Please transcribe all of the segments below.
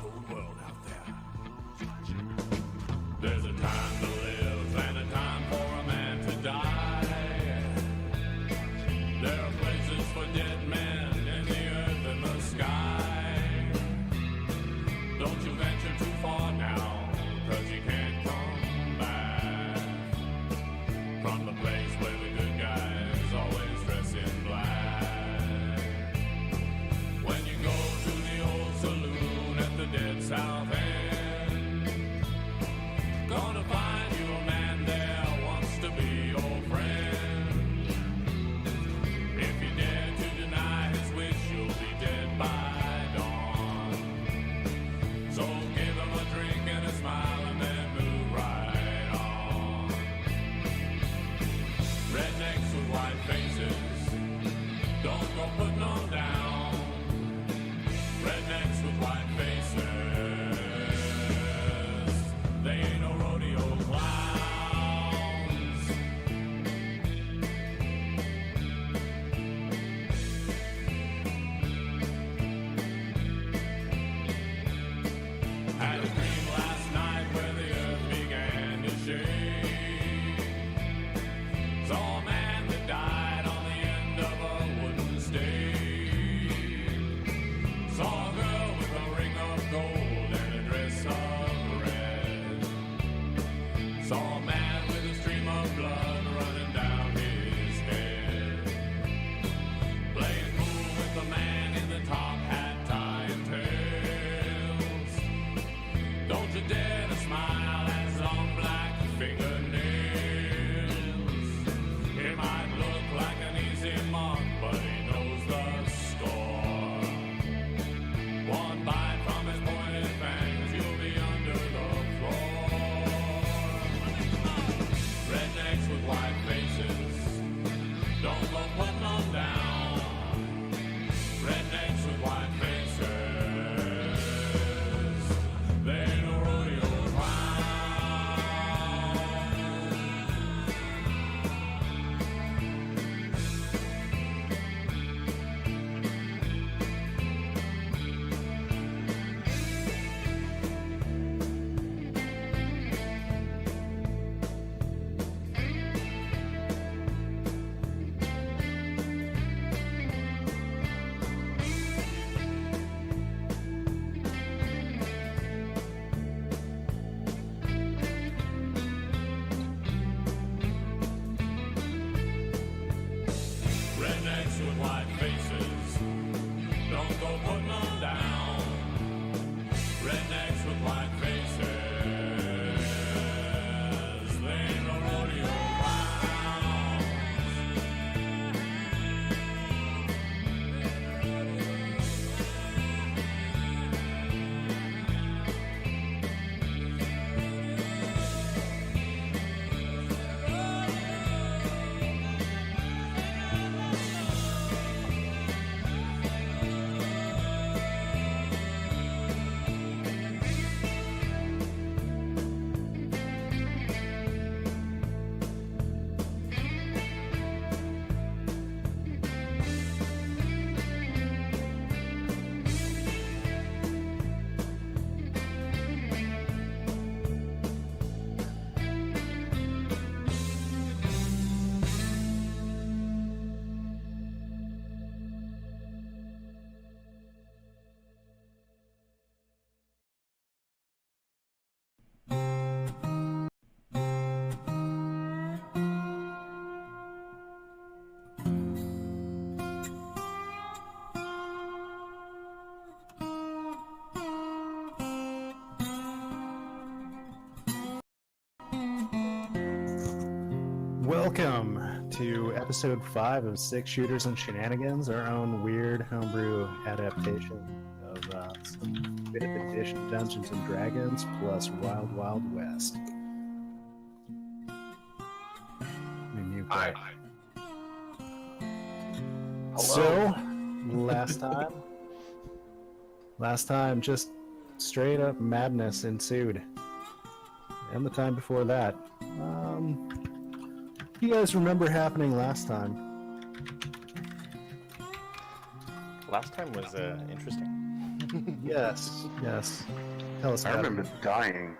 cold world out there. There's a time to live and a time for a man to die. There are places for dead men in the earth and the sky. Don't you venture too far now, 'cause you can't come back from the place where the good guys always dress in black. When you go to the old saloon at the dead South End, gonna find you a man there wants to be your friend. If you dare to deny his wish, you'll be dead by dawn. So give him a drink and a smile and then move right on. Rednecks with white faces, don't go putting them down. Rednecks with white faces, they ain't no rodeo clowns. Had a dream last night where the earth began to shake. Saw a man that died on the end of a wooden stake. Saw a girl with a ring of gold and a dress of red. Saw a man with a stream of blood running down his head. Playing pool with the man in the top hat, tying tails. Don't you dare to smile at his long black fingernails. It might look like an easy mark, but he knows the score. One bite from his pointed fangs, you'll be under the floor. Rednecks with white faces, don't go putting them down. Rednecks with white faces, they ain't no rodeo Rednecks with white faces, don't go putting them down. Rednecks with white faces, they ain't no rodeo clowns. Welcome to episode 5 of Six Shooters and Shenanigans, our own weird homebrew adaptation of some 5th edition Dungeons and Dragons plus Wild Wild West. Hi. So, last time, just straight up madness ensued. And the time before that. You guys remember happening last time? Last time was interesting. Yes. Tell us I about remember dying.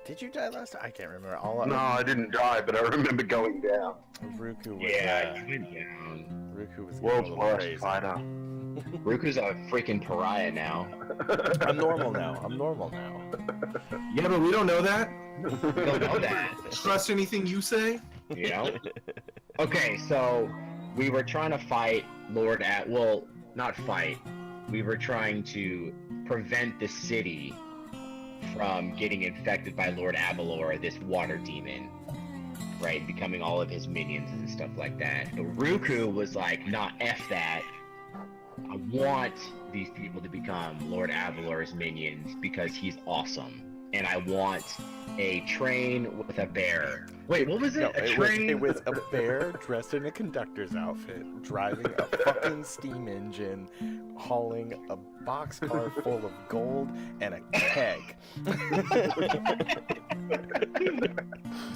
Did you die last time? I can't remember. No, I didn't die, but I remember going down. Ruku was. Yeah, you went down. Ruku was World's getting a little worst crazy. fighter. Ruku's a freaking pariah now. I'm normal now. Yeah, but we don't know that. You don't know that. Trust anything you say? You know? Okay, so we were trying to fight well, not fight. We were trying to prevent the city from getting infected by Lord Avalor, this water demon, right? Becoming all of his minions and stuff like that. But Ruku was like, nah, F that. I want these people to become Lord Avalor's minions because he's awesome. And I want a train with a bear. Wait, what was it? No, A train? it was a bear dressed in a conductor's outfit, driving a fucking steam engine, hauling a boxcar full of gold and a keg.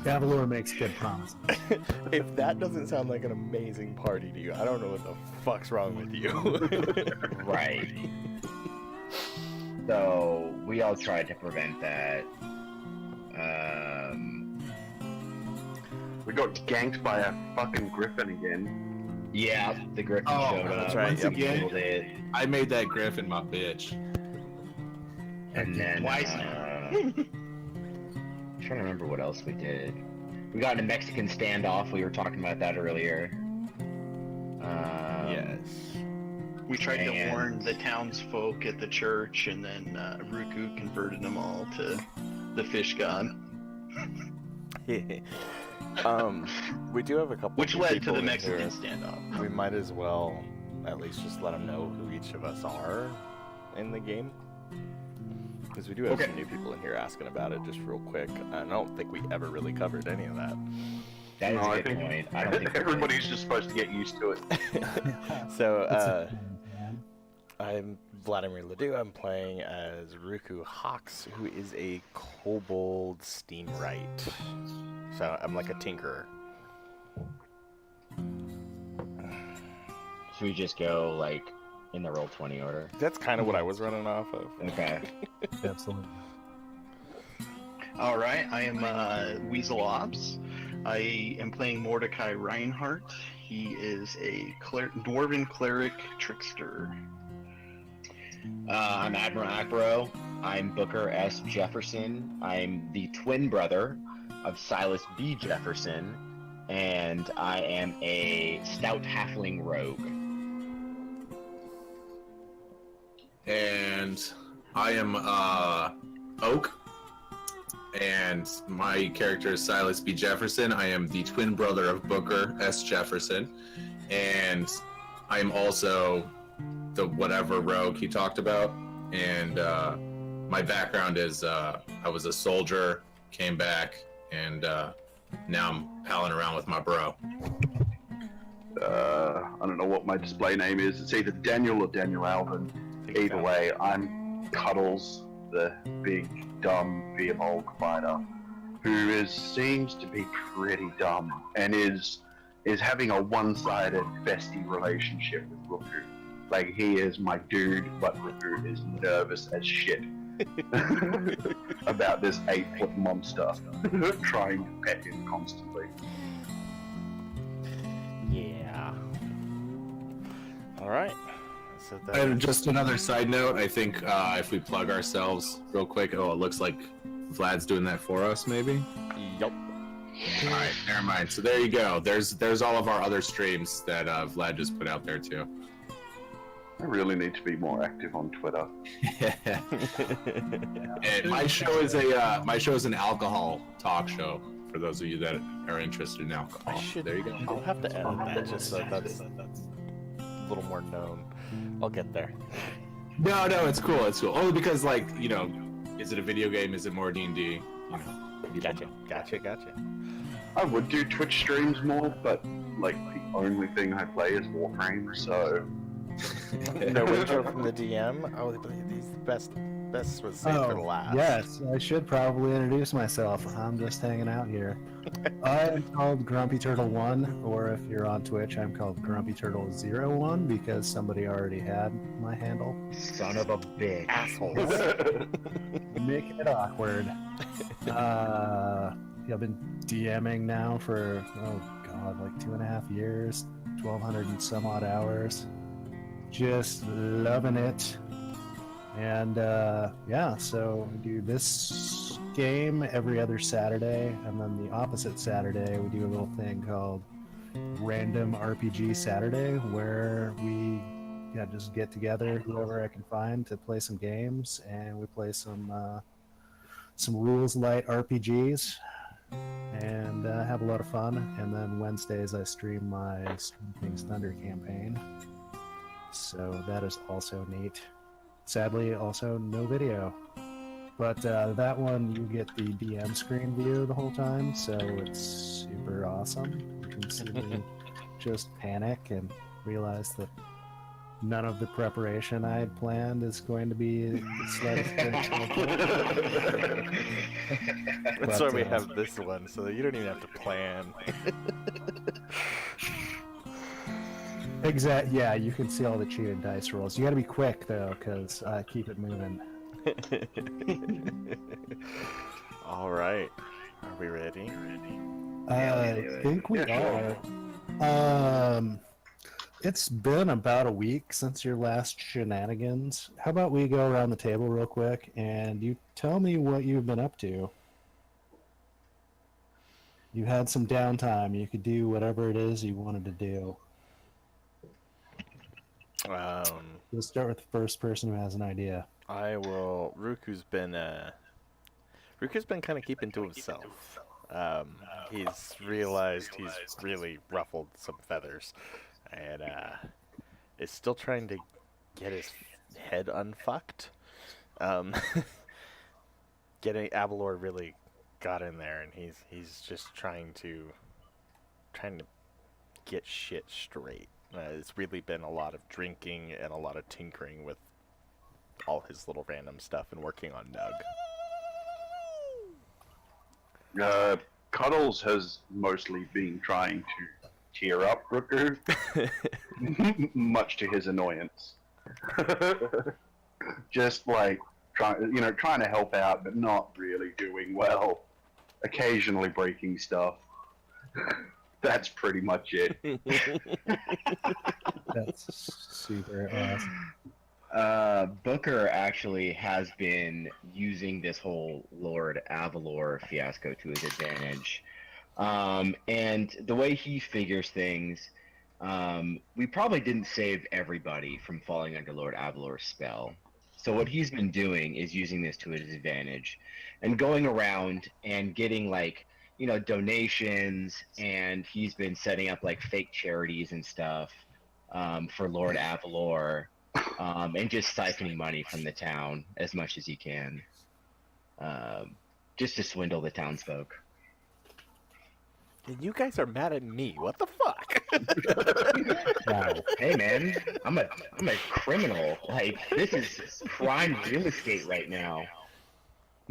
Avalor makes good promises. If that doesn't sound like an amazing party to you, I don't know what the fuck's wrong with you. Right. So we all tried to prevent that. We got ganked by a fucking griffin again. Yeah, the Griffin Oh, showed up. that's right, Once yep. again, killed it, I made that Griffin my bitch. and then Twice I'm trying to remember what else we did. We got in a Mexican standoff. We were talking about that earlier. Yes. We tried to And- warn the townsfolk at the church, and then Ruku converted them all to the fish god, We do have a couple. which new led to people the in Mexican here. standoff. We might as well at least just let them know who each of us are in the game. Because we do have some new people in here asking about it just real quick. I don't think we ever really covered any of that. That is No, a I good think point. I don't think we did. everybody's just supposed to get used to it. So, I'm Vladimir Ledoux. I'm playing as Ruku Hawks, who is a kobold steamwright. So I'm like a tinkerer. Should we just go like in the Roll20 order? That's kind of what I was running off of. Okay. Absolutely. All right, I am Weasel Ops. I am playing Mordecai Reinhardt. He is a dwarven cleric trickster. I'm Admiral Akbaro. I'm Booker S. Jefferson. I'm the twin brother of Silas B. Jefferson, and I am a stout halfling rogue. And I am Oak, and my character is Silas B. Jefferson. I am the twin brother of Booker S. Jefferson, and I am also the whatever rogue he talked about. And my background is I was a soldier, came back, and now I'm palling around with my bro. I don't know what my display name is. It's either Daniel or Daniel Alvin. Either way, I'm Cuddles, the big, dumb Veerbolg fighter, who seems to be pretty dumb and is having a one-sided bestie relationship with Ruku. Like, he is my dude, but Ruku is nervous as shit about this 8-foot monster trying to pet him constantly. Yeah. All right. So that And just another side note, I think if we plug ourselves real quick, it looks like Vlad's doing that for us, maybe? Yup. All right, never mind. So there you go. There's all of our other streams that Vlad just put out there too. I really need to be more active on Twitter. And my show is an alcohol talk show for those of you that are interested in alcohol. There you go. I'll have to edit that just so that's a little more known. I'll get there. No, it's cool. It's cool. Only because, like, you know, is it a video game? Is it more D&D? You know. Gotcha. I would do Twitch streams more, but like the only thing I play is Warframe, so No intro from the DM. Oh, he's the best best was saved for the last. yes, I should probably introduce myself. I'm just hanging out here. I'm called Grumpy Turtle 1, or if you're on Twitch, I'm called Grumpy Turtle 01 because somebody already had my handle. Son of a bitch. Assholes. Making it awkward. I've been DMing now for, oh god, like 2.5 years, 1,200 and some odd hours. Just loving it. And yeah, so we do this game every other Saturday, and then the opposite Saturday we do a little thing called Random RPG Saturday, where we just get together, whoever I can find, to play some games, and we play some rules light RPGs, and have a lot of fun. And then Wednesdays I stream my Stream King's Thunder campaign, so that is also neat. Sadly, also no video. But that one, you get the DM screen view the whole time, so it's super awesome. You can see me just panic and realize that none of the preparation I had planned is going to be the slightest That's why we have this one, so that you don't even have to plan. Exactly. Yeah, you can see all the cheated dice rolls. You got to be quick though, because keep it moving. All right, are we ready? I think we are. It's been about a week since your last shenanigans. How about we go around the table real quick and you tell me what you've been up to? You had some downtime. You could do whatever it is you wanted to do. We'll start with the first person who has an idea. I will. Ruku's been kind of keeping to himself. He's realized he's really ruffled some feathers, and is still trying to get his head unfucked. Getting Avalor really got in there, and he's just trying to get shit straight. It's really been a lot of drinking and a lot of tinkering with all his little random stuff and working on Nug. Cuddles has mostly been trying to cheer up Ruku, much to his annoyance. Just like trying to help out, but not really doing well. Occasionally breaking stuff. That's pretty much it. That's super awesome. Booker actually has been using this whole Lord Avalor fiasco to his advantage. And the way he figures things, we probably didn't save everybody from falling under Lord Avalor's spell. So what he's been doing is using this to his advantage and going around and getting donations, and he's been setting up fake charities and stuff for Lord Avalor, and just siphoning money from the town as much as he can, just to swindle the townsfolk. And you guys are mad at me. What the fuck? Wow. Hey man, I'm a criminal. This is prime real estate right now.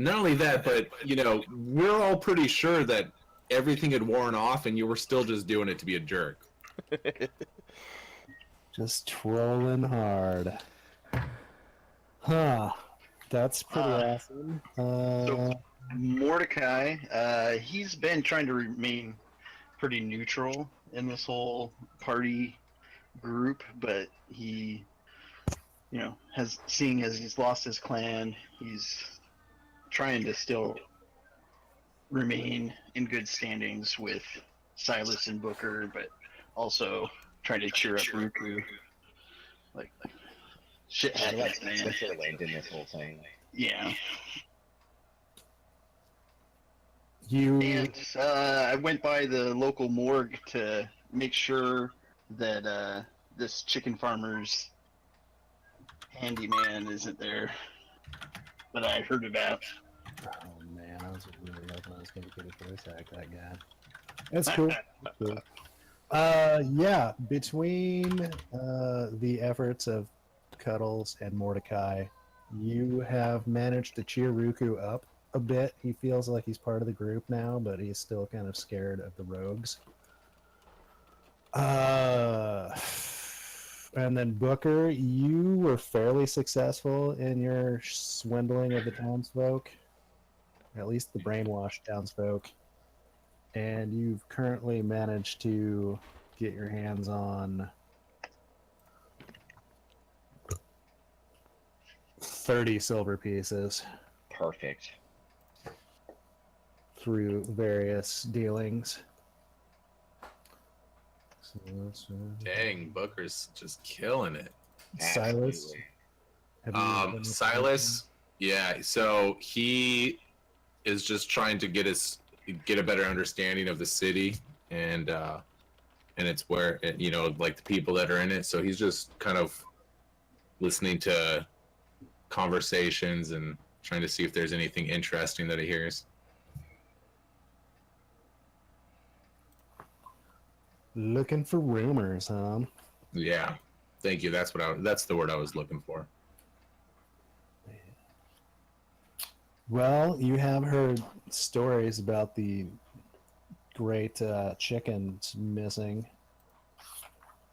Not only that, but we're all pretty sure that everything had worn off, and you were still just doing it to be a jerk. Just trolling hard. Huh. That's pretty awesome. So Mordecai, he's been trying to remain pretty neutral in this whole party group, but he, seeing as he's lost his clan, he's trying to still remain in good standings with Silas and Booker, but also trying to cheer up Ruku. Shit happens, man. Switzerland in this whole thing. Yeah. You And I went by the local morgue to make sure that this chicken farmer's handyman isn't there that I heard about. Oh man, I was really hoping I was going to get a voice act that guy. That's cool. That's cool. Yeah, between the efforts of Cuddles and Mordecai, You have managed to cheer Ruku up a bit. He feels like he's part of the group now, but he's still kind of scared of the rogues. And then Booker, you were fairly successful in your swindling of the townsfolk, at least the brainwashed townsfolk. And you've currently managed to get your hands on 30 silver pieces Perfect. through various dealings. So that's, Dang, Booker's just killing it. Silas, Absolutely. have you done this Silas, yeah. So he is just trying to get a better understanding of the city and it's where like the people that are in it. So he's just kind of listening to conversations and trying to see if there's anything interesting that he hears. Looking for rumors, huh? Yeah, thank you. That's the word I was looking for. Well, you have heard stories about the great chickens missing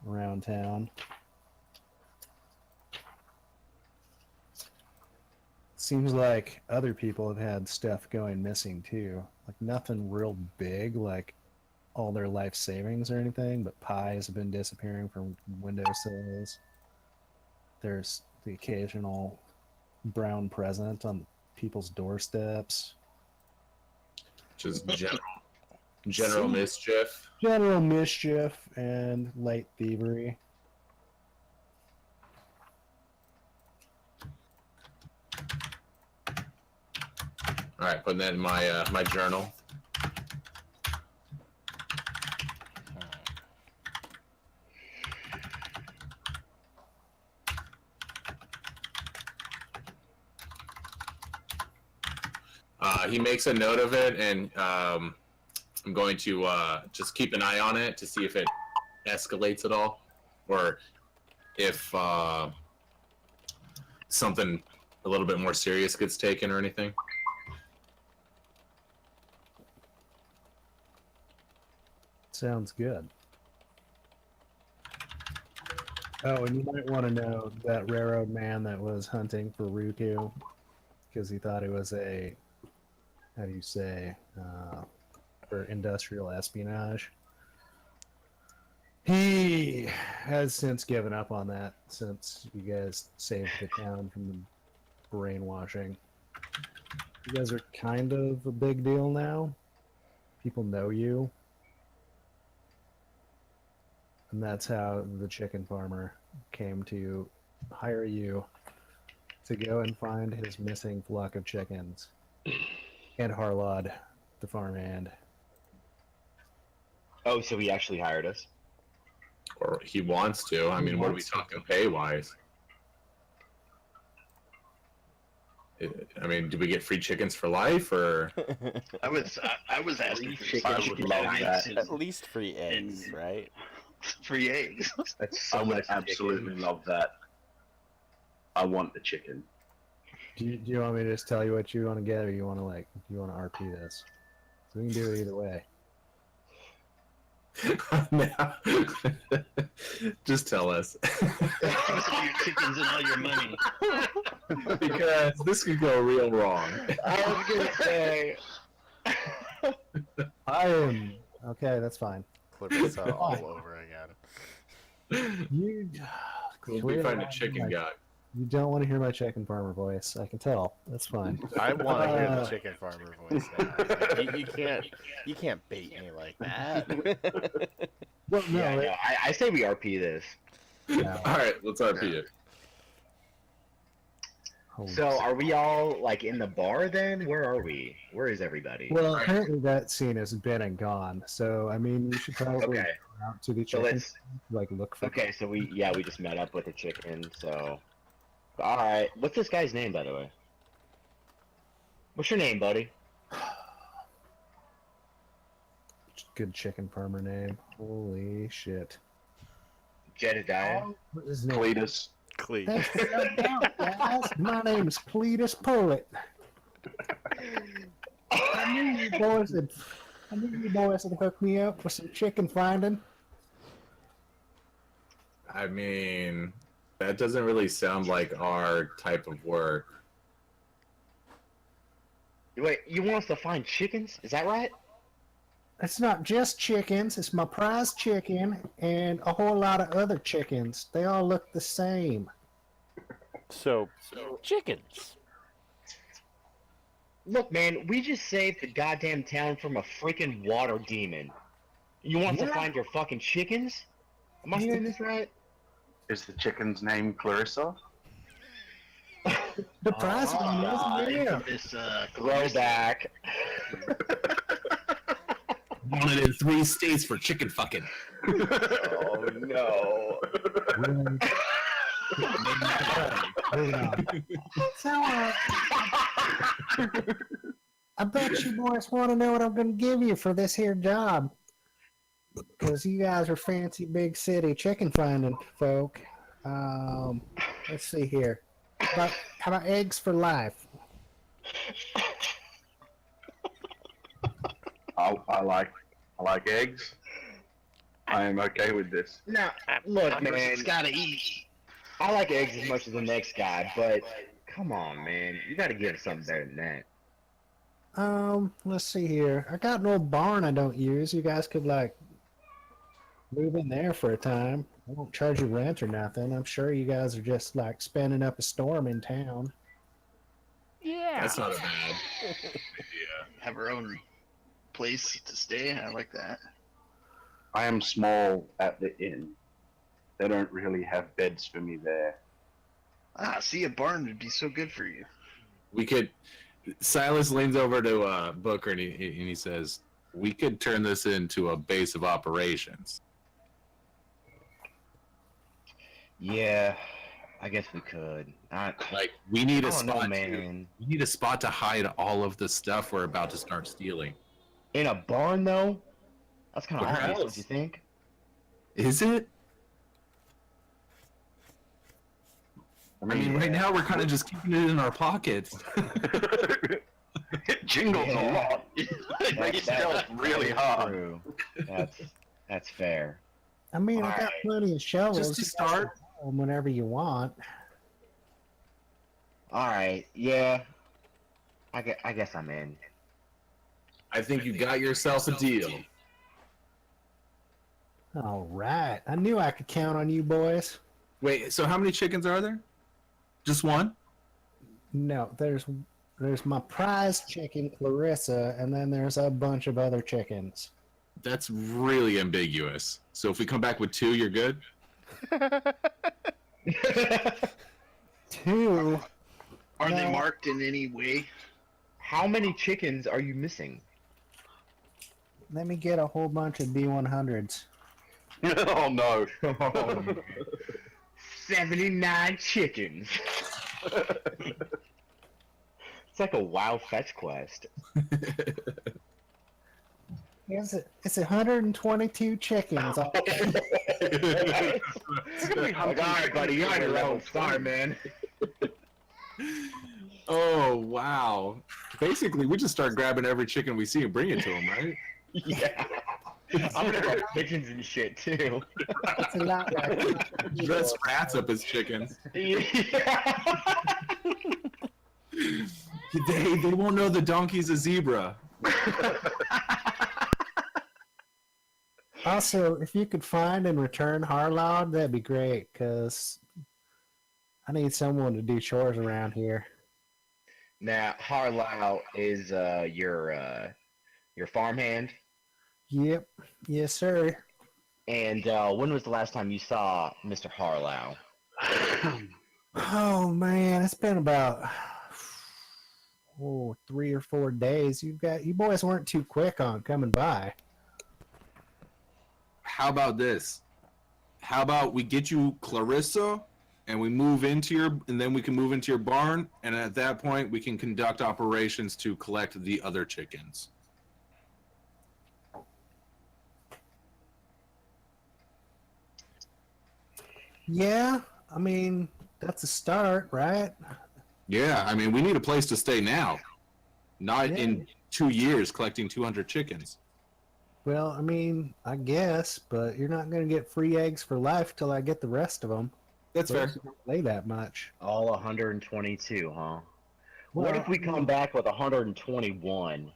around town. Seems like other people have had stuff going missing too. Like nothing real big, like all their life savings or anything, but pies have been disappearing from windowsills. There's the occasional brown present on people's doorsteps. Just general mischief. General mischief and light thievery. All right, putting that in my journal. He makes a note of it, and I'm going to just keep an eye on it to see if it escalates at all, or if something a little bit more serious gets taken or anything. Sounds good. Oh, and you might want to know that railroad man that was hunting for Ruku because he thought it was a, how do you say, for industrial espionage. He has since given up on that since you guys saved the town from the brainwashing. You guys are kind of a big deal now. People know you. And that's how the chicken farmer came to hire you to go and find his missing flock of chickens. And Harlod, the farmhand. Oh, so he actually hired us? Or he wants to. I mean, what are we talking pay-wise? I mean, do we get free chickens for life, or? I was asking for Chicken I would love that. At least free eggs, right? free eggs. That's I so would much absolutely chicken. love that. I want the chicken. Do you want me to just tell you what you want to get, or you want to do you want to RP this? So we can do it either way. Just tell us. Give us all your chickens and all your money. Because this could go real wrong. I was gonna say. I am okay. That's fine. Clip this out all over again. You We'll be clearly finding a chicken like- guy. You don't want to hear my chicken farmer voice. I can tell. That's fine. I want to hear the chicken farmer voice now. You can't bait me like that. Well, no, Yeah, no, I say we RP this. no. All right, let's RP it. Holy So shit. are we all like in the bar then? Where are we? Where is everybody? Well, apparently that scene has been and gone. So I mean, you should probably Okay. go out to the So chicken, let's. look for. Okay, so we just met up with a chicken. So, all right. What's this guy's name, by the way? What's your name, buddy? Good chicken farmer name. Holy shit. Jedediah. What is his name? Cletus. Clean. Thanks for coming out, guys. My name's Cletus Poet. I knew you boys would hook me up with some chicken finding. I mean, that doesn't really sound like our type of work. Wait, you want us to find chickens? Is that right? It's not just chickens, it's my prize chicken and a whole lot of other chickens. They all look the same. So chickens. Look, man, we just saved the goddamn town from a freaking water demon. You want us to find your fucking chickens? Am I hearing this right? Is the chicken's name Clarissa? The prize one is there. This Throwback. Wanted in 3 states for chicken fucking. Oh no. So, I bet you boys want to know what I'm going to give you for this here job. Because you guys are fancy big city chicken finding folk. Let's see here. How about eggs for life? I like eggs. I am okay with this. Now, look, man, It's gotta eat. I like eggs as much as the next guy, but come on, man, you gotta give us something better than that. Let's see here. I got an old barn I don't use. You guys could like move in there for a time. I won't charge you rent or nothing. I'm sure you guys are just like spinning up a storm in town. Yeah. That's not a bad. Have our own place to stay. I like that. I am small at the inn. They don't really have beds for me there. Ah, see, a barn would be so good for you. We could. Silas leans over to Booker and he says, "We could turn this into a base of operations." Yeah, I guess we could. Like we need a I don't know, spot. man. We need a spot to hide all of the stuff we're about to start stealing. In a barn, though? That's kind of Where obvious, else? don't you think? Is it? I mean, right now we're kind of just keeping it in our pockets. It jingles a lot. It stealth really that is hard. True. That's fair. I mean, I got Alright. plenty of shovels. Just to You guys start. can haul 'em whenever you want. All right, yeah. I guess I'm in. I think you got yourself a deal. All right. I knew I could count on you boys. Wait, so how many chickens are there? Just one? No, there's my prize chicken, Clarissa, and then there's a bunch of other chickens. That's really ambiguous. So if we come back with 2, you're good? 2. Are they No. marked in any way? How many chickens are you missing? Let me get a whole bunch of B100s. Oh no. 79 chickens. It's like a WoW fetch quest. It's 122 chickens. Like, all right, buddy, you're on your level star, man. Oh, wow. Basically, we just start grabbing every chicken we see and bring it to them, right? Yeah. I'm gonna grab pigeons and shit too. It's a lot like Dress rats up as chickens. Yeah. They won't know the donkey's a zebra. Also, if you could find and return Harloud, that'd be great, because I need someone to do chores around here. Now, Harlow is your farmhand. Yep. Yes, sir. And when was the last time you saw Mr. Harlow? Oh, man, it's been about 3 or 4 days. You boys weren't too quick on coming by. How about this? How about we get you Clarissa and we move into and then we can move into your barn, and at that point we can conduct operations to collect the other chickens. Yeah, I mean, that's a start, right? Yeah, I mean, we need a place to stay now. Not Yeah. in 2 years collecting 200 chickens. Well, I mean, I guess, but you're not going to get free eggs for life till I get the rest of them. That's fair. Those don't lay that much. All 122, huh? What Well, if we come back with 121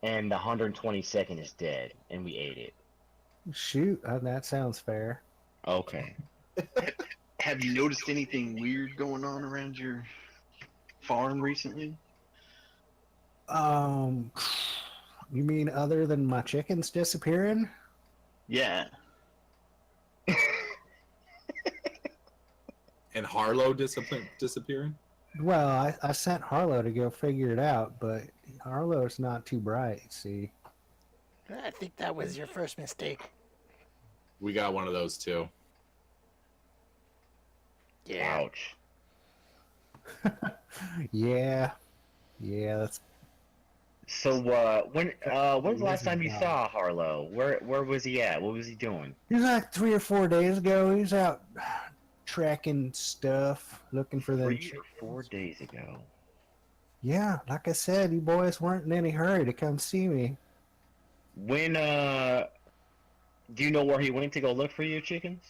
and the 122nd is dead and we ate it? Shoot, that sounds fair. Okay. Have you noticed anything weird going on around your farm recently? You mean other than my chickens disappearing? Yeah. And Harlow disappearing? Well, I sent Harlow to go figure it out, but Harlow's not too bright, see. I think that was your first mistake. We got one of those too. Yeah. Ouch. Yeah, that's So, when's the last time you saw Harlow? Where was he at? What was he doing? It was like 3 or 4 days ago. He was out tracking stuff, looking for them. 3 or 4 days ago. Yeah, like I said, you boys weren't in any hurry to come see me. When, do you know where he went to go look for your chickens?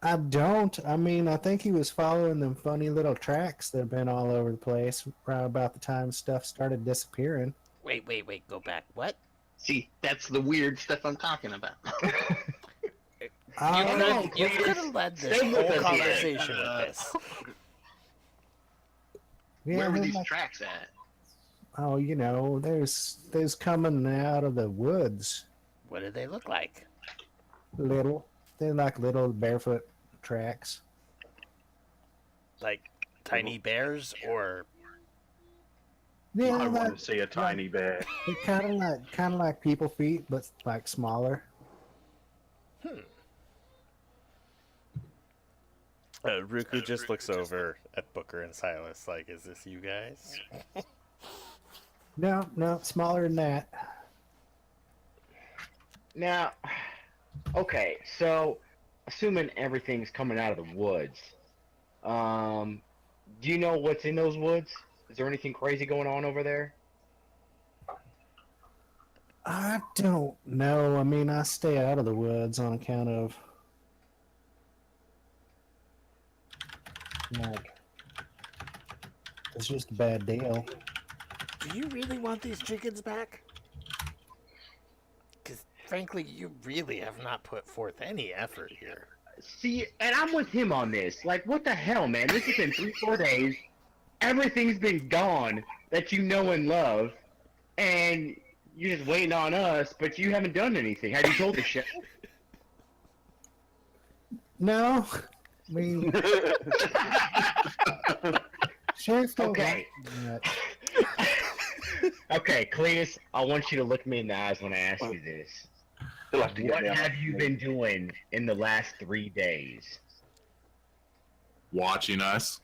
I don't. I mean, I think he was following them funny little tracks that have been all over the place right about the time stuff started disappearing. Wait, go back. What? See, that's the weird stuff I'm talking about. You could have led this Stay with whole us conversation here. with this. Yeah, Where were they're these like- tracks at? Oh, you know, there's coming out of the woods. What do they look like? Little. They're like little barefoot tracks. Like tiny bears or Yeah, I like, want to see a tiny bear. they're kind of like people feet, but like smaller. Ruku just looks over at Booker and Silas like, is this you guys? No, smaller than that. Now, okay, so assuming everything's coming out of the woods, do you know what's in those woods? Is there anything crazy going on over there? I don't know. I mean, I stay out of the woods on account of like it's just a bad deal. Do you really want these chickens back? Because frankly, you really have not put forth any effort here. See, and I'm with him on this. Like, what the hell, man? This has been 3-4 days. Everything's been gone that you know and love, and you're just waiting on us, but you haven't done anything. Have you told the shit? No, I mean, Sheriff don't Okay. like that. Okay, Cletus, I want you to look me in the eyes when I ask you this. You'll have to get What me out. have you been doing in the last 3 days? Watching us.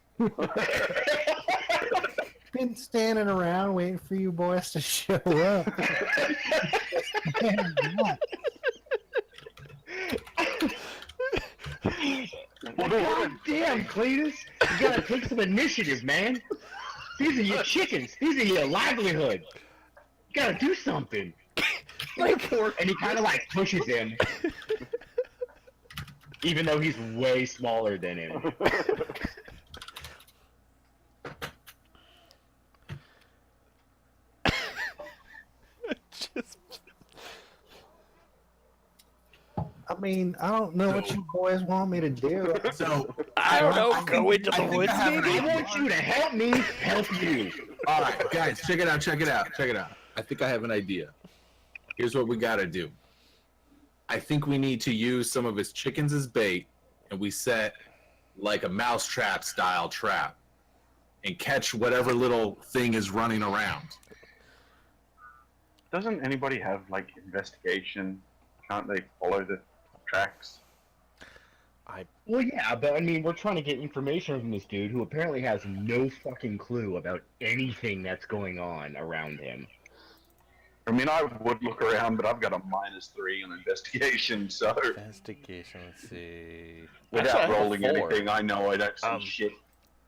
Been standing around waiting for you boys to show up. God damn, Cletus! You gotta take some initiative, man. These are your chickens. These are your livelihood. You gotta do something. And he kind of like pushes him, even though he's way smaller than him. Just I mean, I don't know what you boys want me to do. So, I don't know. Go into the woods, I have an maybe. I want you to help me help you. all right, guys, check it out. I think I have an idea. Here's what we gotta do. I think we need to use some of his chickens as bait, and we set like a mousetrap style trap and catch whatever little thing is running around. Doesn't anybody have like investigation? Can't they follow the tracks? Well, yeah, but I mean, we're trying to get information from this dude who apparently has no fucking clue about anything that's going on around him. I mean, I would look around, but I've got a -3 on investigation, so Investigation. Let's see. without Actually, I have a rolling 4. anything, I know I don't see shit.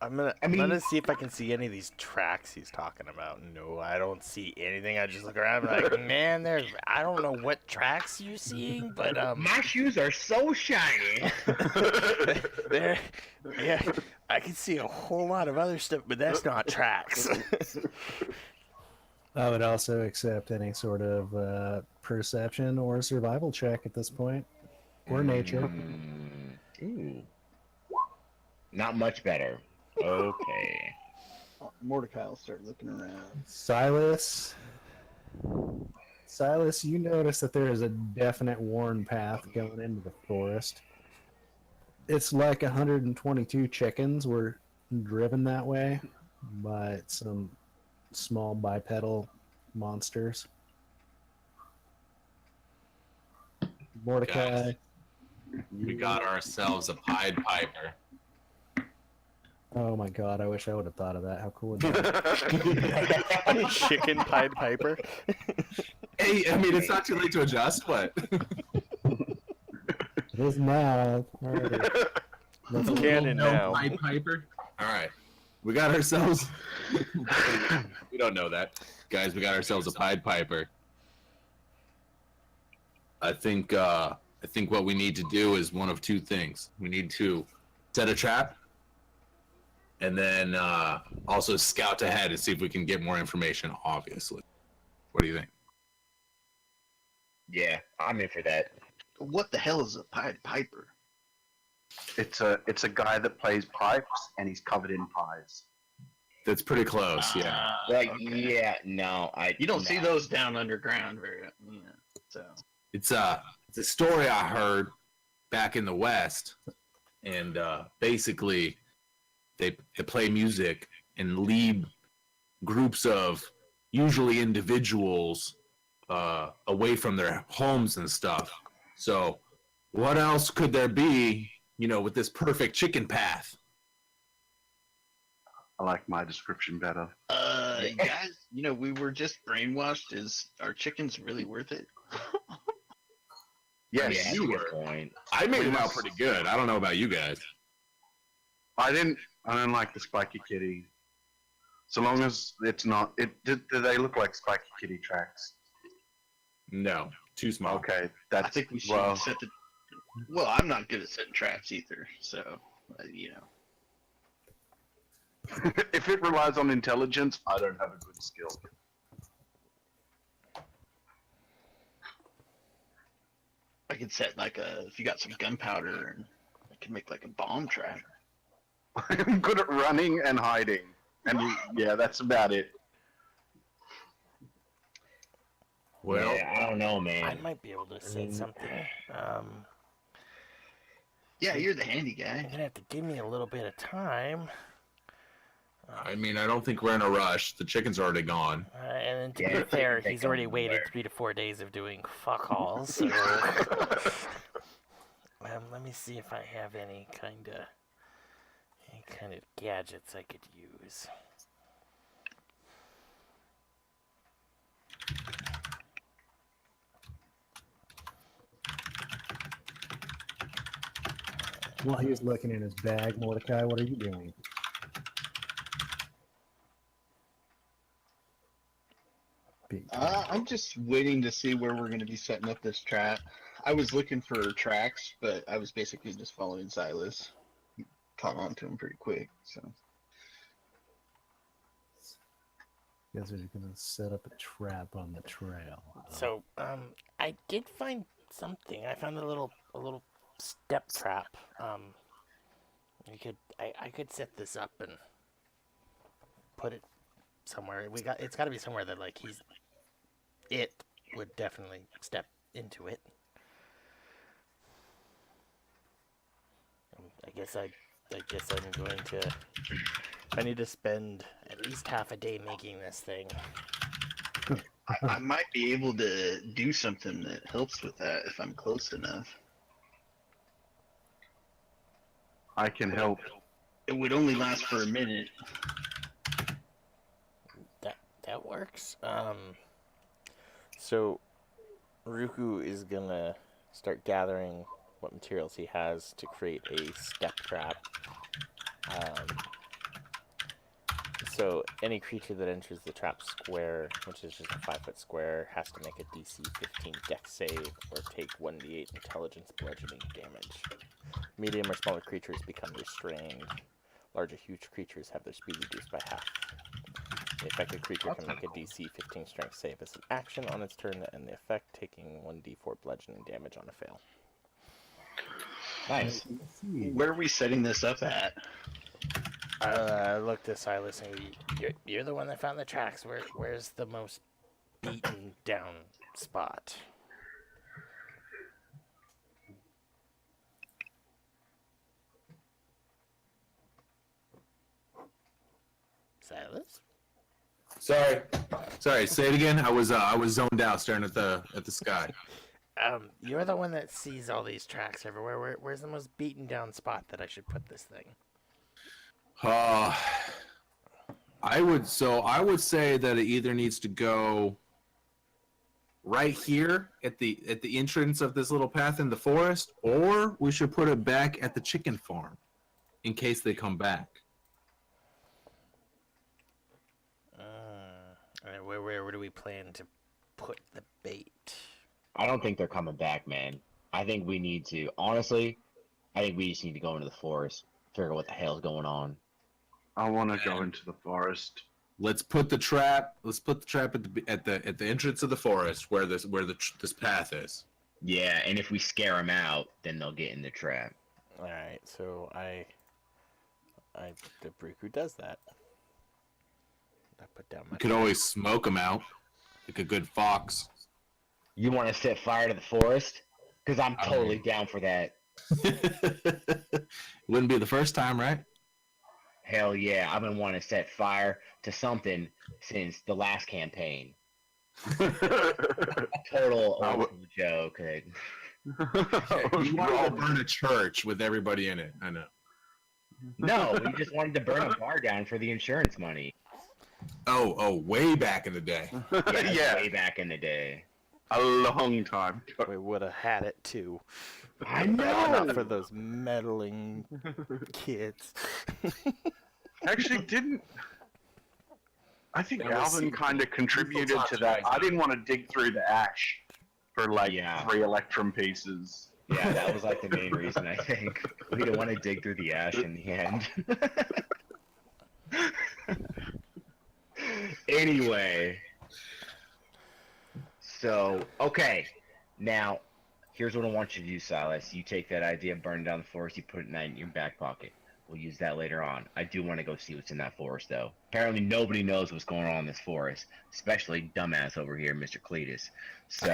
I'm gonna see if I can see any of these tracks he's talking about. No, I don't see anything. I just look around and like, man, I don't know what tracks you're seeing, but My shoes are so shiny. there, yeah, I can see a whole lot of other stuff, but that's not tracks. I would also accept any sort of perception or survival check at this point, or nature. Ooh. Not much better. Okay. Mordecai will start looking around. Silas, you notice that there is a definite worn path going into the forest. It's like 122 chickens were driven that way by some small bipedal monsters. Mordecai, Guys, we got ourselves a Pied Piper. oh my god, I wish I would have thought of that. How cool would that A chicken Pied Piper. Hey, I mean, it's not too late to adjust. What? It is now. Already. It's canon now. Pied Piper. All right, we got ourselves. We don't know that, guys. We got ourselves a Pied Piper. I think what we need to do is one of two things. We need to set a trap, and then also scout ahead and see if we can get more information. Obviously, what do you think? Yeah, I'm in for that. What the hell is a Pied Piper? It's a guy that plays pipes and he's covered in pies. That's pretty close. Yeah. Like, Okay. yeah, no, You don't see those down underground very, so. It's a story I heard back in the West, and basically they play music and lead groups of usually individuals away from their homes and stuff. So what else could there be, with this perfect chicken path? I like my description better. Guys, we were just brainwashed. Is our chickens really worth it? Yes, Yeah, you that's a were. good point. I made it out pretty good. I don't know about you guys. I don't like the spiky kitty. So long as it's not. Do they look like spiky kitty tracks? No, too small. Okay, that's. I think we should well, set the. Well, I'm not good at setting traps either, so if it relies on intelligence, I don't have a good skill. I could set if you got some gunpowder, and I could make like a bomb trap. I'm good at running and hiding, and yeah, that's about it. Well, Yeah, I don't know, I man. might be able to say something. Yeah, you're the handy guy. You're gonna have to give me a little bit of time. I mean, I don't think we're in a rush. The chicken's already gone. And then to Yeah, be it fair, doesn't he's take already long waited there. 3 to 4 days of doing fuck all. So let me see if I have any kind of gadgets I could use. While he was looking in his bag, Mordecai, what are you doing? I'm just waiting to see where we're going to be setting up this trap. I was looking for tracks, but I was basically just following Silas. Caught on to him pretty quick, so. You guys are going to set up a trap on the trail. So I did find something. I found a little step trap. I could set this up and put it somewhere. It's got to be somewhere that it would definitely step into it. I guess I'm going to. I need to spend at least half a day making this thing. I might be able to do something that helps with that if I'm close enough. I can help. It would only last for a minute. That works. So, Ruku is gonna start gathering what materials he has to create a step trap. So any creature that enters the trap square, which is just a 5-foot square, has to make a DC 15 Dex save or take 1d8 intelligence bludgeoning damage. Medium or smaller creatures become restrained. Larger, huge creatures have their speed reduced by half. The affected creature can make a DC 15 strength save as an action on its turn to end the effect, taking 1d4 bludgeoning damage on a fail. Nice. Where are we setting this up at? I looked at Silas and you're the one that found the tracks. Where's the most beaten down spot? Silas? Sorry. Say it again. I was zoned out, staring at the sky. You're the one that sees all these tracks everywhere. Where's the most beaten down spot that I should put this thing? I would say that it either needs to go right here at the entrance of this little path in the forest, or we should put it back at the chicken farm in case they come back. Where do we plan to put the bait? I don't think they're coming back, man. I think we need to, honestly, I think we just need to go into the forest, figure out what the hell's going on. I want to go into the forest. Let's put the trap at the entrance of the forest where this path is. Yeah, and if we scare them out, then they'll get in the trap. All right, so the Briku does that. I put down my. You could always smoke them out, like a good fox. You want to set fire to the forest? Because I'm totally down for that. Wouldn't be the first time, right? Hell yeah, I've been wanting to set fire to something since the last campaign. Total old joke. You wanted to burn a church with everybody in it. I know. No, we just wanted to burn a bar down for the insurance money. Oh, way back in the day. Yeah, way back in the day. A long time ago. We would have had it too. I know. Not for those meddling kids. Actually, didn't. I think That was Alvin kind of contributed to that. I didn't want to dig through the ash for like 3 electrum pieces. Yeah, that was like the main reason, I think. We didn't want to dig through the ash in the end. Anyway. So, okay. Now, here's what I want you to do, Silas. You take that idea of burning down the forest, you put it in your back pocket. We'll use that later on. I do want to go see what's in that forest, though. Apparently, nobody knows what's going on in this forest, especially dumbass over here, Mr. Cletus. So,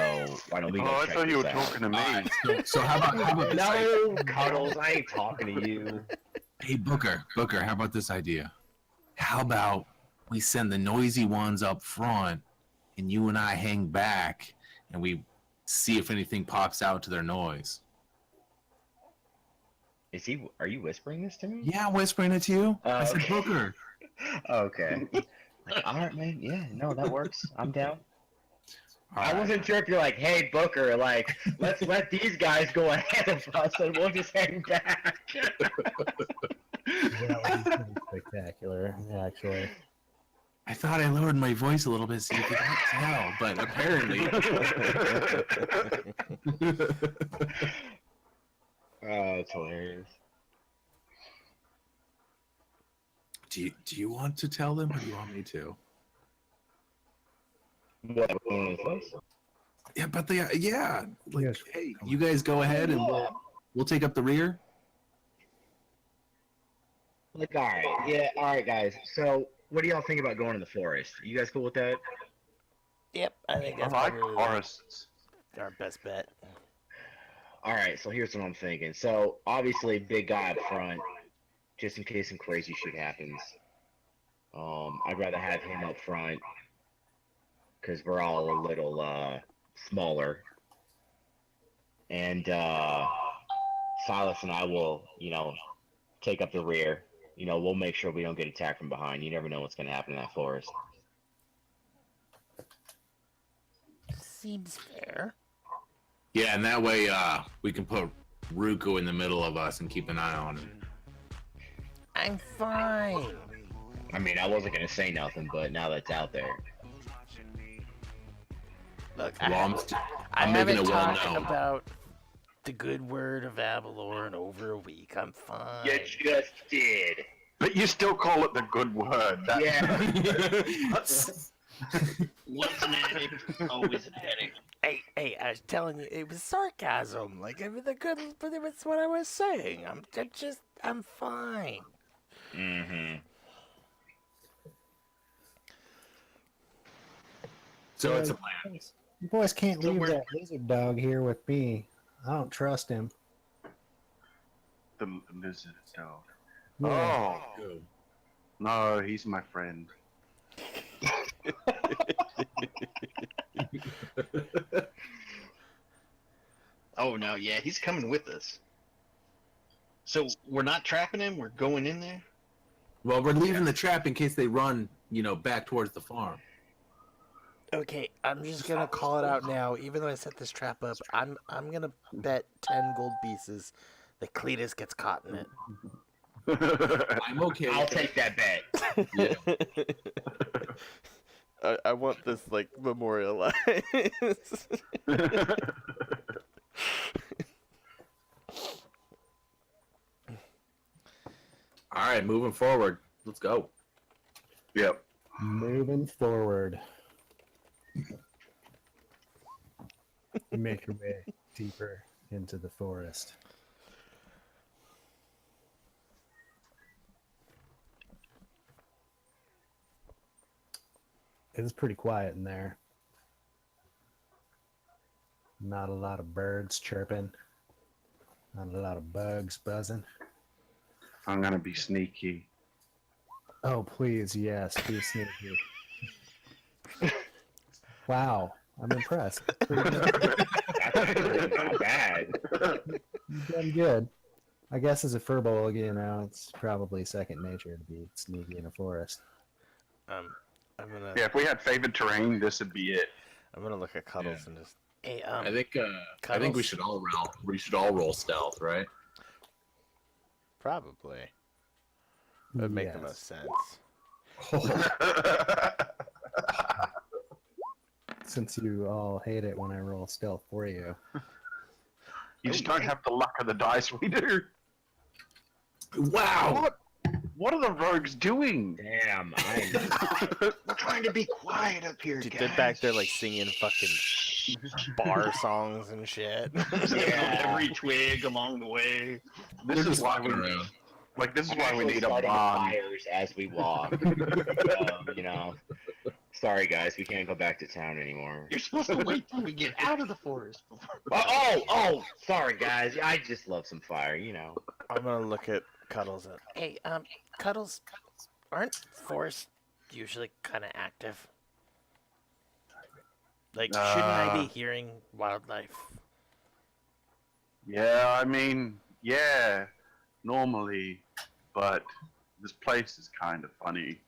why don't we go I check thought you were this out? talking to me. So how about this No, Cuddles, I ain't talking to you. Hey, Booker, how about this idea? How about we send the noisy ones up front, and you and I hang back, and we see if anything pops out to their noise? Are you whispering this to me? Yeah, I'm whispering it to you. I said, Okay. Booker. Okay. All right, man. Yeah, no, that works. I'm down. All I right. wasn't sure if you're like, hey, Booker, like, let's let these guys go ahead of us and we'll just hang back. That would be pretty spectacular, actually. I thought I lowered my voice a little bit so you could not tell, but apparently. Oh, it's hilarious. Do you want to tell them, or do you want me to? What? Place? Yeah, but like, Yes. hey, you guys go ahead and we'll take up the rear. Like, all right. Yeah, all right, guys. So, what do y'all think about going to the forest? You guys cool with that? Yep, I think I that's like probably forests. our best bet. All right, so here's what I'm thinking. So, obviously, big guy up front, just in case some crazy shit happens. I'd rather have him up front because we're all a little smaller. And Silas and I will, take up the rear. We'll make sure we don't get attacked from behind. You never know what's going to happen in that forest. seems fair. Yeah, and that way we can put Ruku in the middle of us and keep an eye on him. I'm fine. I mean, I wasn't gonna say nothing, but now that's out there. Look, Well, I I'm making haven't it well talked known. about the good word of Avalor in over a week. I'm fine. You just did. But you still call it the good word. That, Once an addict, always an addict. Hey, I was telling you, it was sarcasm. Like, I mean, but it was what I was saying. I'm fine. Mm-hmm. So it's a plan. You boys can't So leave we're- that lizard dog here with me. I don't trust him. the lizard dog. Yeah. Oh, no, he's my friend. Oh no, yeah, he's coming with us. So we're not trapping him. We're going in there. Well, we're leaving the trap in case they run, back towards the farm. Okay, I'm just gonna call it out now. Even though I set this trap up, I'm gonna bet 10 gold pieces that Cletus gets caught in it. I'm okay. I'll take that bet. Yeah. I want this like memorialized. All right, moving forward. Let's go. Yep. Moving forward. You make your way deeper into the forest. It's pretty quiet in there. Not a lot of birds chirping. Not a lot of bugs buzzing. I'm gonna be sneaky. Oh, please, yes, be sneaky. Wow, I'm impressed. Pretty good. That's actually not bad. You've done good. I guess as a furbolg, it's probably second nature to be sneaky in a forest. I'm gonna Yeah, if we had favored terrain, this would be it. I'm gonna look at Cuddles and just hey I think we Cuddles? should all roll. We should all roll stealth, right? probably that would make the Yes. most sense. Since you all hate it when I roll stealth for you. You just don't have the luck of the dice we do. Wow. What are the rogues doing? Damn, I'm We're trying to be quiet up here, Dude, guys. they're back there like singing fucking bar songs and shit. Yeah. Every twig along the way. This They're is just why walking we around. this is I'm why we actually need a starting bond. fires as we walk. Sorry guys, we can't go back to town anymore. You're supposed to wait till we get out of the forest. Sorry guys. I just love some fire, I'm gonna look at Cuddles and hey, Cuddles, aren't forests usually kind of active? Like, shouldn't I be hearing wildlife? Yeah, I mean, yeah, normally, but this place is kind of funny.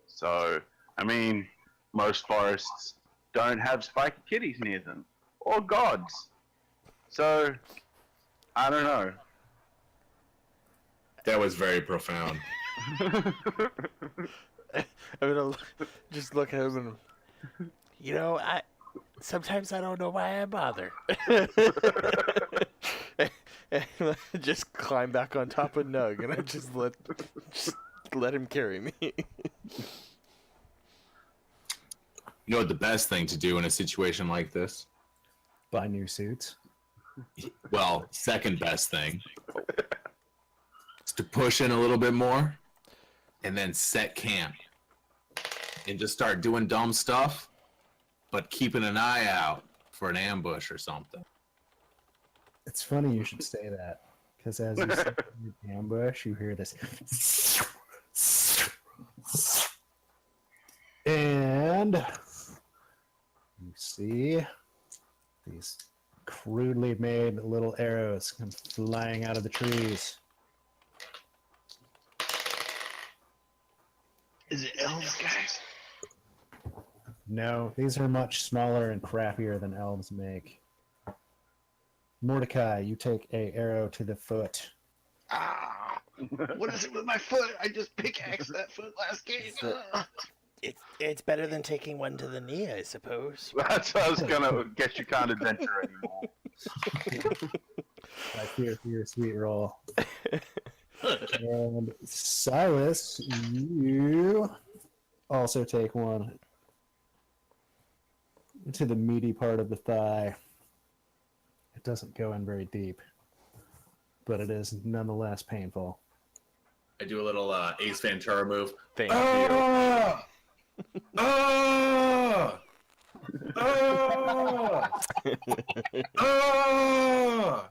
So, I mean, most forests don't have spiky kitties near them, or gods. So, I don't know. That was very profound. I'm gonna just look at him and, sometimes I don't know why I bother. And I just climb back on top of Nug, and I just let him carry me. You know what the best thing to do in a situation like this? Buy new suits. Well, second best thing is to push in a little bit more and then set camp and just start doing dumb stuff, but keeping an eye out for an ambush or something. It's funny you should say that, because as you see the ambush, you hear this. And you see these crudely made little arrows come flying out of the trees. Is it elves, guys? No, these are much smaller and crappier than elves make. Mordecai, you take a arrow to the foot. Ah! What is it with my foot? I just pickaxed that foot last game. It's better than taking one to the knee, I suppose. That's what I was gonna guess you can't adventure anymore. I fear for your sweet roll. And Silas, you also take one to the meaty part of the thigh. It doesn't go in very deep, but it is nonetheless painful. I do a little Ace Ventura move. Thank you. Oh! Oh! Oh! Oh!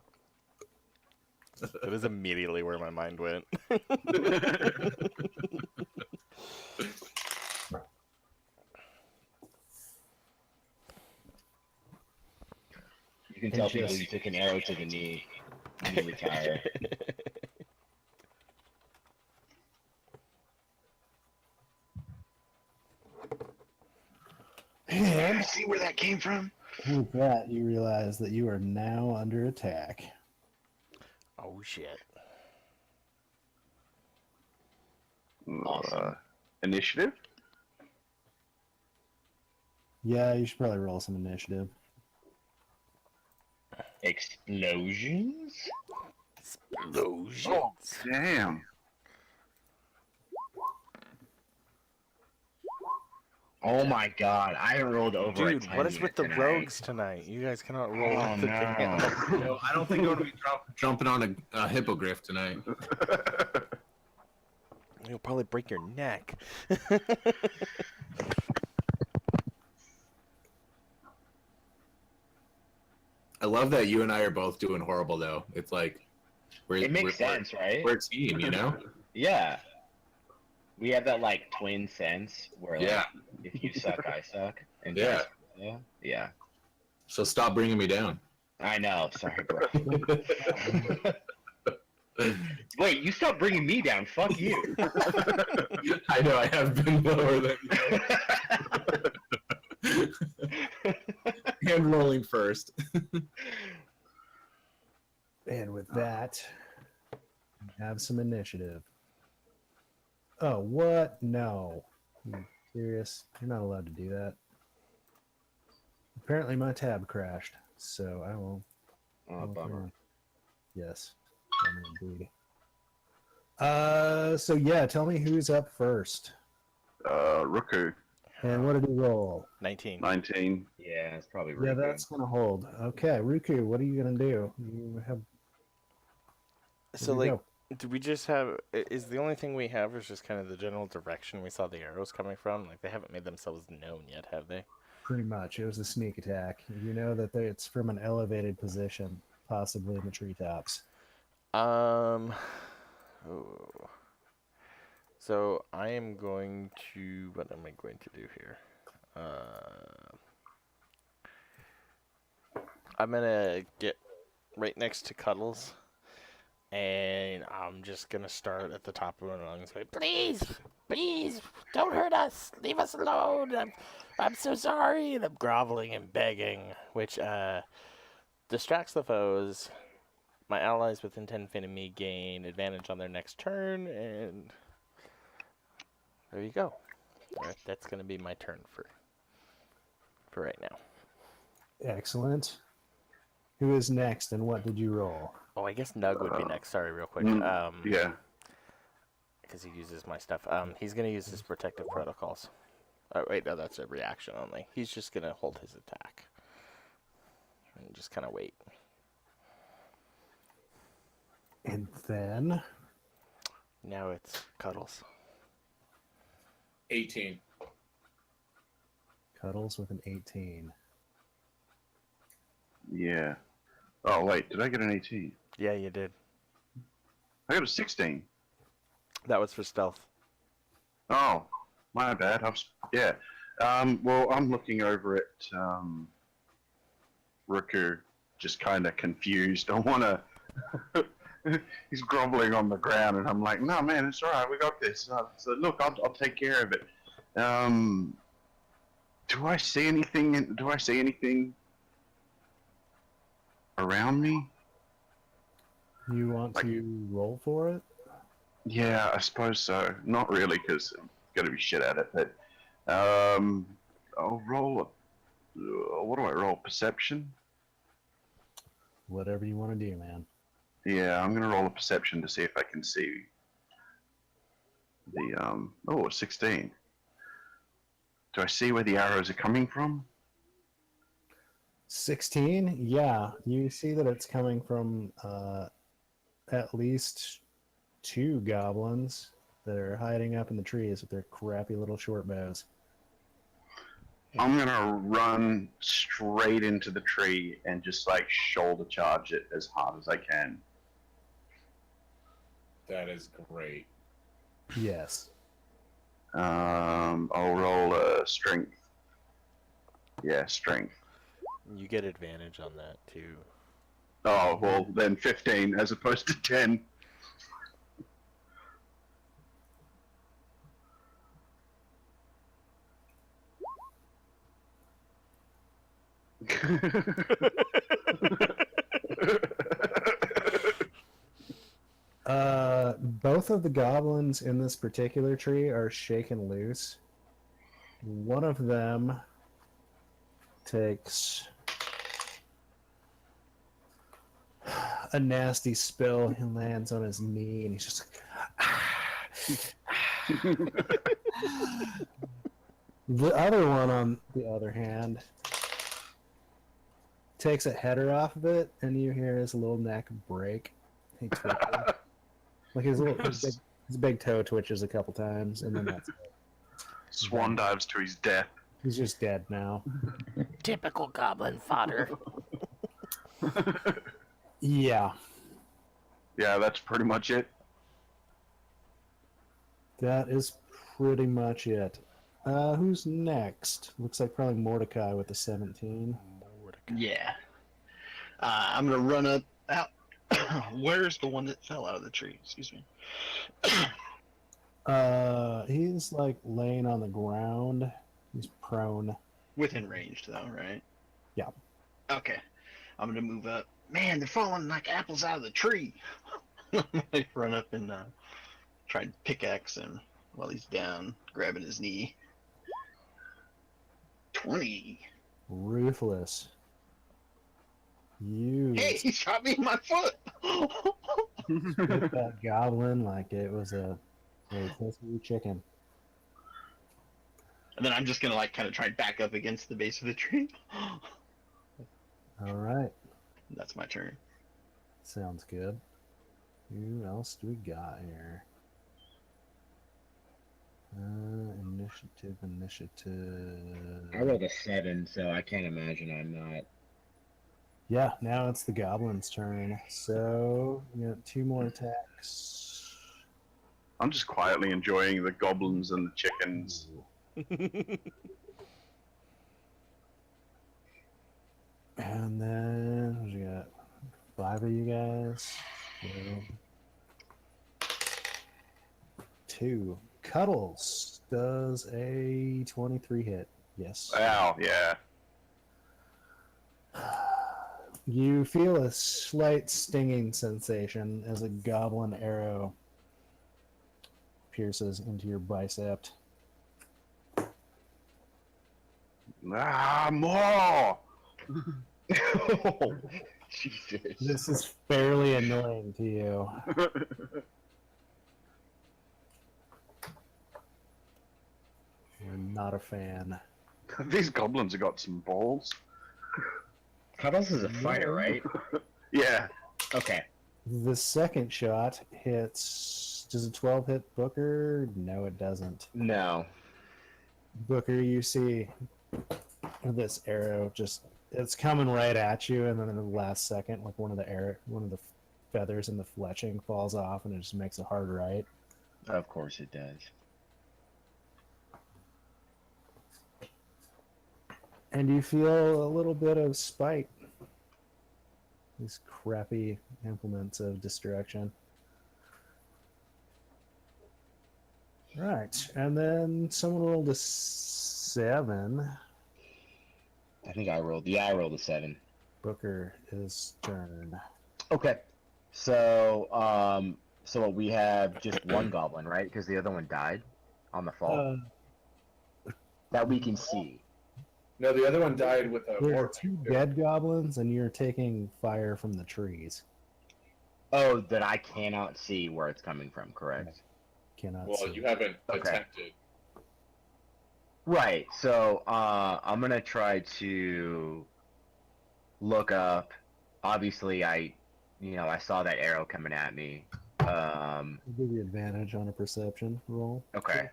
That is immediately where my mind went. You can tell people you took an arrow to the knee and you retire. And I see where that came from. with that, you realize that you are now under attack. Oh shit. Awesome. Initiative? Yeah, you should probably roll some initiative. Explosions? Explosions. Oh, damn. Oh my god, I rolled over Dude, what is with the rogues tonight? You guys cannot roll Oh with the no. No, I don't think I'm going to be jumping on a hippogriff tonight. You'll probably break your neck. I love that you and I are both doing horrible, though. It's like... It makes sense, right? We're a team, you know? Yeah. We have that, like, twin sense where, like, Yeah. if you suck, I suck. And Yeah. Yeah. Yeah. So stop bringing me down. I know. Sorry, bro. Wait, you stopped bringing me down. Fuck you. I know, I have been lower than you. Hand rolling first. And with that, have some initiative. Oh, what? No. You serious? You're not allowed to do that. Apparently my tab crashed, so I will... Oh, bummer. Yes. Bummer indeed. So yeah, tell me who's up first. Ruku, And what did he roll? 19. 19. Yeah, it's probably Yeah, really that's gonna hold. Okay, Ruku, what are you gonna do? You have... So, Here we like, go. do we just have... Is the only thing we have is just kind of the general direction we saw the arrows coming from? Like, they haven't made themselves known yet, have they? Pretty much. It was a sneak attack. You know that it's from an elevated position, possibly in the treetops. Oh. So I am going to... What am I going to do here? I'm going to get right next to Cuddles. And I'm just going to start at the top of my lungs. Like, please, please, don't hurt us. Leave us alone. I'm so sorry. And I'm groveling and begging, which distracts the foes. My allies within 10 feet of me gain advantage on their next turn, and there you go. That's going to be my turn for right now. Excellent. Who is next, and what did you roll? Oh, I guess Nug would be next. Sorry, real quick. Yeah. Because he uses my stuff. He's going to use his protective protocols. Oh, wait, no, that's a reaction only. He's just going to hold his attack. And just kind of wait. And then... Now it's Cuddles. 18. Cuddles with an 18. Yeah. Oh, wait, did I get an 18? Yeah, you did. I got a 16. That was for stealth. Oh, my bad. Yeah. Well, I'm looking over at Ruku, just kind of confused. I want to... He's groveling on the ground, and I'm like, no, man, it's all right. We got this. So look, I'll take care of it. Do I see anything? Do I see anything around me? You want to roll for it? Yeah, I suppose so. Not really, because I'm gonna be shit at it. But I'll roll. What do I roll? Perception. Whatever you want to do, man. Yeah, I'm gonna roll a perception to see if I can see the Oh, 16. Do I see where the arrows are coming from? 16? Yeah, you see that it's coming from at least 2 goblins that are hiding up in the trees with their crappy little short bows. I'm gonna run straight into the tree and just like shoulder charge it as hard as I can. That is great. Yes. I'll roll a strength. Yeah, strength. You get advantage on that too. Oh, well, then 15 as opposed to 10. Both of the goblins in this particular tree are shaken loose. One of them takes a nasty spill and lands on his knee, and he's just like, The other one, on the other hand, takes a header off of it, and you hear his little neck break. He twitches. Like his big toe twitches a couple times, and then that's it. Swan dives to his death. He's just dead now. Typical goblin fodder. Yeah, Yeah, that's pretty much it. that is pretty much it. Who's next? Looks like probably Mordecai with the 17. Yeah. I'm gonna run up out. Where's the one that fell out of the tree? Excuse me. He's like laying on the ground. He's prone. Within range, though, right? Yeah. Okay. I'm gonna move up. Man, they're falling like apples out of the tree. I run up and try and pickaxe him while he's down, grabbing his knee. 20. Ruthless. You Hey, he shot me in my foot. hit that goblin like it was a rotisserie chicken. And then I'm just gonna like kind of try and back up against the base of the tree. All right. That's my turn. Sounds good. Who else do we got here? Initiative. I rolled a 7, so I can't imagine I'm not. Yeah, now it's the goblin's turn. So, you got 2 more attacks. I'm just quietly enjoying the goblins and the chickens. And then, what you got? 5 of you guys. So, 2. Cuddles does a 23 hit. Yes. Wow, yeah. You feel a slight stinging sensation as a goblin arrow pierces into your bicep. Ah, more! Oh, Jesus. This is fairly annoying to you. You're not a fan. These goblins have got some balls. Cuddles is a fighter, right? Yeah. Okay. The second shot hits. Does a 12 hit Booker? No, it doesn't. No. Booker, you see this arrow it's coming right at you, and then in the last second, like one of the feathers in the fletching falls off, and it just makes a hard right. Of course it does. And you feel a little bit of spite. These crappy implements of destruction. Right, and then someone rolled a 7. I think I rolled. Yeah, I rolled a 7. Booker is turn. Okay. So, so what, we have just one goblin, right? Because the other one died on the fall. That we can see. No, the other one died with a There are war. 2 dead goblins, and you're taking fire from the trees. Oh, that I cannot see where it's coming from, correct? Cannot Well, see. you haven't Okay. attempted. Right. So, I'm gonna try to look up. Obviously, I saw that arrow coming at me. I'll give you advantage on a perception roll. Okay.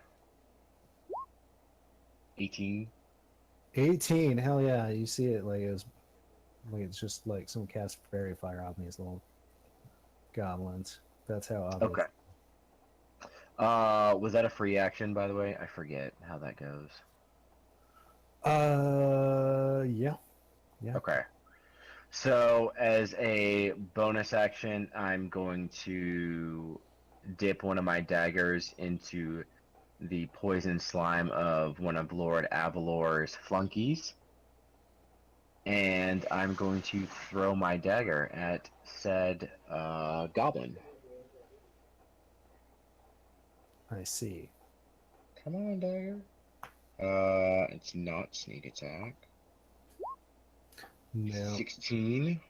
18. 18, hell yeah, you see it like it's just like someone cast fairy fire on these little goblins. That's how obvious. Okay. Was that a free action, by the way? I forget how that goes. Yeah. Okay. So, as a bonus action, I'm going to dip one of my daggers into the poison slime of one of Lord Avalor's flunkies. And I'm going to throw my dagger at said goblin. I see. Come on, dagger. It's not sneak attack. No. 16.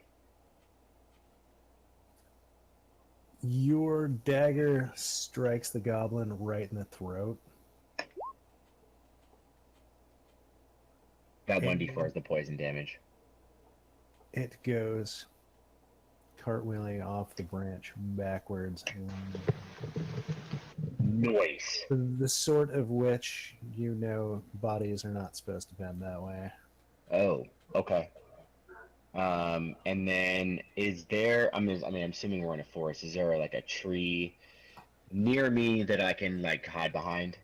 Your dagger strikes the goblin right in the throat. That 1d4 is the poison damage. It goes cartwheeling off the branch backwards. Noise. The sort of which you know bodies are not supposed to bend that way. Oh, okay. And then is there? I'm assuming we're in a forest. Is there like a tree near me that I can like hide behind?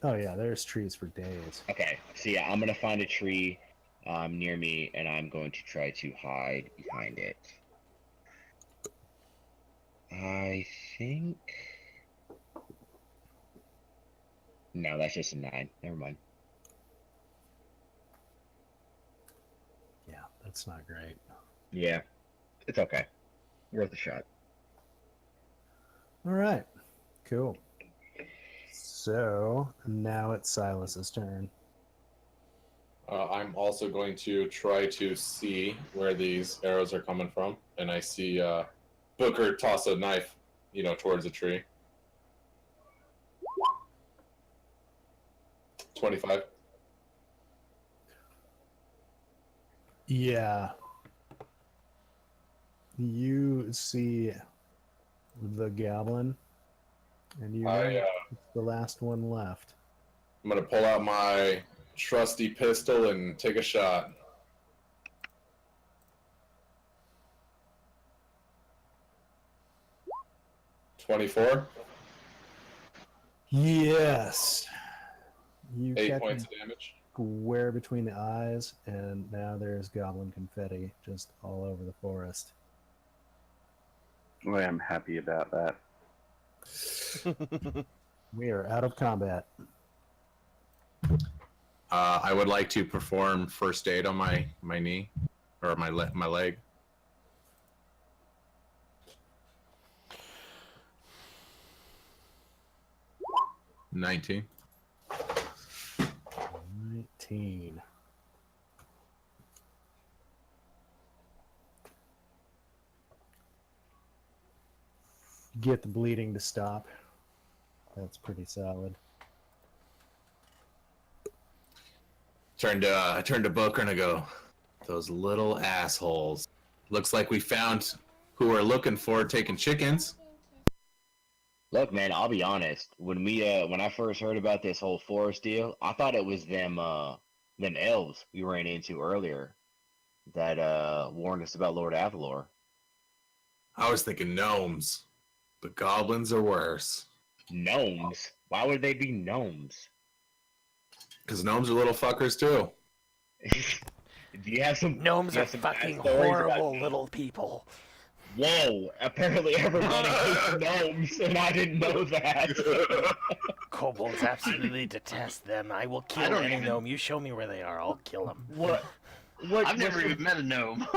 Oh yeah, there's trees for days. Okay. So yeah, I'm gonna find a tree near me, and I'm going to try to hide behind it. I think. No, that's just a 9. Never mind. Yeah, that's not great. Yeah, it's okay. Worth a shot. All right, cool. So now it's Silas's turn. I'm also going to try to see where these arrows are coming from, and I see Booker toss a knife, towards a tree. 25. Yeah. You see the goblin, and you know it's the last one left. I'm going to pull out my trusty pistol and take a shot. $24. Yes. You 8 catch points him of damage. square between the eyes, and now there's goblin confetti just all over the forest. I am happy about that. We are out of combat. I would like to perform first aid on my knee, or my leg. $19. 19. Get the bleeding to stop. That's pretty solid. I turned to Booker and I go, those little assholes. Looks like we found who we're looking for taking chickens. Look, man, I'll be honest. When I first heard about this whole forest deal, I thought it was them elves we ran into earlier that warned us about Lord Avalor. I was thinking gnomes. The goblins are worse. Gnomes? Why would they be gnomes? Because gnomes are little fuckers too. Do you have some? Gnomes you are have some bad fucking stories about horrible gnomes? little people. Whoa! Apparently everybody hates gnomes, and I didn't know that. Kobolds absolutely detest them. I will kill don't any even- gnome. You show me where they are, I'll kill them. What? I've never even met a gnome.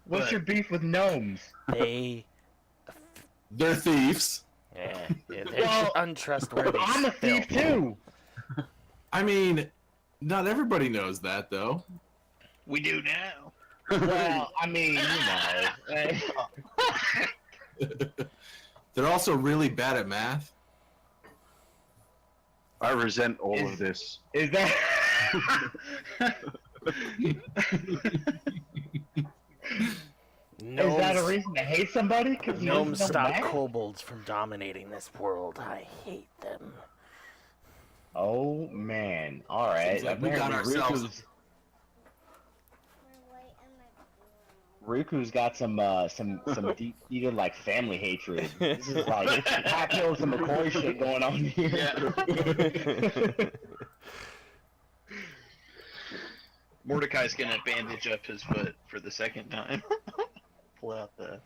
What's but- your beef with gnomes? They're thieves. They're Well, untrustworthy. I'm a thief still. too. I mean, not everybody knows that though. We do now. Well, I mean, They're also really bad at math. I resent all Is- of this. Is that? Gnomes, Is that a reason to hate somebody? 'Cause gnomes don't stop math? kobolds from dominating this world. I hate them. Oh man! All right. Seems like we got Apparently ourselves Riku's got some deep-seated like family hatred. This is like Hot Hills and McCoy shit going on here. Mordecai's gonna bandage up his foot for the second time. Pull out the.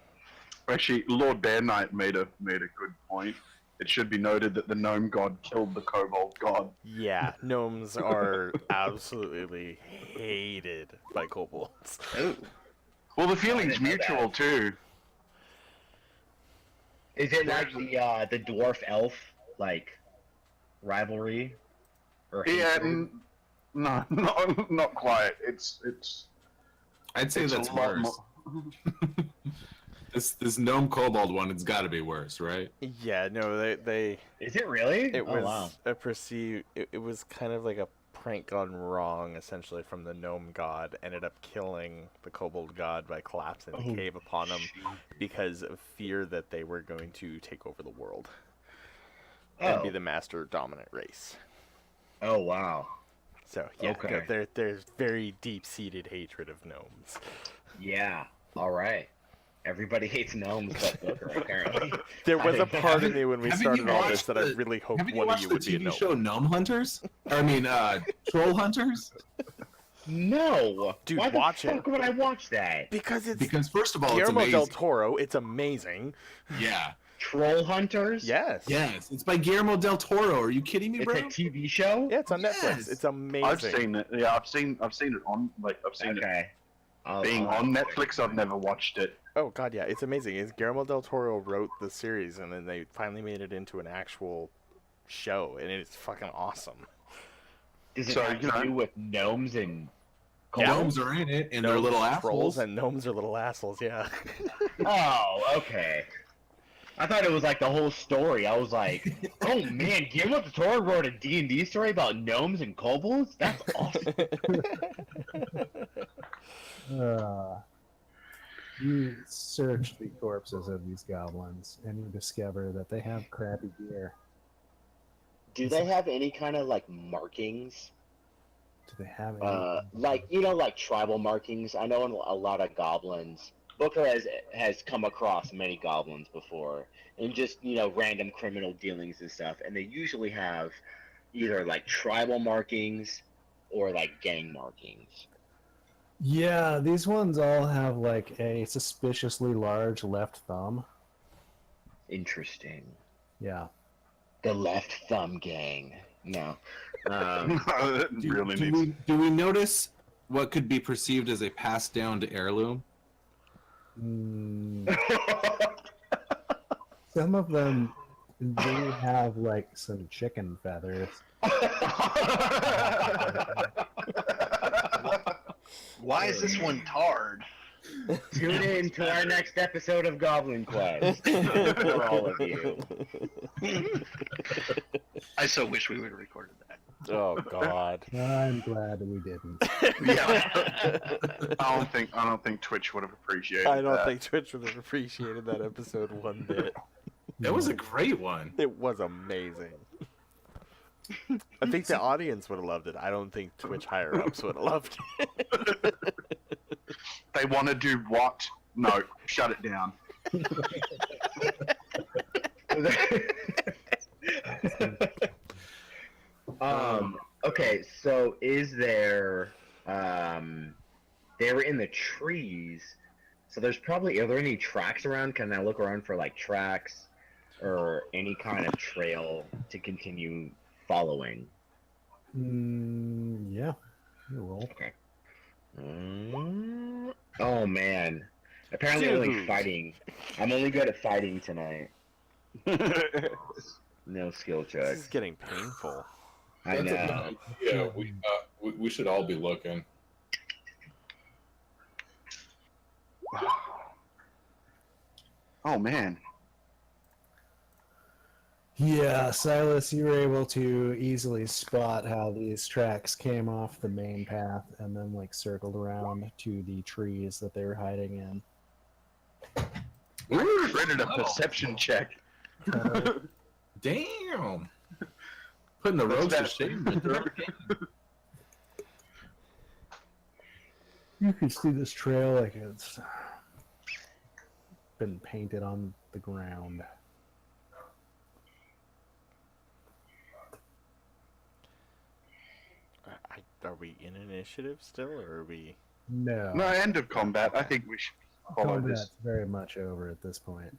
Actually, Lord Bear Knight made a good point. It should be noted that the gnome god killed the kobold god. Yeah, gnomes are absolutely hated by kobolds. Oh. Well, the feeling's didn't know mutual that. too. Is it like the dwarf elf like rivalry? Or Yeah, hatred? no, not quite. It's I'd say it's that's a lot worse. more- This gnome kobold one, it's got to be worse, right? Yeah, no, they Is it really? it was Oh wow. a perceived. It was kind of like a prank gone wrong, essentially, from the gnome god. Ended up killing the kobold god by collapsing the cave upon him because of fear that they were going to take over the world and be Oh. the master dominant race. Oh wow. So yeah, Okay. there's very deep-seated hatred of gnomes. Yeah. All right. Everybody hates gnomes but Booker, apparently. There was a I didn't- part of me when we Haven't you started all this watched that I the- really hoped Haven't you one of watched you the would be a TV gnome. show Gnome Hunters? I mean, Troll Hunters? No. Dude, Why watch the it. fuck would I watch that? Because it's Because first of all, it's Guillermo amazing. del Toro. It's amazing. Yeah. Troll Hunters? Yes. Yes, it's by Guillermo del Toro. Are you kidding me, It's bro? a TV show? Yeah, it's on Netflix. Yes. It's amazing. I've seen it. Yeah, I've seen it on I've seen it Okay. being I'll on have to check Netflix. I've never watched it. Oh god, yeah, it's amazing. It's Guillermo del Toro wrote the series, and then they finally made it into an actual show, and it's fucking awesome. Does it So, have you to know- do with gnomes and Gnomes are in it, and they're Gnomes, little trolls, assholes. and gnomes are little assholes. Yeah. Oh, okay. I thought it was like the whole story. I was like, oh man, Guillermo del Toro wrote a D&D story about gnomes and kobolds? That's awesome. You search the corpses of these goblins, and you discover that they have crappy gear. Do they have any kind of like markings? Do they have any? Like, you know, like tribal markings? I know in a lot of goblins. Booker has come across many goblins before, and just, you know, random criminal dealings and stuff, and they usually have either like tribal markings or like gang markings. Yeah, these ones all have like a suspiciously large left thumb. Interesting. Yeah. The left thumb gang. No. It really do, needs. do we notice what could be perceived as a passed down to heirloom? Mm, some of them do have like some chicken feathers. Why is this one tarred? Tune in to our next episode of Goblin Quest for all of you. I so wish we would have recorded that. Oh god. I'm glad we didn't. Yeah. I don't think Twitch would have appreciated I don't that. think Twitch would have appreciated that episode one bit. That was a great one. It was amazing. I think the audience would have loved it. I don't think Twitch higher ups would have loved it. They want to do what? No, shut it down. Okay, so is there they were in the trees. So there's probably, are there any tracks around? Can I look around for like tracks or any kind of trail to continue following? Yeah. You roll. Okay. Oh man. Apparently Dude. I'm only good at fighting tonight. No skill This checks. is getting painful. I That's a know. good idea. We should all be looking. Oh man. Yeah, Silas, you were able to easily spot how these tracks came off the main path and then like circled around to the trees that they were hiding in. I created a perception check. Damn. Putting the rogues to shame. You can see this trail like it's been painted on the ground. Are we in initiative still, or are we? No, No, end of combat. I think we should follow combat's this. very much over at this point.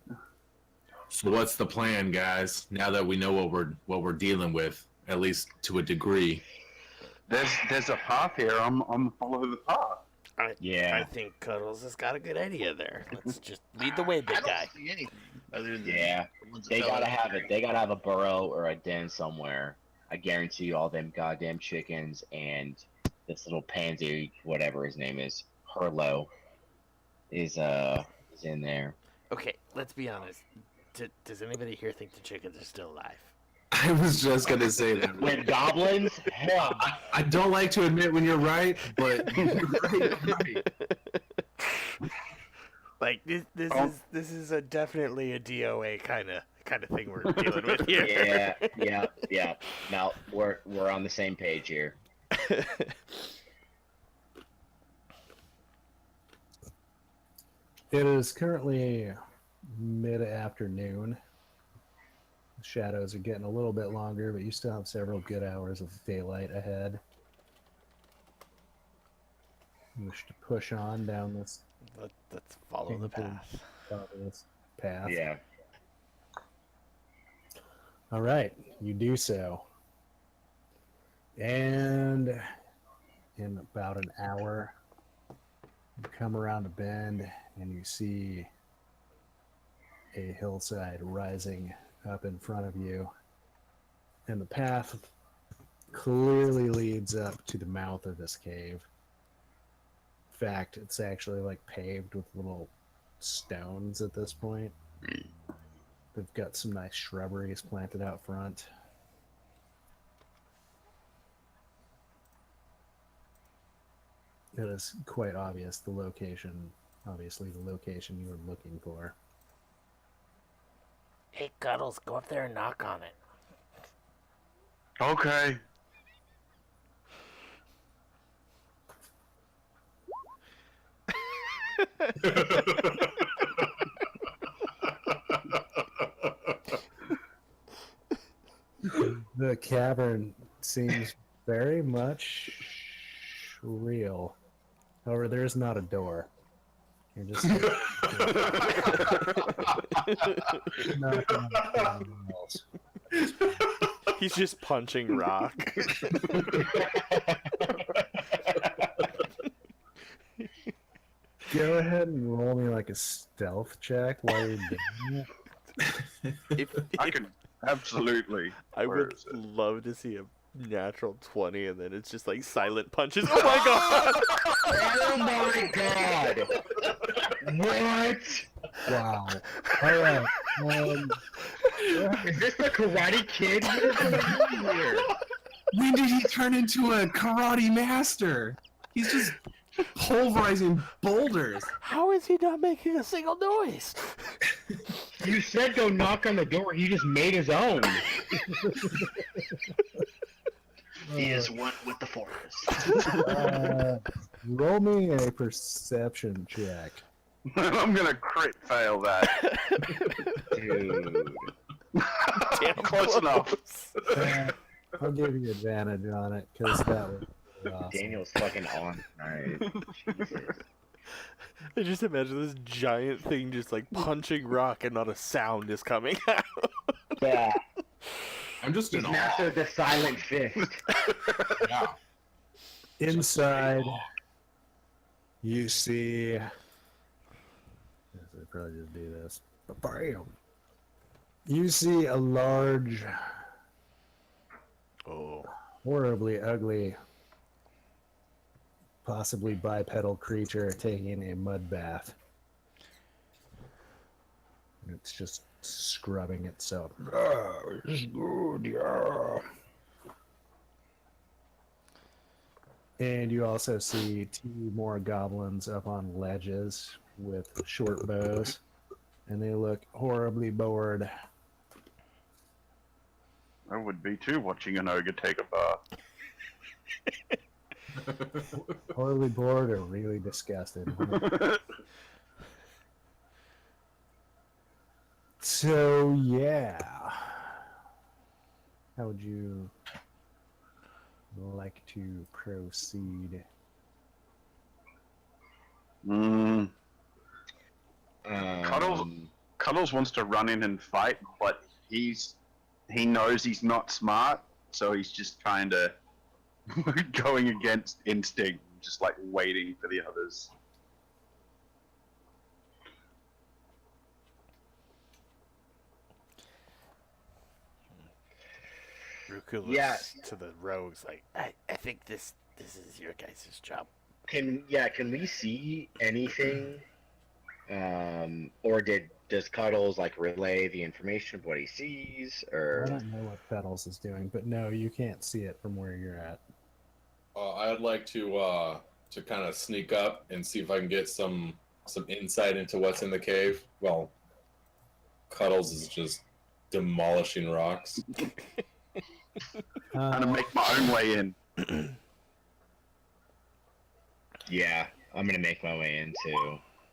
So what's the plan, guys? Now that we know what we're dealing with, at least to a degree. There's a path here. I'm following the path. Yeah. I think Cuddles has got a good idea there. Let's just lead the way, big I don't guy. see anything other than Yeah. the ones that They fell gotta out. have it. They gotta have a burrow or a den somewhere. I guarantee you all them goddamn chickens and this little pansy, whatever his name is, Herlo, is in there. Okay, let's be honest. Does anybody here think the chickens are still alive? I was just gonna say that. With goblins? Hell, I don't like to admit when you're right, but you're right. Like this Oh. is definitely a DOA kind of thing we're dealing with here. yeah. No, we're on the same page here. It is currently mid-afternoon. The shadows are getting a little bit longer, but you still have several good hours of daylight ahead. You wish to push on down this Let's follow the path. path. Yeah. All right, you do so. And in about an hour, you come around a bend and you see a hillside rising up in front of you. And the path clearly leads up to the mouth of this cave. In fact, it's actually like paved with little stones at this point. They've got some nice shrubberies planted out front. It is quite obvious the location, obviously the location you were looking for. Hey, Cuddles, go up there and knock on it. Okay. The cavern seems very much real. However, there is not a door. You're just knocking on the walls. He's just punching rock. Go ahead and roll me like a stealth check while you're doing it. I can absolutely. I Where would is it? love to see a natural 20 and then it's just like silent punches. Oh my god! Oh my god! What? Wow. All right. Is this the Karate Kid? What is going on here? When did he turn into a karate master? He's just pulverizing boulders. How is he not making a single noise? You said go knock on the door. He just made his own. He is one with the forest. Roll me a perception check. I'm gonna crit fail that. Dude. Damn Close enough. I'll give you advantage on it because that was awesome. Daniel's fucking on tonight. Jesus. I just imagine this giant thing just like punching rock and not a sound is coming out. Yeah, I'm just he's in awe. master of the silent fist. Yeah. Inside, you see. I should probably just do this. Bam! You see a large, Oh. horribly ugly, possibly bipedal creature taking a mud bath. It's just scrubbing itself. It's good, yeah. And you also see two more goblins up on ledges with short bows, and they look horribly bored. I would be too, watching an ogre take a bath. Horribly bored or really disgusted. So, yeah. How would you like to proceed? Cuddles wants to run in and fight, but he knows he's not smart, so he's just kind of going against instinct, just like waiting for the others. Ruku looks Yes. to the rogues like, I think this is your guys' job. Can we see anything? Or does Cuddles like relay the information of what he sees, I or don't know what Fettles is doing, but no, you can't see it from where you're at. I'd like to kind of sneak up and see if I can get some insight into what's in the cave. Well, Cuddles is just demolishing rocks. Trying to make my own way in. yeah, I'm gonna make my way in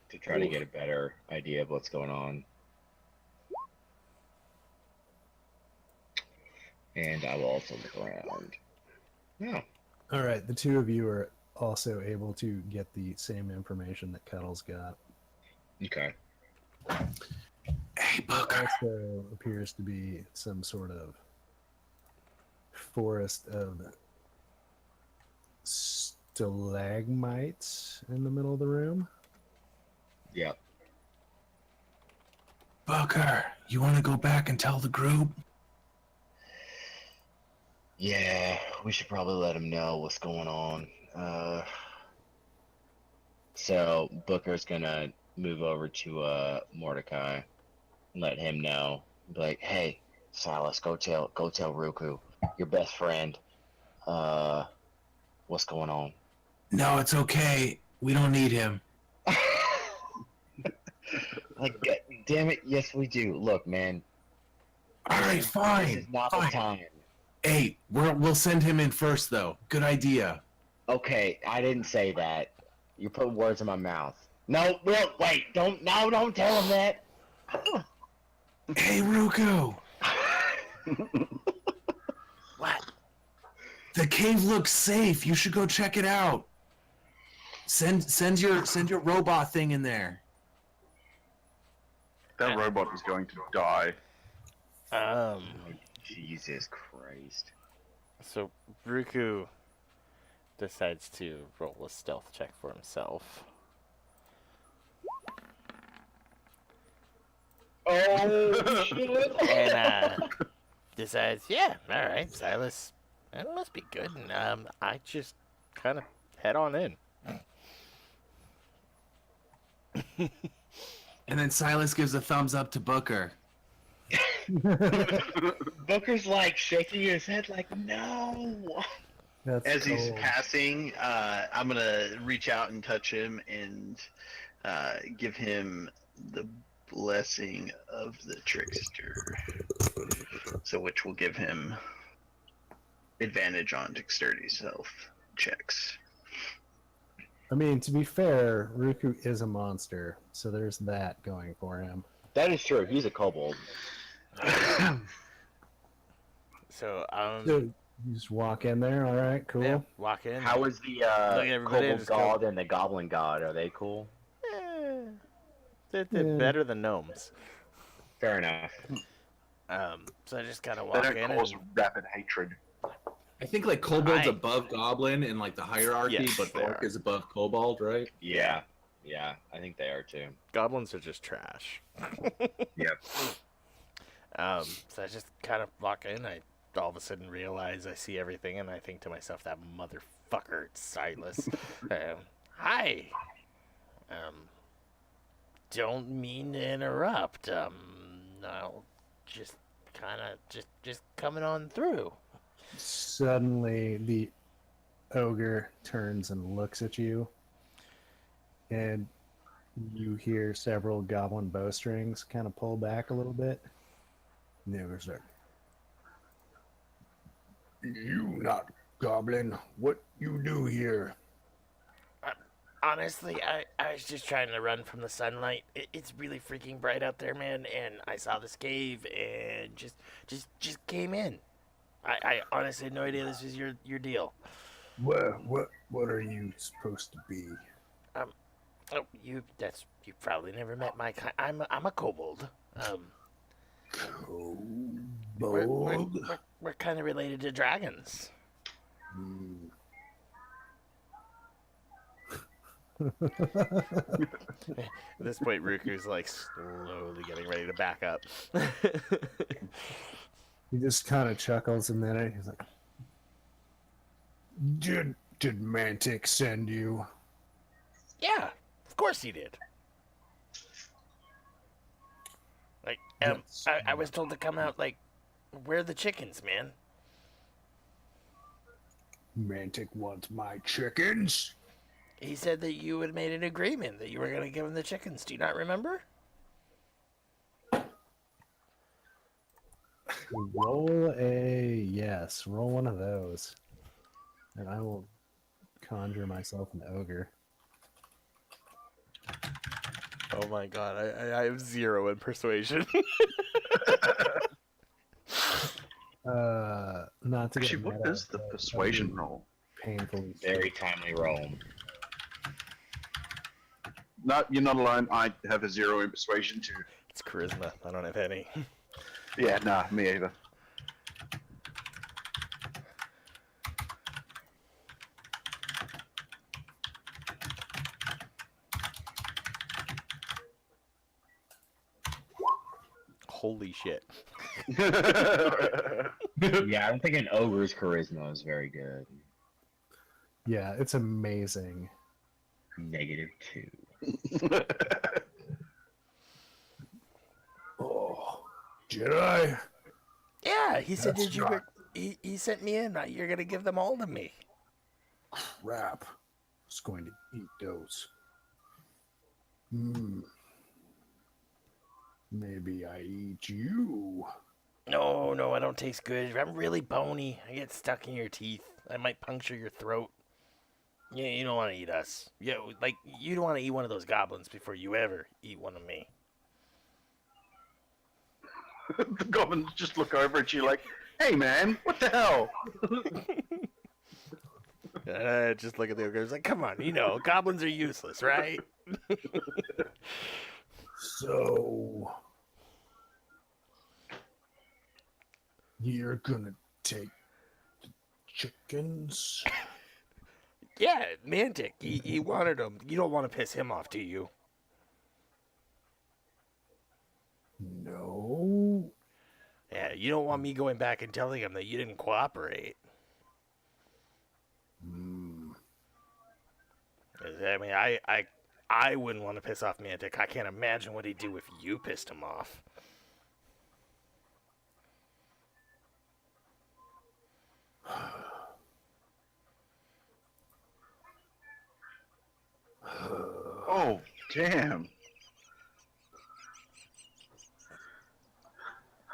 to try to get a better idea of what's going on. And I will also look around. Yeah. All right, the two of you are also able to get the same information that Cuddles got. Okay. Hey, Booker. Also appears to be some sort of forest of stalagmites in the middle of the room. Yep. Booker, you want to go back and tell the group? Yeah, we should probably let him know what's going on. So Booker's gonna move over to Mordecai and let him know. Be like, hey, Silas, go tell Ruku, your best friend, what's going on. No, it's okay. We don't need him. Like, damn it, yes we do. Look, man. All right, fine. This is not fine. the time. Hey, we'll send him in first, though. Good idea. Okay, I didn't say that. You put words in my mouth. No, Will, wait, don't tell him that. Hey, Ruku. What? The cave looks safe. You should go check it out. Send your robot thing in there. That robot is going to die. Jesus Christ. So Ruku decides to roll a stealth check for himself. Oh, shit. And decides, yeah, alright, Silas, that must be good. And I just kind of head on in. And then Silas gives a thumbs up to Booker. Booker's like shaking his head like, no. That's As he's cold. passing, I'm gonna reach out and touch him and give him the blessing of the trickster, so which will give him advantage on dexterity self checks. I mean, to be fair, Ruku is a monster, so there's that going for him. That is true. He's a kobold. So, So You just walk in there. All right, cool. Yeah, walk in. How is the Look at everybody kobold just go- god and the goblin god? Are they cool? They're Yeah. better than gnomes. Fair enough. So I just kind of They walk don't in cause and rapid hatred. I think like kobold's Hi. above goblin in like the hierarchy, Yes, but they orc are. is above kobold, right? Yeah. Yeah, I think they are too. goblins are just trash. Yep. So I just kind of walk in. I all of a sudden realize I see everything, and I think to myself, that motherfucker, it's Silas. Hi. Don't mean to interrupt. I'll just kind of just coming on through. Suddenly, the ogre turns and looks at you, and you hear several goblin bowstrings kind of pull back a little bit. And the ogre's like, "You not goblin? What you do here?" Honestly, I was just trying to run from the sunlight. It's really freaking bright out there, man, and I saw this cave and just came in. I honestly had no idea this was your deal. What are you supposed to be? Oh, you probably never met my kind. I'm a kobold. Kobold? We're kind of related to dragons. Hmm. At this point, Ruku's like slowly getting ready to back up. He just kind of chuckles a minute. He's like, Did Mantic send you?" Yeah, of course he did. Like, Yes. I was told to come out. Like, where are the chickens, man? Mantic wants my chickens? He said that you had made an agreement that you were going to give him the chickens. Do you not remember? Roll roll one of those. And I will conjure myself an ogre. Oh my god, I have 0 in persuasion. Not to get Actually, what meta, is the but persuasion that'd be roll? Painfully Very timely roll. No, you're not alone. I have a 0 in persuasion too. It's charisma. I don't have any. Yeah, nah, me either. Holy shit. Yeah, I don't think an ogre's charisma is very good. Yeah, it's amazing. -2. Oh, Jedi? Yeah, he said, That's did you? right. He sent me in. You're gonna give them all to me. Crap. I was going to eat those. Hmm. Maybe I eat you. No, I don't taste good. I'm really bony. I get stuck in your teeth. I might puncture your throat. Yeah, you don't want to eat us. Yeah, like you don't want to eat one of those goblins before you ever eat one of me. The goblins just look over at you like, "Hey man, what the hell?" Just look at the ogre. It's like, come on, goblins are useless, right? So, you're gonna take the chickens? Yeah, Mantic. He wanted them. You don't want to piss him off, do you? No. Yeah, you don't want me going back and telling him that you didn't cooperate. Hmm. I mean, I wouldn't want to piss off Mantic. I can't imagine what he'd do if you pissed him off. Oh, damn.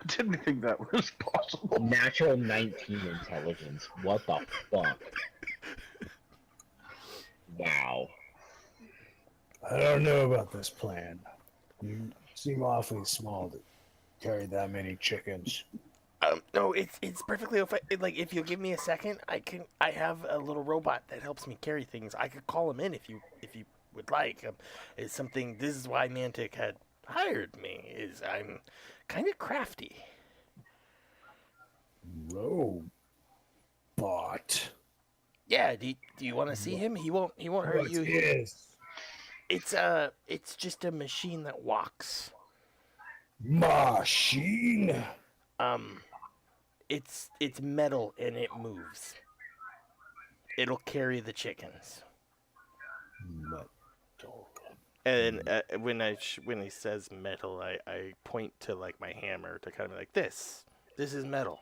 I didn't think that was possible. Natural 19 intelligence. What the fuck? Wow. I don't know about this plan. You seem awfully small to carry that many chickens. No, it's perfectly okay. Like, if you'll give me a second, I have a little robot that helps me carry things. I could call him in if you would like. It's something. This is why Mantic had hired me. Is I'm kind of crafty. Robot. Yeah. Do you want to see him? He won't hurt you. It's just a machine that walks. Machine. It's metal and it moves. It'll carry the chickens. Metal. And when he says metal, I point to like my hammer to kind of be like this. This is metal.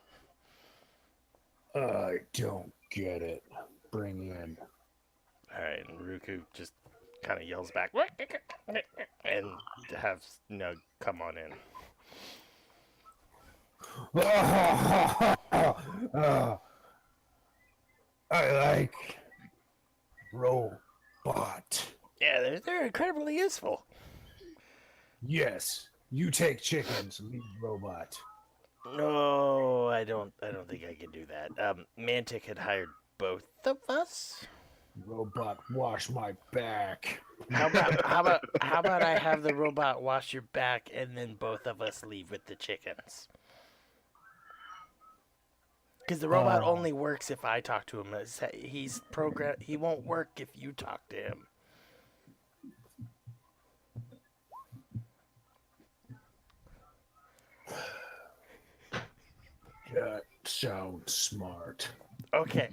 I don't get it. Bring in. All right, and Ruku just kind of yells back and have Nug come on in. I like robot. Yeah, they're incredibly useful. Yes, you take chickens, leave robot. No, I don't think I can do that. Mantic had hired both of us. Robot, wash my back. How about I have the robot wash your back and then both of us leave with the chickens? Because the robot only works if I talk to him. He's programmed. He won't work if you talk to him. That sounds smart. Okay,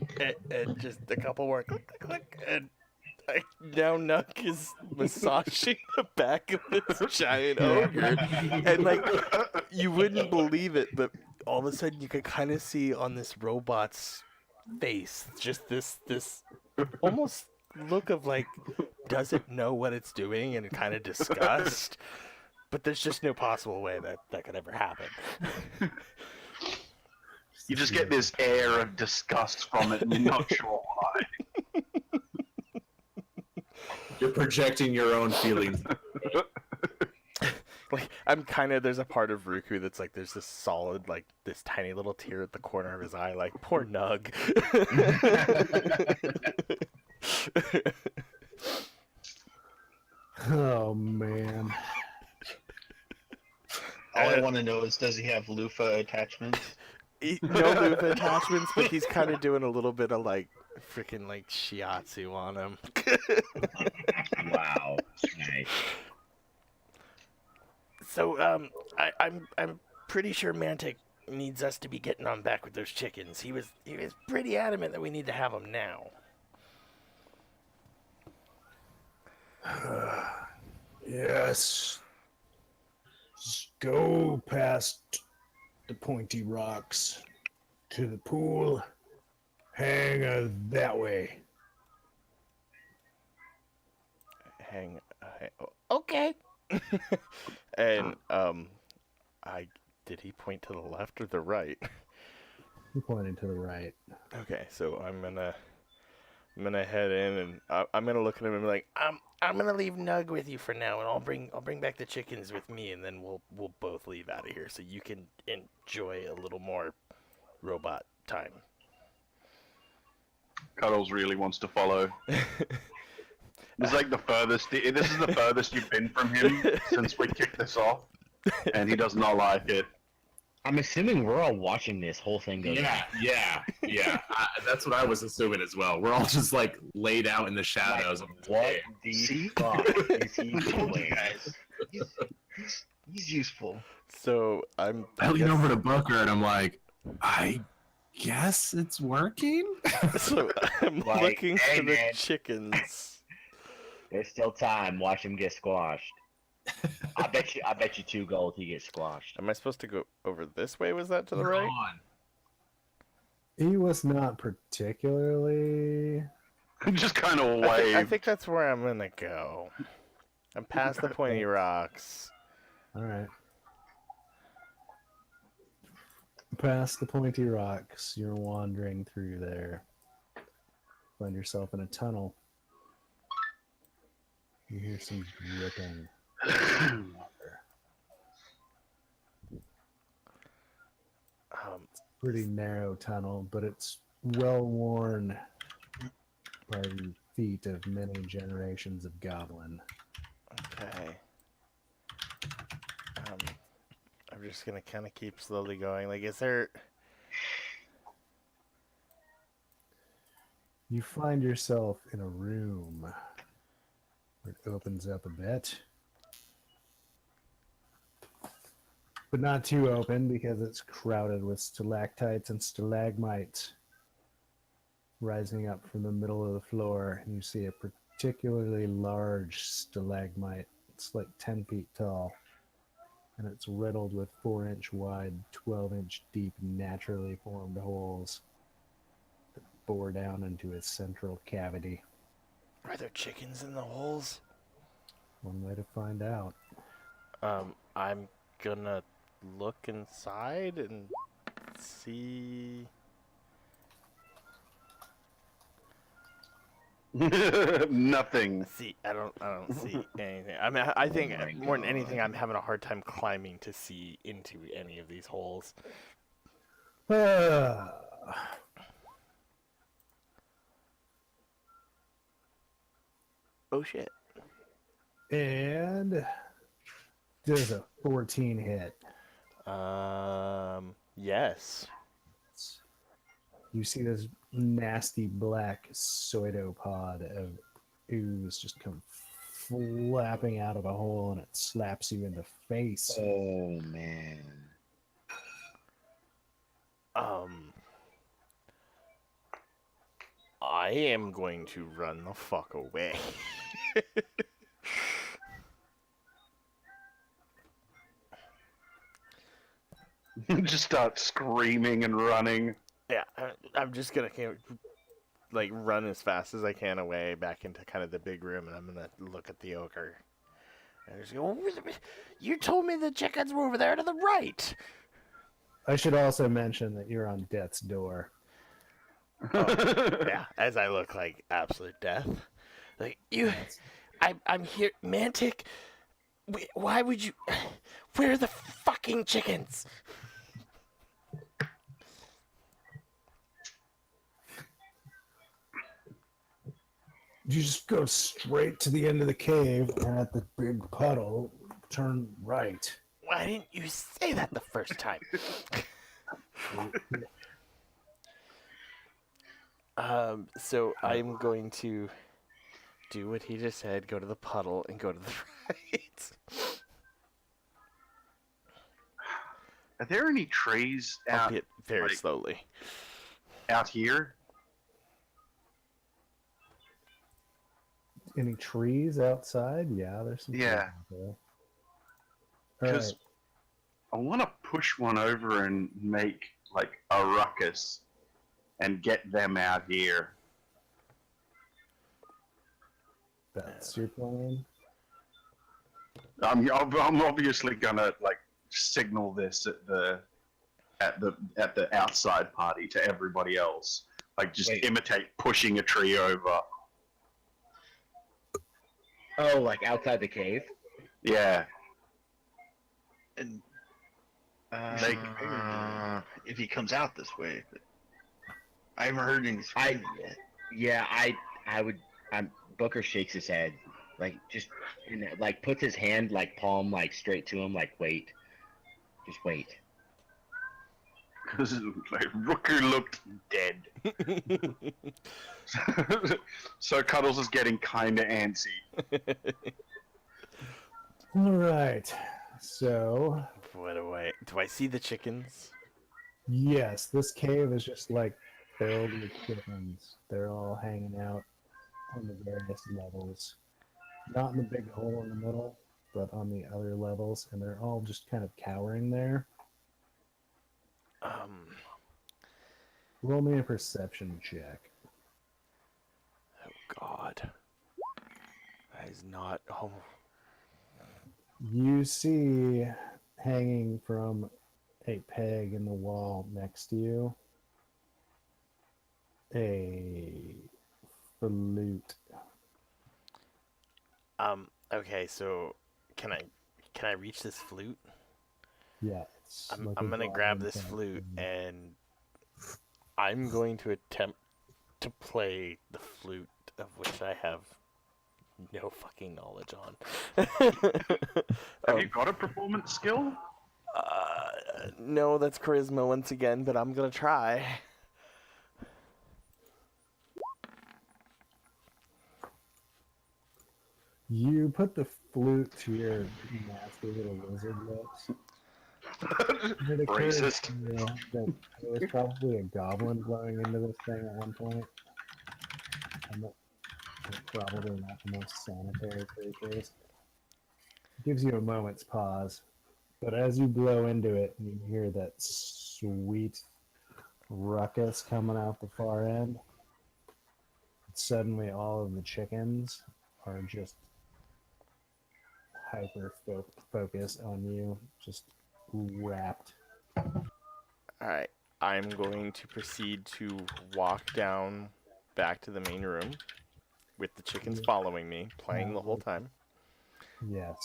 and just a couple more click, click, click, and now Nuck is massaging the back of this giant ogre, and like you wouldn't believe it, but all of a sudden you could kind of see on this robot's face just this almost look of like doesn't know what it's doing and kind of disgust, but there's just no possible way that could ever happen. You just get this air of disgust from it, and you're not sure why. You're projecting your own feelings. Like there's a part of Ruku that's like there's this solid like this tiny little tear at the corner of his eye, like poor Nug. Oh man. All I want to know is, does he have loofah attachments? No move attachments, but he's kind of doing a little bit of like freaking like shiatsu on him. Wow. Nice. So I'm pretty sure Mantic needs us to be getting on back with those chickens. He was pretty adamant that we need to have them now. Yes. Just go past the pointy rocks to the pool. Hang that way. Okay. And did he point to the left or the right? He pointed to the right. Okay, so I'm gonna head in and I'm gonna look at him and be like, I'm gonna leave Nug with you for now, and I'll bring back the chickens with me, and then we'll both leave out of here so you can enjoy a little more robot time. Cuddles really wants to follow. This is like the furthest. This is the furthest you've been from him since we kicked this off, and he does not like it. I'm assuming we're all watching this whole thing go down. Yeah. That's what I was assuming as well. We're all just like laid out in the shadows. What the fuck is he doing? He's useful. So I'm I lean over to Booker and I'm like, I guess it's working. So I'm Like, looking hey, for the man. chickens. There's still time. Watch him get squashed. I bet you 2 gold he gets squashed. Am I supposed to go over this way? Was that to the We're right? on. He was not particularly. Just kind of I wave. think that's where I'm gonna go. I'm past the pointy rocks. All right. Past the pointy rocks, you're wandering through there. Find yourself in a tunnel. You hear some dripping. pretty narrow tunnel, but it's well worn by the feet of many generations of goblin. Okay. I'm just gonna kind of keep slowly going. Like, is there? You find yourself in a room where it opens up a bit, but not too open because it's crowded with stalactites and stalagmites rising up from the middle of the floor. And you see a particularly large stalagmite. It's like 10 feet tall, and it's riddled with 4-inch wide, 12-inch deep, naturally formed holes that bore down into its central cavity. Are there chickens in the holes? One way to find out. I'm gonna look inside and see. Nothing. I don't see anything. I mean, I think more than anything, I'm having a hard time climbing to see into any of these holes. Oh shit! And there's a 14 hit. Yes. You see this nasty black pseudopod of ooze just come flapping out of a hole, and it slaps you in the face. Oh man. I am going to run the fuck away. Just start screaming and running. Yeah, I'm just gonna like run as fast as I can away back into kind of the big room, and I'm gonna look at the ogre. And just go, you told me the chickens were over there to the right. I should also mention that you're on death's door. Yeah, as I look like absolute death. Like I'm here, Mantic. Why would you? Where are the fucking chickens? You just go straight to the end of the cave, and at the big puddle, turn right. Why didn't you say that the first time? So I'm going to do what he just said, go to the puddle and go to the right. Are there any trees out, Albeit very like, slowly. out here? Any trees outside? Yeah, there's some. Yeah. trees out there. All Because right. I want to push one over and make like a ruckus and get them out here. That's your plan. I'm obviously gonna like signal this at the outside party to everybody else. Like just Wait. imitate pushing a tree over. Oh, like outside the cave? Yeah. And They- if he comes out this way, but I haven't heard any screaming yet. Yeah, I would. Booker shakes his head, like just like puts his hand like palm like straight to him, like wait, just wait. Because like Rooker looked dead. So Cuddles is getting kinda antsy. All right. So, What do I see the chickens? yes, this cave is just like filled with chickens. They're all hanging out on the various levels. Not in the big hole in the middle, but on the other levels, and they're all just kind of cowering there. Roll me a perception check. Oh God. That is not. Oh. You see hanging from a peg in the wall next to you a flute. Okay, so can I reach this flute? Yeah, it's I'm like a gonna violin grab this kind of flute thing. and I'm going to attempt to play the flute, of which I have no fucking knowledge on. Have you got a performance skill? No, that's charisma once again, but I'm gonna try. You put the flute to your nasty little lizard lips. It occurs Racist. to you that there was probably a goblin blowing into this thing at one point. And that they're probably not the most sanitary creatures. It gives you a moment's pause. But as you blow into it, you hear that sweet ruckus coming out the far end. Suddenly, all of the chickens are just hyper focused on you, just wrapped. Alright, I'm going to proceed to walk down back to the main room with the chickens following me, playing the whole time. Yes.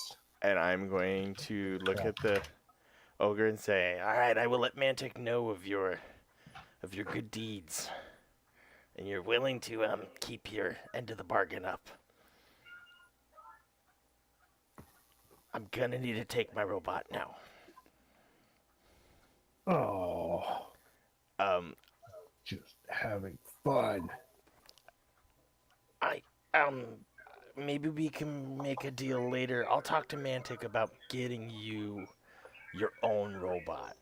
And I'm going to look at the ogre and say, "Alright, I will let Mantic know of your good deeds. And you're willing to keep your end of the bargain up. I'm gonna need to take my robot now." Oh, just having fun. Maybe we can make a deal later. I'll talk to Mantic about getting you your own robot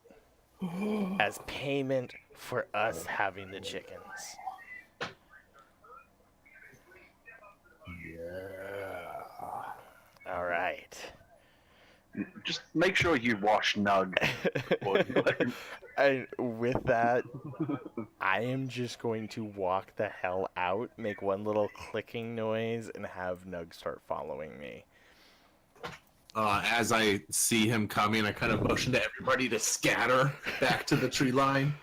as payment for us having the chickens. Yeah. All right. Just make sure you wash Nug. And with that, I am just going to walk the hell out, make one little clicking noise, and have Nug start following me. As I see him coming, I kind of motion to everybody to scatter back to the tree line.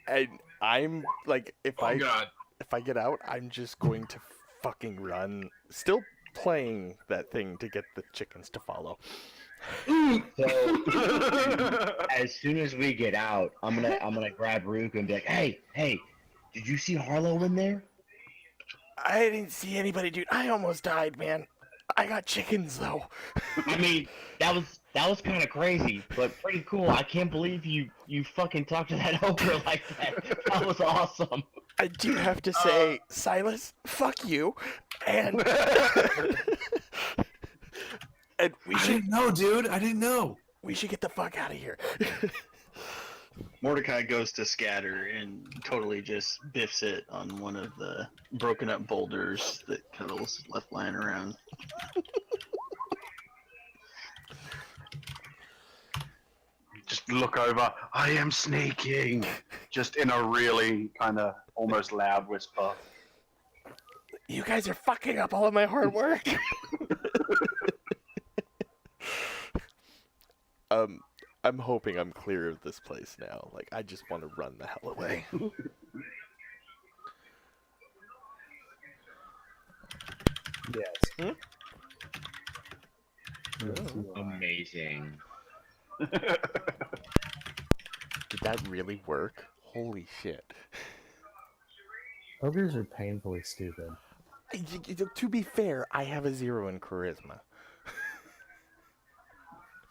And I'm like, if Oh I god. get out, I'm just going to fucking run, still playing that thing to get the chickens to follow. So as soon as we get out, I'm gonna grab Rook and be like, hey, did you see Harlow in there? I didn't see anybody, dude. I almost died, man. I got chickens though. I mean, that was kind of crazy, but pretty cool. I can't believe you fucking talked to that ogre like that. That was awesome. I do have to say, Silas, fuck you, and and I didn't know, dude. I didn't know. we should get the fuck out of here. Mordecai goes to scatter and totally just biffs it on one of the broken up boulders that Cuddles left lying around. Just look over. I am sneaking. Just in a really kind of almost loud whisper. You guys are fucking up all of my hard work. I'm hoping I'm clear of this place now. Like, I just want to run the hell away. Yes. Amazing. Did that really work? Holy shit. Ogres are painfully stupid. To be fair, I have a 0 in charisma.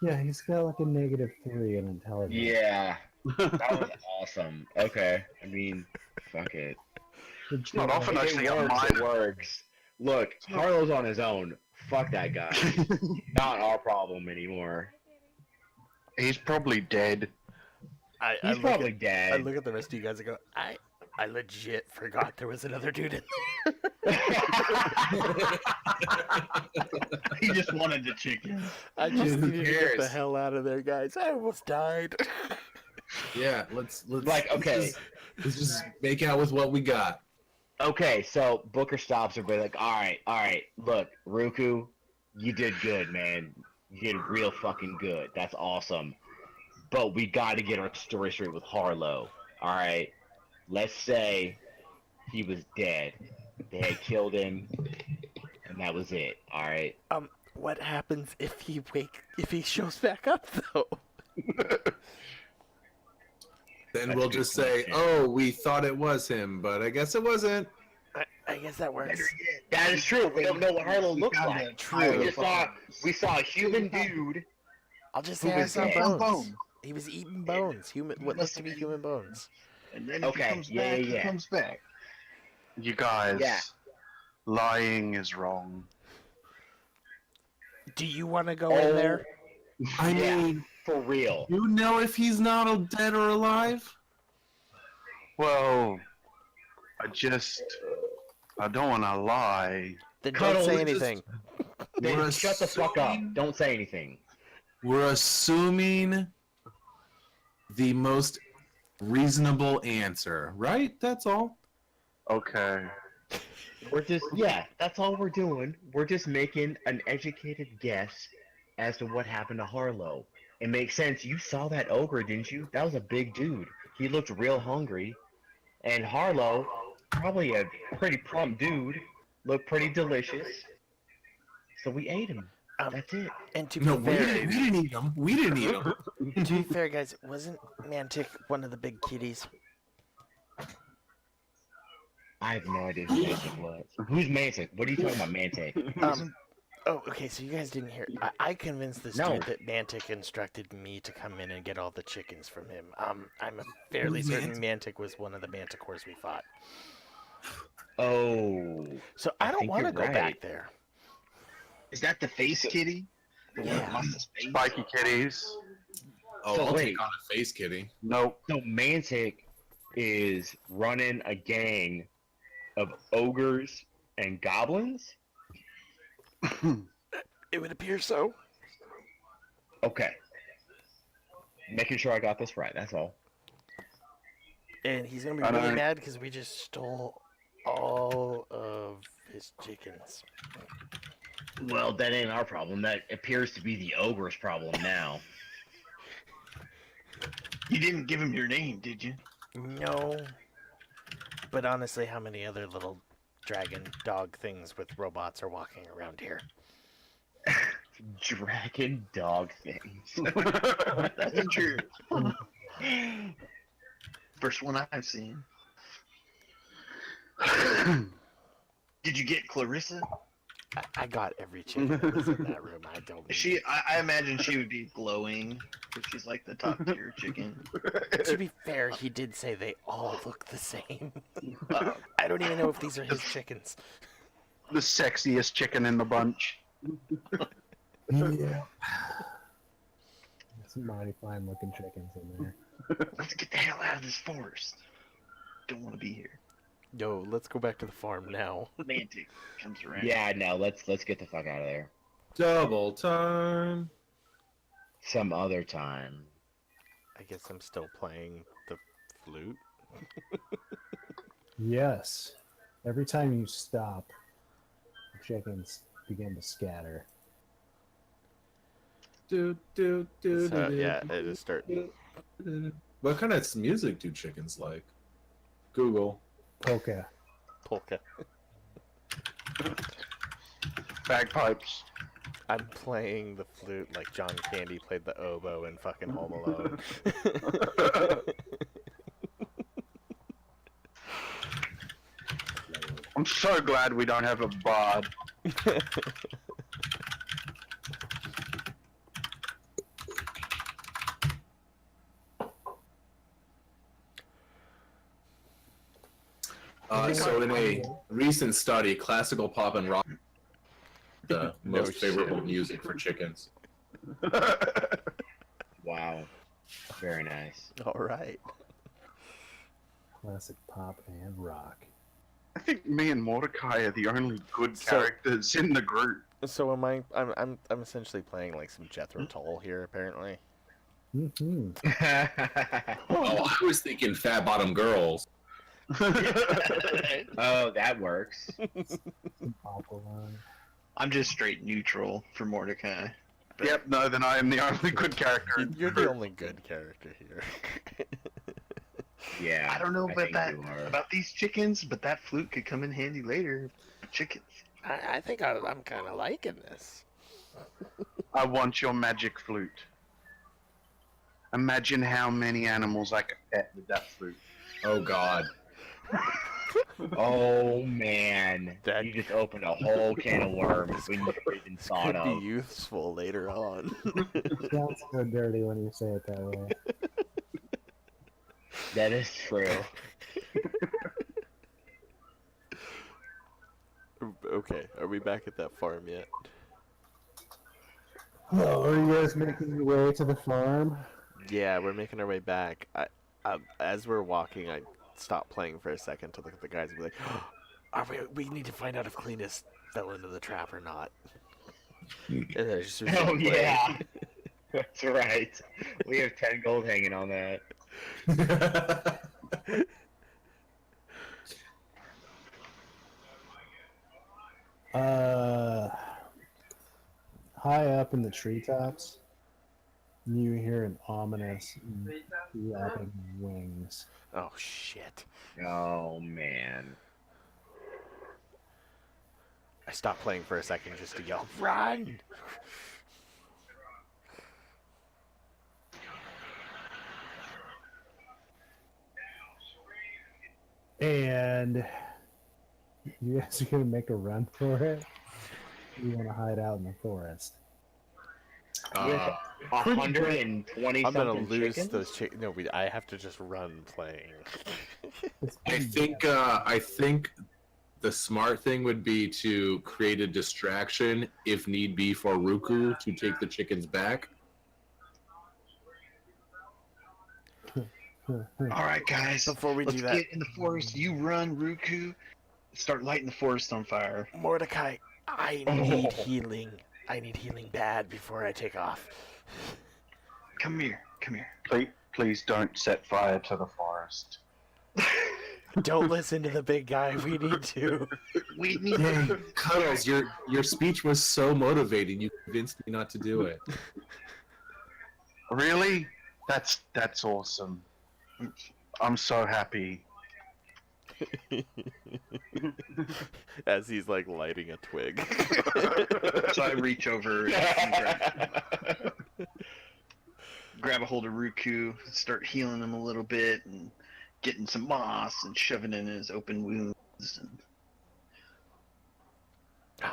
Yeah, he's got like a -3 in intelligence. Yeah, that was awesome. Okay, I mean, fuck it. It's not often I If see it a works, it minor. works. Look, Harlow's on his own. Fuck that guy. Not our problem anymore. He's probably dead. He's probably I dead. look at the rest of you guys and go, I legit forgot there was another dude in He just wanted the chicken. I just Who needed to get the cares? hell out of there, guys. I almost died. Yeah, let's Like, okay. let's just make out with what we got. Okay, so Booker stops her, but like, all right, look, Ruku, you did good, man. You did real fucking good. That's awesome. But we got to get our story straight with Harlow. All right, let's say he was dead. They had killed him, and that was it. All right. What happens if he shows back up though? Then That's we'll a good just say, question. "Oh, we thought it was him, but I guess it wasn't." I guess that works. That is true. We don't know what Harlow looks found like. a True. We saw a human dude. I'll just Who say I was saw dead? bones. Bone. He was eating bones. What looked to be human bones. And then if Okay, he comes yeah, back, yeah, he yeah. comes back. You guys, Yeah. lying is wrong. Do you want to go in there? I Yeah. mean, For real. you know if he's not dead or alive? Well, I don't want to lie. Then Cuddle, don't say we just- anything. Then We're shut the fuck up. assuming- Don't say anything. We're assuming the most reasonable answer, right? That's all. Okay. We're just that's all we're doing. We're just making an educated guess as to what happened to Harlow. It makes sense. You saw that ogre, didn't you? That was a big dude. He looked real hungry. And Harlow, probably a pretty plump dude, looked pretty delicious. So we ate him. That's it. And to be No, we fair, didn't eat him. We didn't eat him. to be fair, guys, wasn't Mantic one of the big kitties? I have no idea who Mantic was. Who's Mantic? What are you talking about, Mantic? Oh, okay. So you guys didn't hear. I convinced this No. dude that Mantic instructed me to come in and get all the chickens from him. I'm fairly Who's certain Mantic was one of the manticores we fought. Oh. So I don't think want to you're go right. back there. Is that the face kitty? The one that Yeah. lost his face? Spiky kitties. Oh, So I'll wait. take on a face kitty. Nope. So Mantic is running a gang of ogres and goblins? It would appear so. Okay. Making sure I got this right, that's all. And he's gonna be I really know. mad because we just stole all of his chickens. Well, that ain't our problem. That appears to be the ogre's problem now. You didn't give him your name, did you? No. But honestly, how many other little dragon dog things with robots are walking around here? Dragon dog things. That's true. First one I've seen. Did you get Clarissa? I got every chicken that was in that room. I don't. I imagine she would be glowing if she's like the top tier chicken. To be fair, he did say they all look the same. I don't even know if these are his chickens. The sexiest chicken in the bunch. Yeah. Some mighty fine looking chickens in there. Let's get the hell out of this forest. Don't want to be here. Yo, let's go back to the farm now. Mantic comes around. Yeah, no, let's get the fuck out of there. Double time. Some other time. I guess I'm still playing the flute. Yes. Every time you stop, the chickens begin to scatter. Do. So, yeah, it is starting. What kind of music do chickens like? Google. Okay. Polka. Bagpipes. I'm playing the flute like John Candy played the oboe in fucking Home Alone. I'm so glad we don't have a bard. So in a recent study, classical pop and rock the No most favorable music for chickens. Wow. Very nice. All right. Classic pop and rock. I think me and Mordecai are the only good So- characters in the group. So I'm essentially playing like some Jethro Tull here apparently. Mm-hmm. Oh, I was thinking fat bottom girls. Oh, that works. I'm just straight neutral for Mordecai. Yep, no, then I am the only good character. in You're the the group. only good character here. Yeah. I don't know about think that you are. about these chickens, but that flute could come in handy later. Chickens. I think I'm kind of liking this. I want your magic flute. Imagine how many animals I could pet with that fruit. Oh God. Oh man, That- you just opened a whole can of worms when you even This thought could be of. useful later on. It sounds so dirty when you say it that way. That is true. Okay, are we back at that farm yet? Oh, are you guys making your way to the farm? Yeah, we're making our way back. As we're walking, I stopped playing for a second to look at the guys and be like, we need to find out if Cleanest fell into the trap or not. And then I just resumed Oh playing. yeah, that's right. We have 10 gold hanging on that. High up in the treetops, you hear an ominous flapping wings. Oh shit. Oh man. I stopped playing for a second just to yell, run! And you guys are gonna make a run for it? You want to hide out in the forest? With 120 I'm gonna something lose chickens? those chickens. No, I have to just run playing. I think the smart thing would be to create a distraction, if need be, for Ruku to take the chickens back. All right, guys. Before we let's do that, get in the forest. You run, Ruku. Start lighting the forest on fire. Mordecai, I need healing. I need healing bad before I take off. Come here. Come here. Please don't set fire to the forest. Don't listen to the big guy. We need to. We need. Dang, Cuddles, your speech was so motivating. You convinced me not to do it. Really? That's awesome. I'm so happy. As he's like lighting a twig. So I reach over and grab a hold of Ruku, start healing him a little bit, and getting some moss and shoving it in his open wounds. And...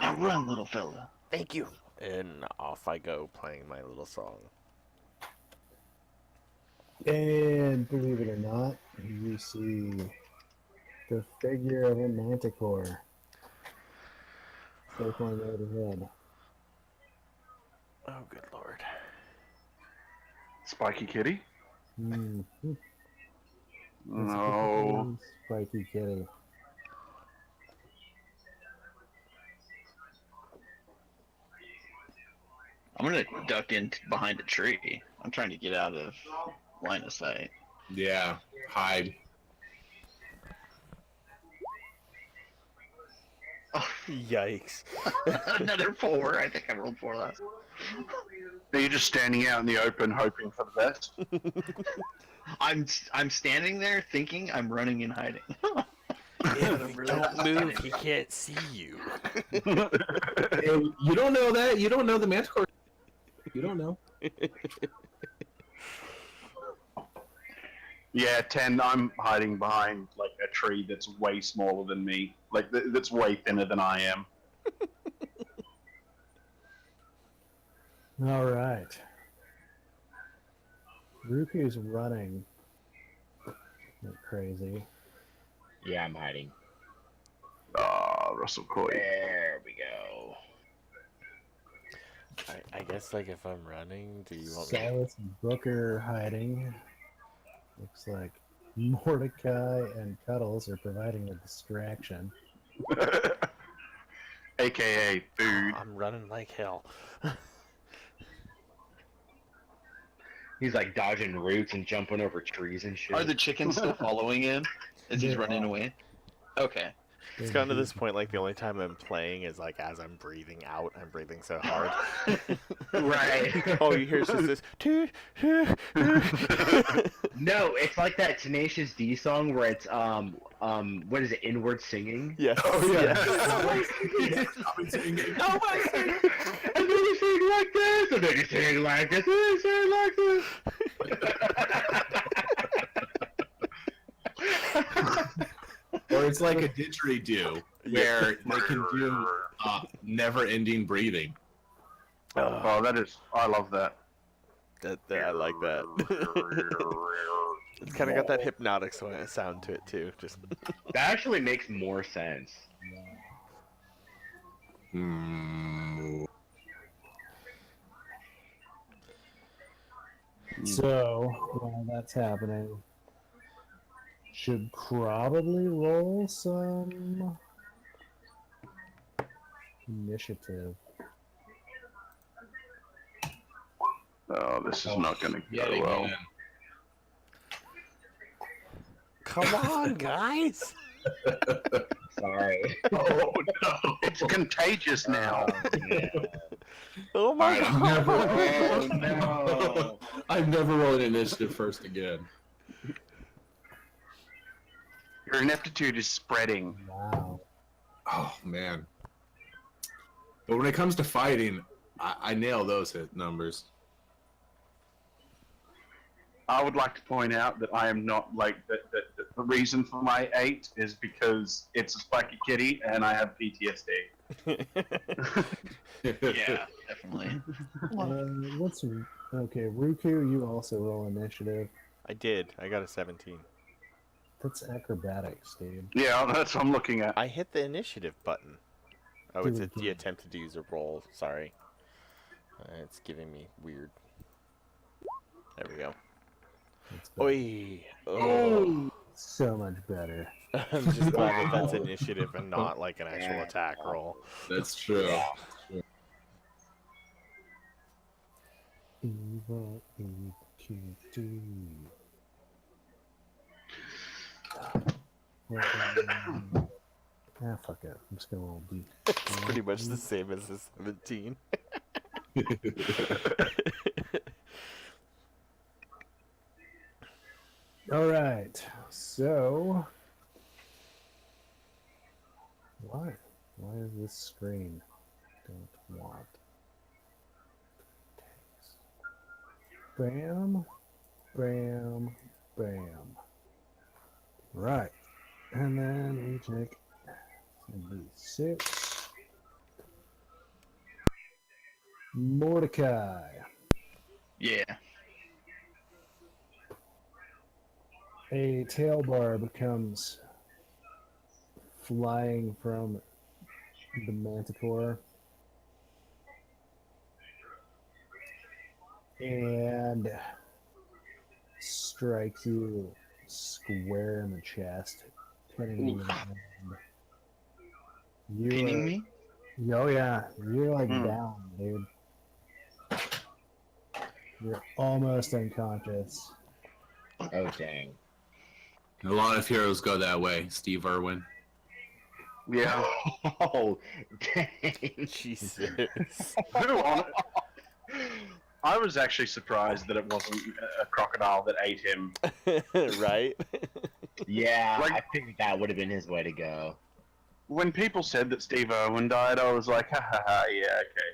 Now run, little fella. Thank you. And off I go playing my little song. And believe it or not, you see the figure of a manticore circling overhead. Oh, good lord. Spiky Kitty? Mm-hmm. No. Spiky kitty. I'm gonna duck in behind a tree. I'm trying to get out of line of sight. Yeah, hide. Yikes. Another 4. I think I rolled 4 last. Are you just standing out in the open hoping for the best? I'm standing there thinking I'm running and hiding. If you don't move, he can't see you. Hey, you don't know that. You don't know the Manticore. You don't know. Yeah, 10, I'm hiding behind like a tree that's way smaller than me. Like, that's way thinner than I am. All right. Ruku's running like crazy. Yeah, I'm hiding. Ah, Russell Coy. There we go. I guess, like, if I'm running, do you want me Silas and Booker hiding. Looks like Mordecai and Cuddles are providing a distraction. AKA food. I'm running like hell. He's like dodging roots and jumping over trees and shit. Are the chickens still following him as he's Yeah. running away? Okay. It's gotten to this point, like, the only time I'm playing is, like, as I'm breathing out. I'm breathing so hard. Right. All you hear is just this, toot, toot, toot. No, it's like that Tenacious D song where it's what is it, inward singing? Yes. Oh, yeah. Yes. Oh my god! And then you sing like this, and then you sing like this, and then you sing like this. Or it's like a didgeridoo, where they can do never-ending breathing. Oh, that is. I love that. I like that. It's kind of got that hypnotic sound to it too. Just That actually makes more sense. So, while that's happening, should probably roll some initiative. Oh, this is not going to go well. come on, guys. Sorry. Oh no! It's contagious now. Yeah. Oh my Alright, god. No. I'm never rolling initiative first again. Your ineptitude is spreading. Wow. Oh man. But when it comes to fighting, I nail those hit numbers. I would like to point out that I am not like the reason for my 8 is because it's a spiky kitty and I have PTSD. Yeah, definitely. What's okay? Ruku, you also roll initiative. I did. I got a 17. That's acrobatics, dude. Yeah, that's what I'm looking at. I hit the initiative button. Oh, it's Dude, the attempted to use a roll. Sorry. It's giving me weird. There we go. That's better. Oi. Oh. So much better. I'm just glad that that's initiative and not like an actual attack roll. That's true. Evil EQT. Fuck it. I'm just gonna roll D. It's pretty much the same as the 17. All right. So, why is this screen? Don't want. Bam, bam, bam. Right, and then we take D6. Mordecai. Yeah. A tail bar becomes flying from the manticore and strikes you square in the chest, hitting you in the hand. Pinning me? Oh yeah, you're like down, dude. You're almost unconscious. Oh dang. A lot of heroes go that way, Steve Irwin. Yeah. Oh dang. Jesus. I was actually surprised that it wasn't a crocodile that ate him. Right? Yeah, Like- I figured that would have been his way to go. When people said that Steve Irwin died, I was like, ha ha ha, yeah, okay.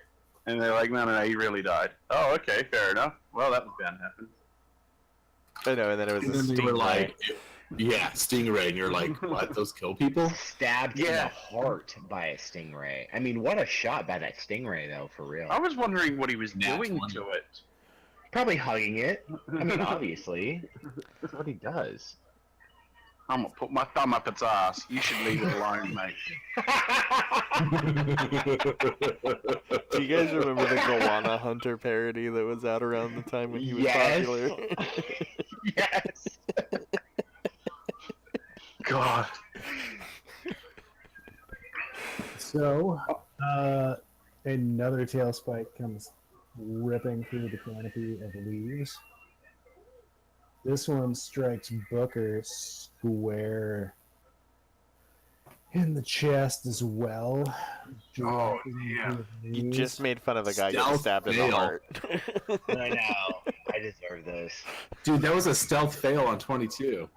And they're like, no, he really died. Oh, okay, fair enough. Well, that was bound to happen. I know, and then it was And a then they were stingray. like, yeah, stingray, and you're like, what? Those kill people? Stabbed in the Yeah. heart by a stingray. I mean, what a shot by that stingray, though, for real. I was wondering what he was Nat doing 20. to it. Probably hugging it. I mean, obviously. That's what he does. I'm gonna put my thumb up its ass. You should leave it alone, mate. Do you guys remember the Goanna Hunter parody that was out around the time when he was Yes. popular? Yes! God. So, another tail spike comes ripping through the canopy of leaves. This one strikes Booker square in the chest as well. Oh, Dropping yeah. through the You leaves. just made fun of the guy getting Stealth stabbed in the fail. heart. I know. I deserve this. Dude, that was a stealth fail on 22.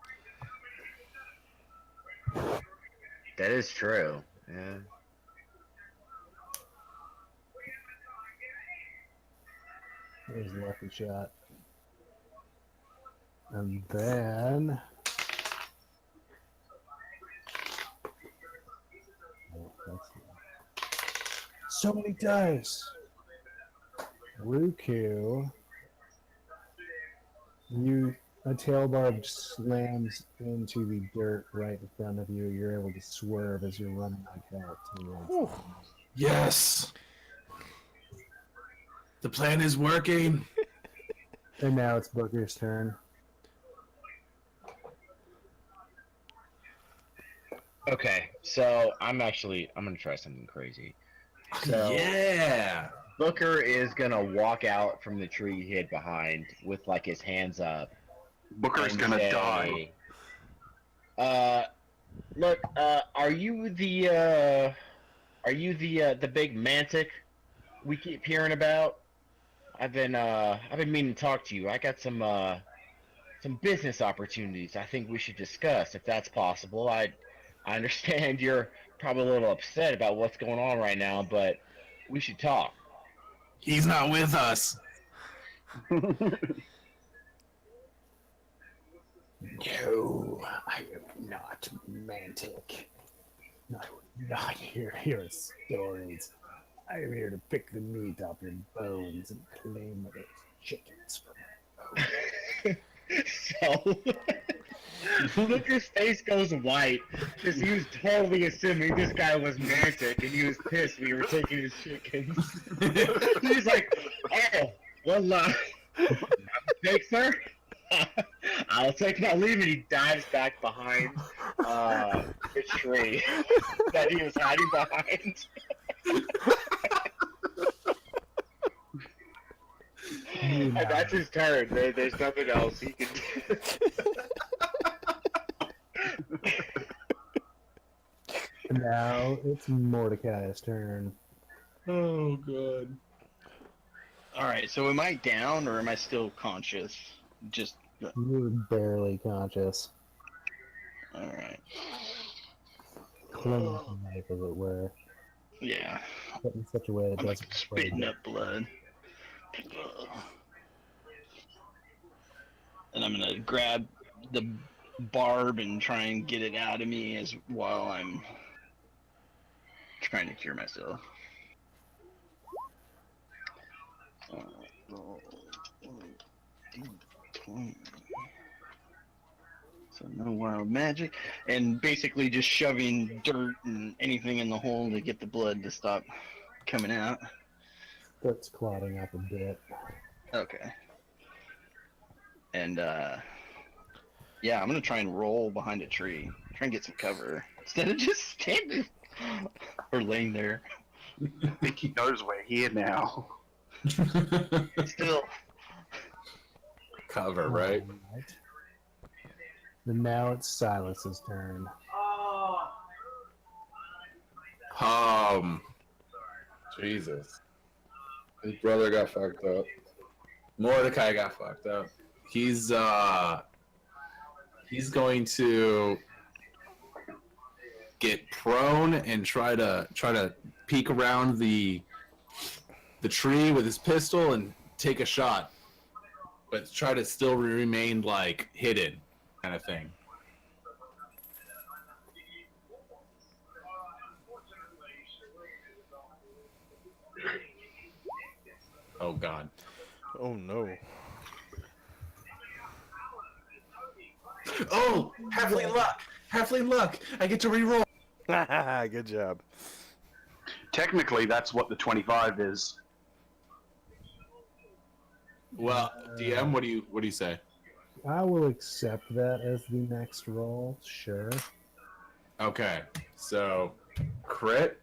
That is true. Yeah. There's a lucky shot. And then. Oh, so many dice! Ruku, a tail barb slams into the dirt right in front of you. You're able to swerve as you're running like that towards. Yes. The plan is working. And now it's Booker's turn. Okay, so I'm gonna try something crazy. So Yeah. Booker is gonna walk out from the tree he hid behind with like his hands up. Booker's and gonna say, die. Look, are you the big mantic we keep hearing about? I've been meaning to talk to you. I got some business opportunities I think we should discuss if that's possible. I understand you're probably a little upset about what's going on right now, but we should talk. He's not with us. No, I am not Mantic. Not here to hear stories. I am here to pick the meat off your bones and claim those chickens for my own. So, Booker's face goes white because he was totally assuming this guy was Mantic and he was pissed we were taking his chickens. He's like, oh, well, thanks, sir. I'll take my leave, and he dives back behind the tree that he was hiding behind. And that's his turn. There's nothing else he can do. Now it's Mordecai's turn. Oh god. All right. So am I down or am I still conscious? Just You're barely conscious. all right. Clinging to life, as it were. Yeah. But in such a way that I'm like doesn't spitting up blood. And I'm gonna grab the barb and try and get it out of me as while I'm trying to cure myself. So no wild magic, and basically just shoving dirt and anything in the hole to get the blood to stop coming out. Starts clotting up a bit. Okay. And yeah, I'm gonna try and roll behind a tree, try and get some cover instead of just standing or laying there. I think he knows we're here now. Still, Cover, right? Alright. And now it's Silas's turn. Jesus. His brother got fucked up. Mordecai got fucked up. He's going to get prone and try to peek around the tree with his pistol and take a shot, but try to still remain like hidden, kind of thing. Oh god. Oh no. Oh, halfling luck. Halfling luck. I get to reroll. Good job. Technically, that's what the 25 is. Well, DM, what do you say? I will accept that as the next roll, sure. Okay, so crit,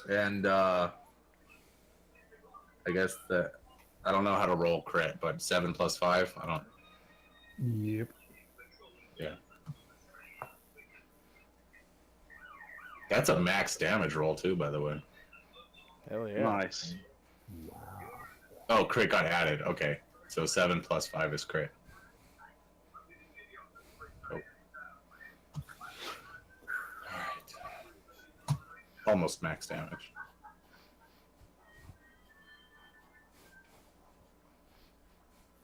and I guess that I don't know how to roll crit, but 7 plus 5. I don't. Yep. Yeah. That's a max damage roll too, by the way. Hell yeah. Nice. Wow. Oh, crit got added. Okay, so 7 plus 5 is crit. Oh. Alright. Almost max damage.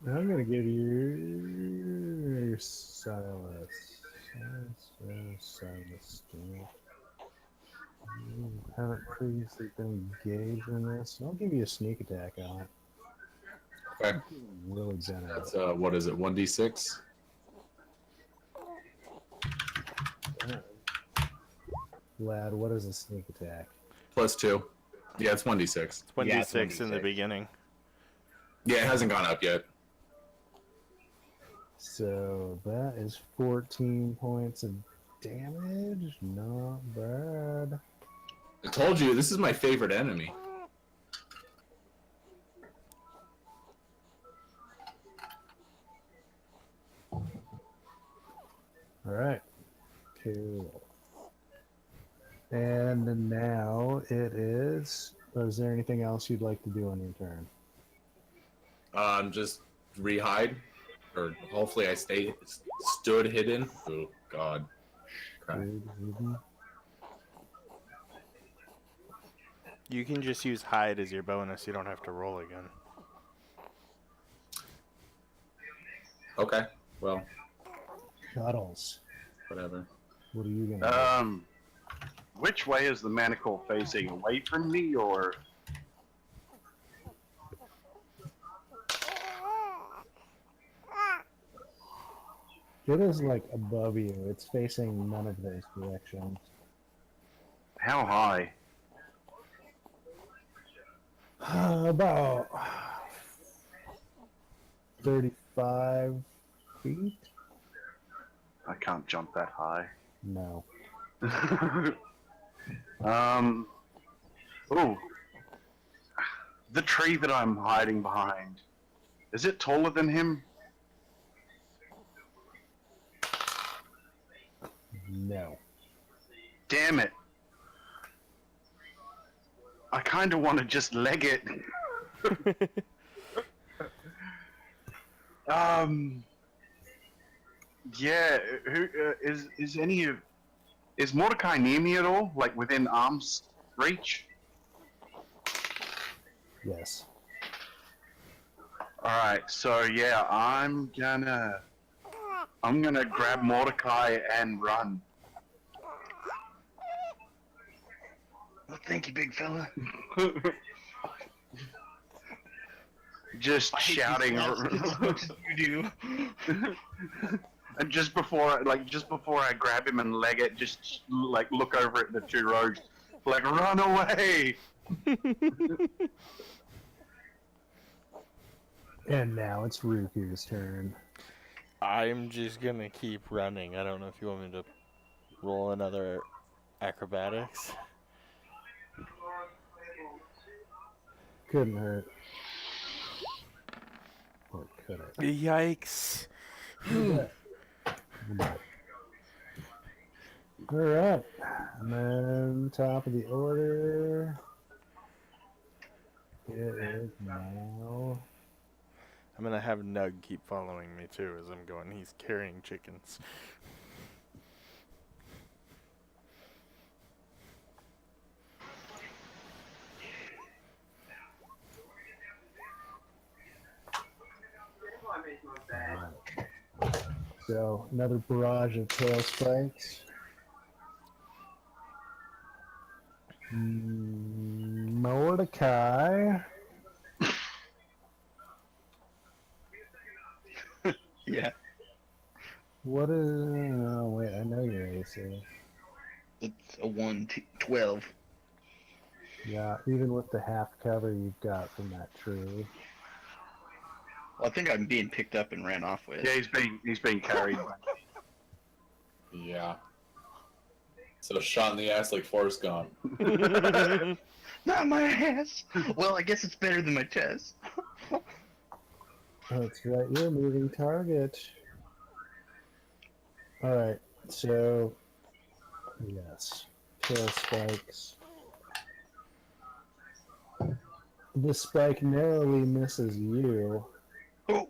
I'm gonna give you Silas. Silas. You haven't previously been engaged in this. I'll give you a sneak attack on it. Okay. Really generous. That's what is it? 1d6. Lad, what is a sneak attack? +2. Yeah, it's 1d6. It's 1d6 Yeah, it's in the 1d6. beginning. Yeah, it hasn't gone up yet. So that is 14 points of damage. Not bad. I told you this is my favorite enemy. Alright. Cool. And now it is. Is there anything else you'd like to do on your turn? Just rehide, or hopefully I stood hidden. Oh God. Crap. You can just use hide as your bonus. You don't have to roll again. Okay. Well, Cuddles. whatever. What are you gonna Which way is the manacle facing? Away from me or? do? It is like above you. It's facing none of those directions. How high? About 35 feet? I can't jump that high. No. Oh. The tree that I'm hiding behind. Is it taller than him? No. Damn it. I kind of want to just leg it. Yeah, who is any of is Mordecai near me at all? Like within arm's reach? Yes. All right, so yeah, I'm gonna grab Mordecai and run. Well, thank you, big fella. Just I hate these shouting. guys just as much as you do. And just before I grab him and leg it, just like look over at the two rogues, like run away. And now it's Ruku's turn. I'm just gonna keep running. I don't know if you want me to roll another acrobatics. Couldn't hurt. Or could it? Yikes. Alright. And then top of the order. It is now. I'm gonna have Nug keep following me too as I'm going. He's carrying chickens. So another barrage of tail spikes. Mordecai. Yeah, What is? Oh wait, I know your AC. it's a 1-12. Yeah, even with the half cover you've got from that tree. Well, I think I'm being picked up and ran off with. Yeah, he's being carried. Yeah. So shot in the ass like Forrest Gump. Not my ass. Well, I guess it's better than my chest. That's right, you're a moving target. Alright, so yes. Tail spikes. The spike narrowly misses you, Oh,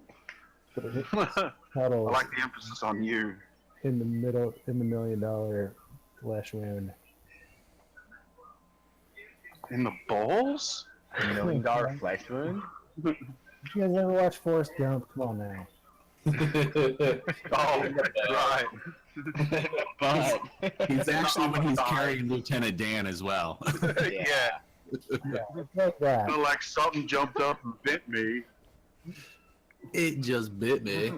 but it hits I Cuddles like the emphasis on you. in the middle, in the $1 million flesh wound. In the balls? $1 million flesh wound? You guys ever watch Forrest Gump? Come on now. Oh, right. But He's actually when he's carrying Lieutenant Dan as well. Yeah. Yeah, it's like that. Felt like something jumped up and bit me. It just bit me.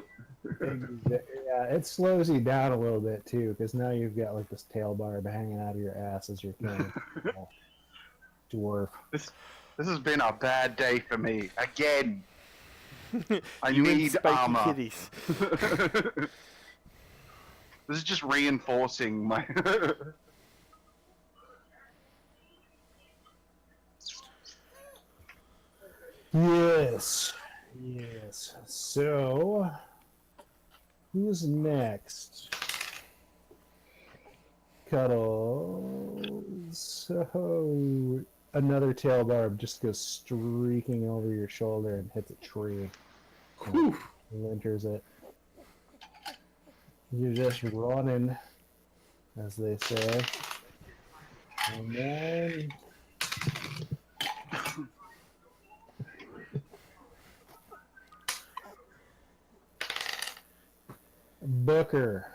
Yeah, it slows you down a little bit too, because now you've got like this tail barb hanging out of your ass as you're killing dwarf. This has been a bad day for me again. I You and need spiky armor. kitties. This is just reinforcing my. Yes. Yes. So, who's next? Cuddles. So, another tail barb just goes streaking over your shoulder and hits a tree. Whew. Linters it. You're just running, as they say. And then Booker.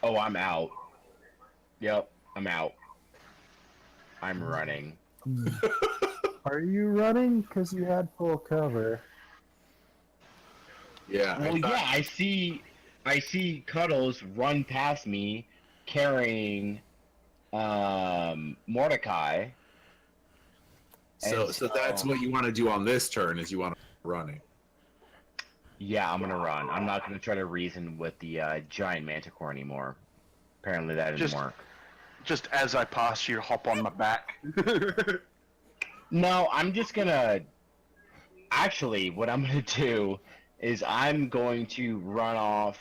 oh, I'm out. Yep, I'm out. I'm running. Are you running? Because you had full cover. Yeah. Well, yeah, I see Cuddles run past me carrying Mordecai. So And that's what you want to do on this turn is you want to running. Yeah, I'm gonna run. I'm not gonna try to reason with the giant manticore anymore. Apparently that didn't Just- work. Just as I pass you, hop on my back. No, I'm just gonna. Actually, what I'm gonna do is I'm going to run off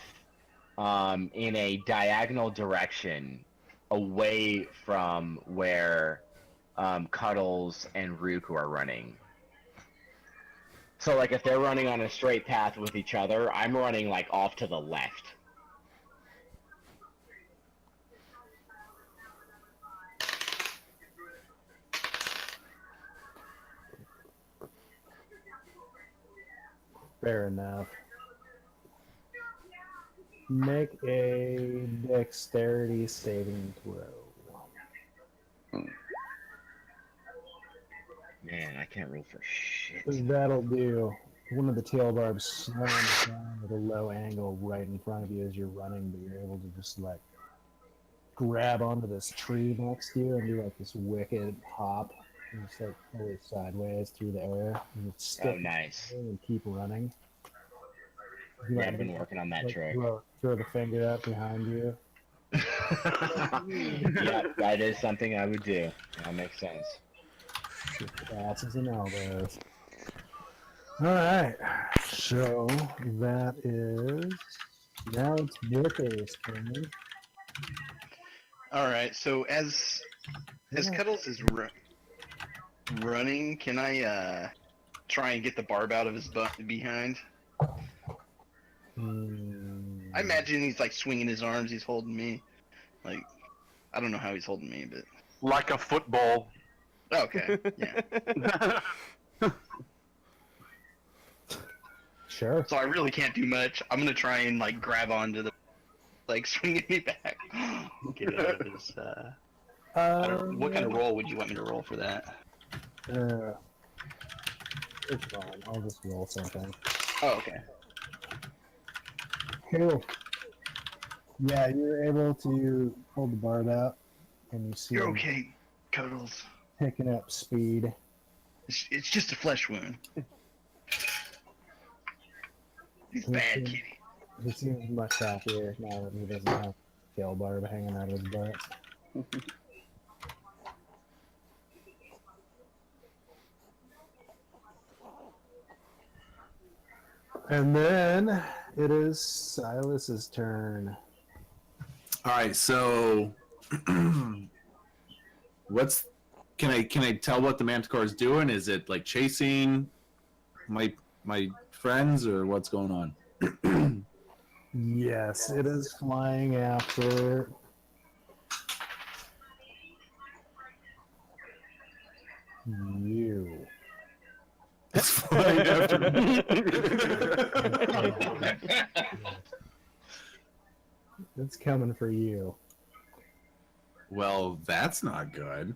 in a diagonal direction away from where Cuddles and Ruku are running. So, like, if they're running on a straight path with each other, I'm running, like, off to the left. Fair enough. Make a dexterity saving throw. Man, I can't roll for shit. That'll do. One of the tail barbs slams down at a low angle right in front of you as you're running, but you're able to just like grab onto this tree next to you and do like this wicked hop and just like pull it sideways through the air and just stick Oh, nice. and keep running. You Yeah, like, I've been working on that like, trick. throw the finger up behind you. Yeah, that is something I would do. That makes sense. Asses and elbows. Alright, so that is. Now it's Booker's turn. All right. So as Cuddles is running, can I try and get the barb out of his behind? I imagine he's like swinging his arms. He's holding me. Like, I don't know how he's holding me, but Like a football. okay. Yeah. Sure. So I really can't do much. I'm gonna try and like grab onto the, like swinging me back. Get it out of his. I don't, what kind of roll would you want me to roll for that? It's fine. I'll just roll something. Oh, okay. Cool. Yeah, you're able to pull the barb out, and you see You're him okay, Cuddles. picking up speed. It's just a flesh wound. He's bad, kitty. He seems much happier now that he doesn't have tail barb hanging out of his butt. And then it is Silas's turn. All right, so what's can I tell what the Manticore is doing? Is it like chasing my friends or what's going on? Yes, it is flying after you. boss fight after. It's coming for you. Well, that's not good.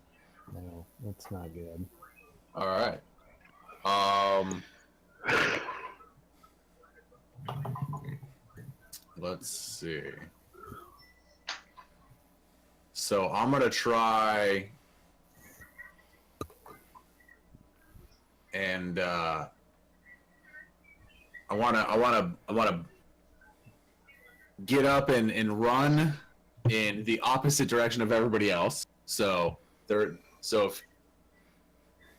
No, it's not good. All right. Let's see. So I'm gonna try and I wanna get up and run in the opposite direction of everybody else. So if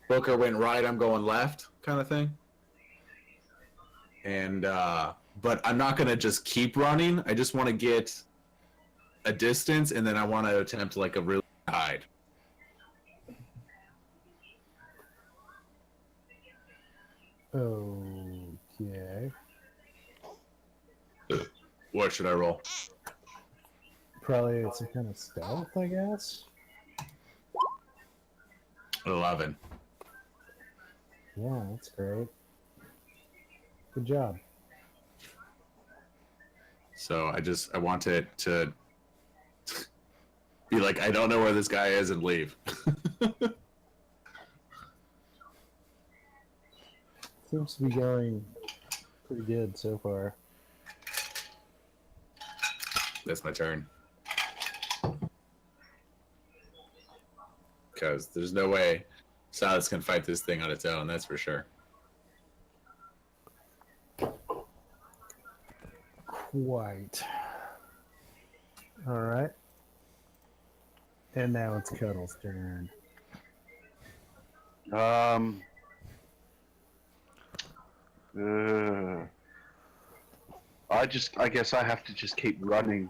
Booker went right, I'm going left, kind of thing. And but I'm not gonna just keep running. I just want to get a distance, and then I want to attempt like a really hide. Okay. What should I roll? Probably some kind of stealth, I guess. 11. Yeah, that's great. Good job. So I want it to be like, I don't know where this guy is, and leave. Seems to be going pretty good so far. That's my turn. Because there's no way Silas can fight this thing on its own, that's for sure. Quite. Alright. And now it's Cuddle's turn. I guess I have to just keep running.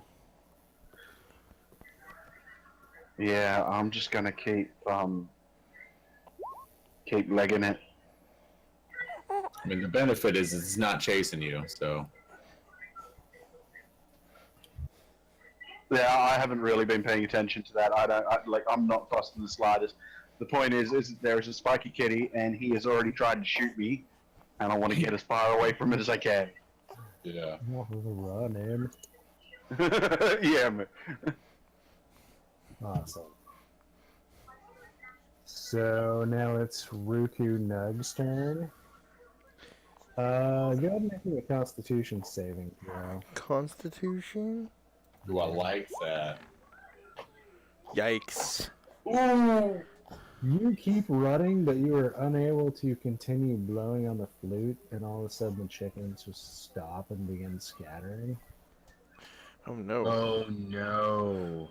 Yeah, I'm just gonna keep legging it. I mean, the benefit is it's not chasing you, so. Yeah, I haven't really been paying attention to that. I'm not fussed in the slightest. The point is there is a spiky kitty, and he has already tried to shoot me, and I want to get as far away from it as I can. Yeah. Running. Yeah, man. Awesome. So now it's Ruku Nug's turn. Go ahead and make me a Constitution saving throw. Constitution? Do I like that? Yikes. Ooh! You keep running, but you are unable to continue blowing on the flute, and all of a sudden the chickens just stop and begin scattering. Oh no. Oh no.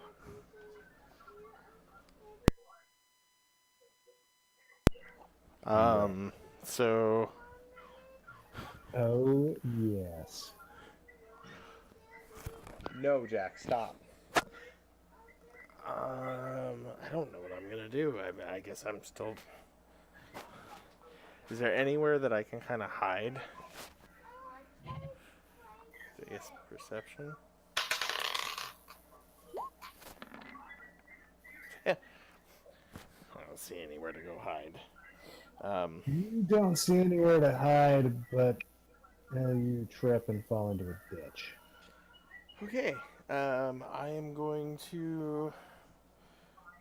So Oh, yes. no, Jack, stop. I don't know what I'm gonna do. I guess I'm still. Is there anywhere that I can kind of hide? I guess perception. I don't see anywhere to go hide. You don't see anywhere to hide, but you trip and fall into a ditch. Okay. I am going to.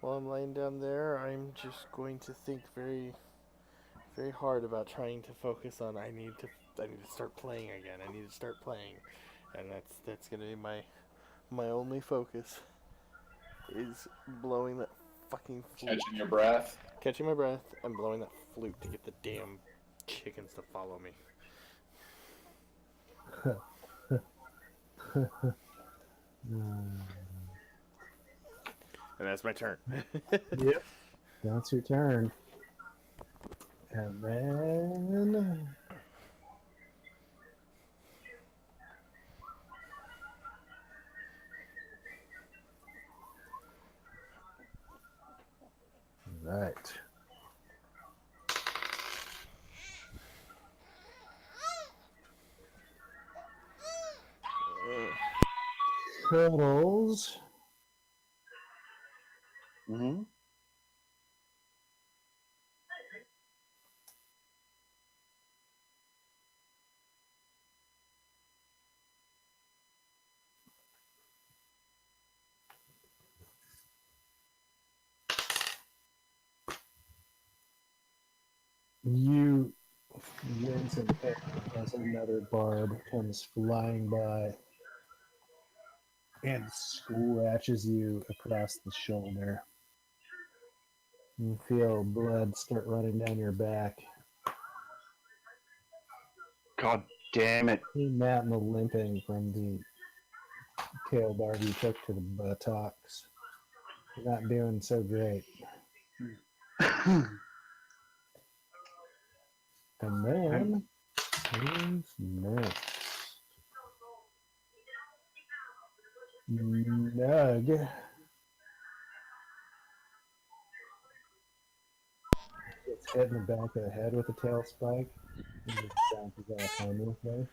While I'm laying down there, I'm just going to think very, very hard about trying to focus on. I need to start playing again. I need to start playing, and that's gonna be my only focus. Is blowing that fucking flute. Catching your breath. Catching my breath and blowing that flute to get the damn chickens to follow me. And that's my turn. Yep. That's your turn. And then... Right. Cuddles. You wince and panic as another barb comes flying by and scratches you across the shoulder. You feel blood start running down your back. God damn it. See Matt and the limping from the tail barb you took to the buttocks. You're not doing so great. And then, who's next? Nug. Gets hit in the back of the head with a tail spike. And just bounces off harmlessly.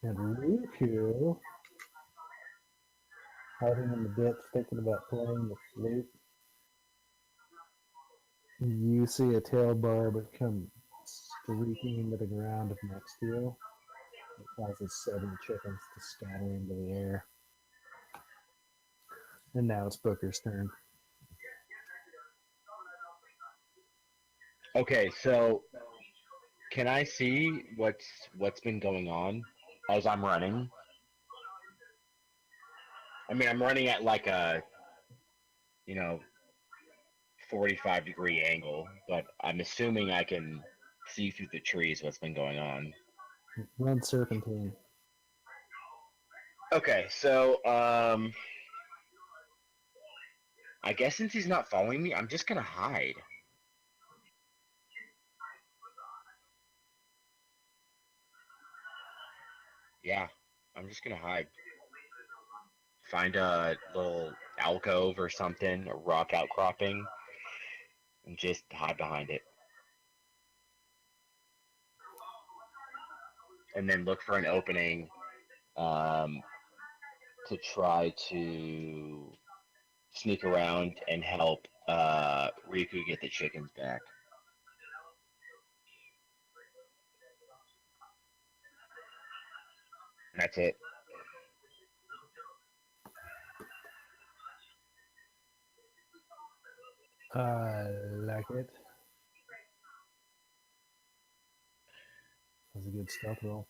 And Riku, hiding in the ditch, thinking about playing the flute. You see a tail barb come streaking into the ground next to you. It causes 7 chickens to scatter into the air. And now it's Booker's turn. Okay, so can I see what's been going on as I'm running? I mean, I'm running at like a 45-degree angle, but I'm assuming I can see through the trees what's been going on. Run serpentine. Okay, so I guess since he's not following me, I'm just gonna hide. Yeah, I'm just gonna hide. Find a little alcove or something, a rock outcropping, and just hide behind it. And then look for an opening to try to sneak around and help Riku get the chickens back. That's it. I like it. That was a good stealth roll.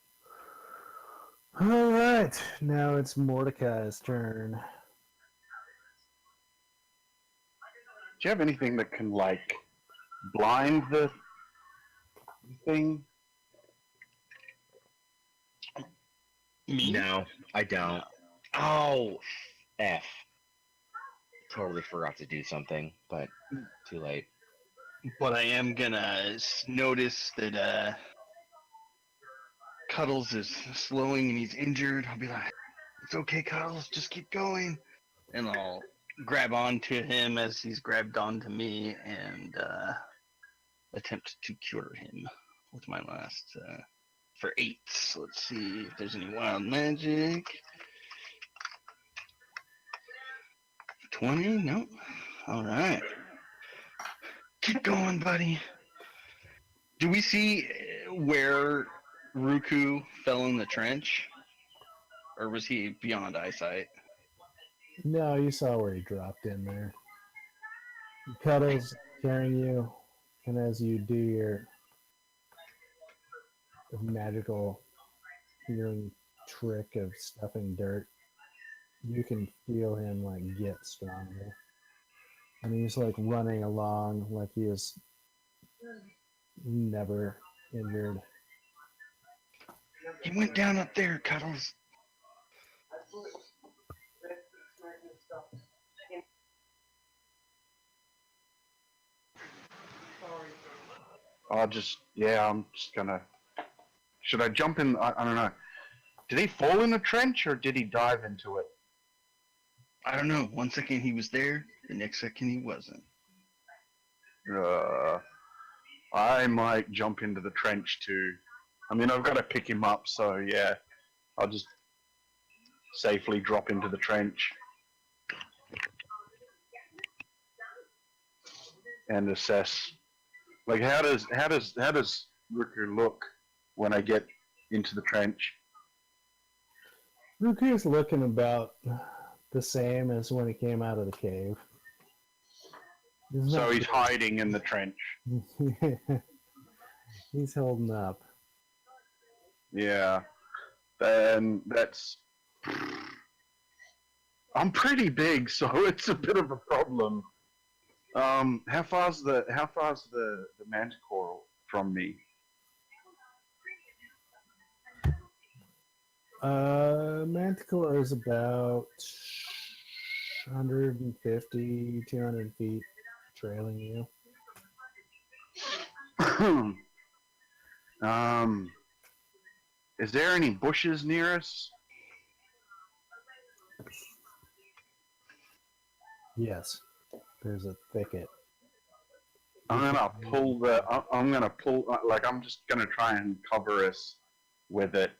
Alright, now it's Mordecai's turn. Do you have anything that can, like, blind the thing? Me? No, I don't. Oh, F. Totally forgot to do something, but too late. But I am gonna notice that Cuddles is slowing and he's injured. I'll be like, "It's okay, Cuddles, just keep going." And I'll grab onto him as he's grabbed onto me and attempt to cure him with my last for 8. So let's see if there's any wild magic. 20? Nope. Alright. Keep going, buddy. Do we see where Ruku fell in the trench? Or was he beyond eyesight? No, you saw where he dropped in there. Cuddles carrying you, and as you do your magical healing trick of stuffing dirt, you can feel him like get stronger. And he's like running along like he is never injured. He went down up there, Cuddles. I'm just gonna... Should I jump in? I don't know. Did he fall in the trench, or did he dive into it? I don't know. One second he was there, the next second he wasn't. I might jump into the trench too. I mean, I've got to pick him up, so yeah. I'll just safely drop into the trench. And assess. Like, how does Riku look when I get into the trench? Ruku's looking about the same as when he came out of the cave. So he's hiding in the trench. He's holding up. Yeah. Then that's. I'm pretty big, so it's a bit of a problem. How far's the manticore from me? Manticore is about 150, 200 feet trailing you. Is there any bushes near us? Yes, there's a thicket. I'm gonna pull, like, I'm just gonna try and cover us with it.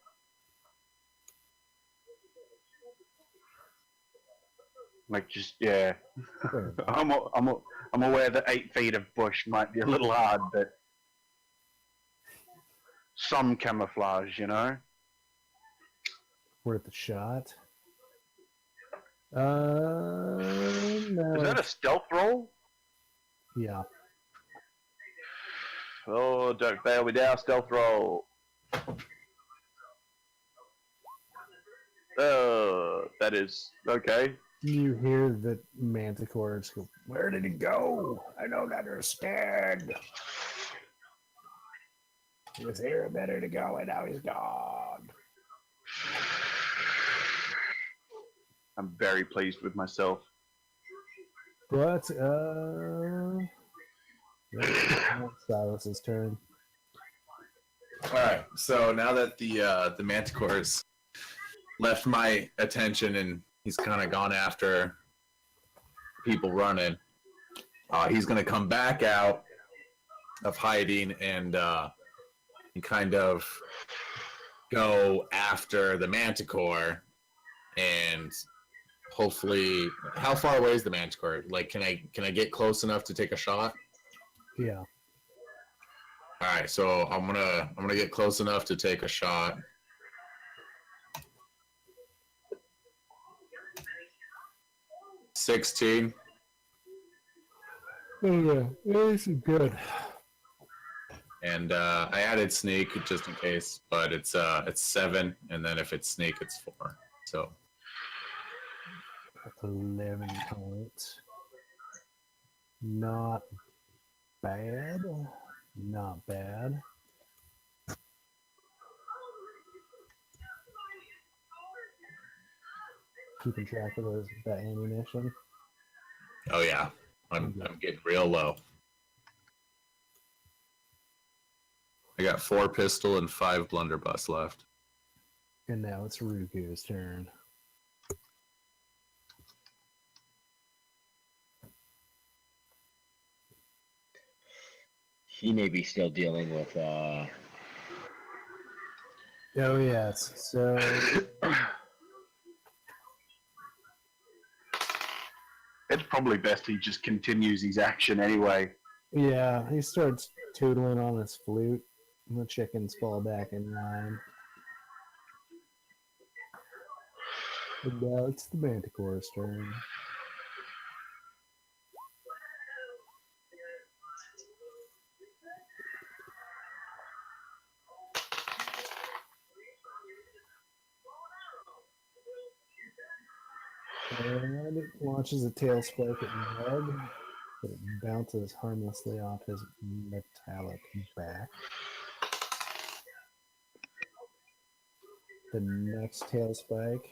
Like, just, yeah. I'm aware that 8 feet of bush might be a little hard, but some camouflage, you know? Worth a shot. No. Is that a stealth roll? Yeah. Oh, don't fail me now, stealth roll. That is okay. You hear the manticores go, "Where did he go? I don't understand. He was here a minute ago and now he's gone." I'm very pleased with myself. But, Silas's turn. Alright, so now that the manticore's left my attention and he's kind of gone after people running, he's going to come back out of hiding and kind of go after the manticore and hopefully, how far away is the manticore? Like, can I get close enough to take a shot? Yeah. All right, so I'm gonna get close enough to take a shot. $16. Oh yeah, this is good. And I added sneak just in case, but it's 7, and then if it's sneak, it's 4. So 11 points. Not bad. Not bad. Keeping track of that ammunition. oh yeah, I'm getting real low. I got 4 pistol and 5 blunderbuss left. And now it's Ruku's turn. He may be still dealing with Oh yes. So It's probably best he just continues his action anyway. yeah, he starts tootling on his flute, and the chickens fall back in line. And now it's the Manticore's turn. And it launches a tail spike at Ned, but it bounces harmlessly off his metallic back. The next tail spike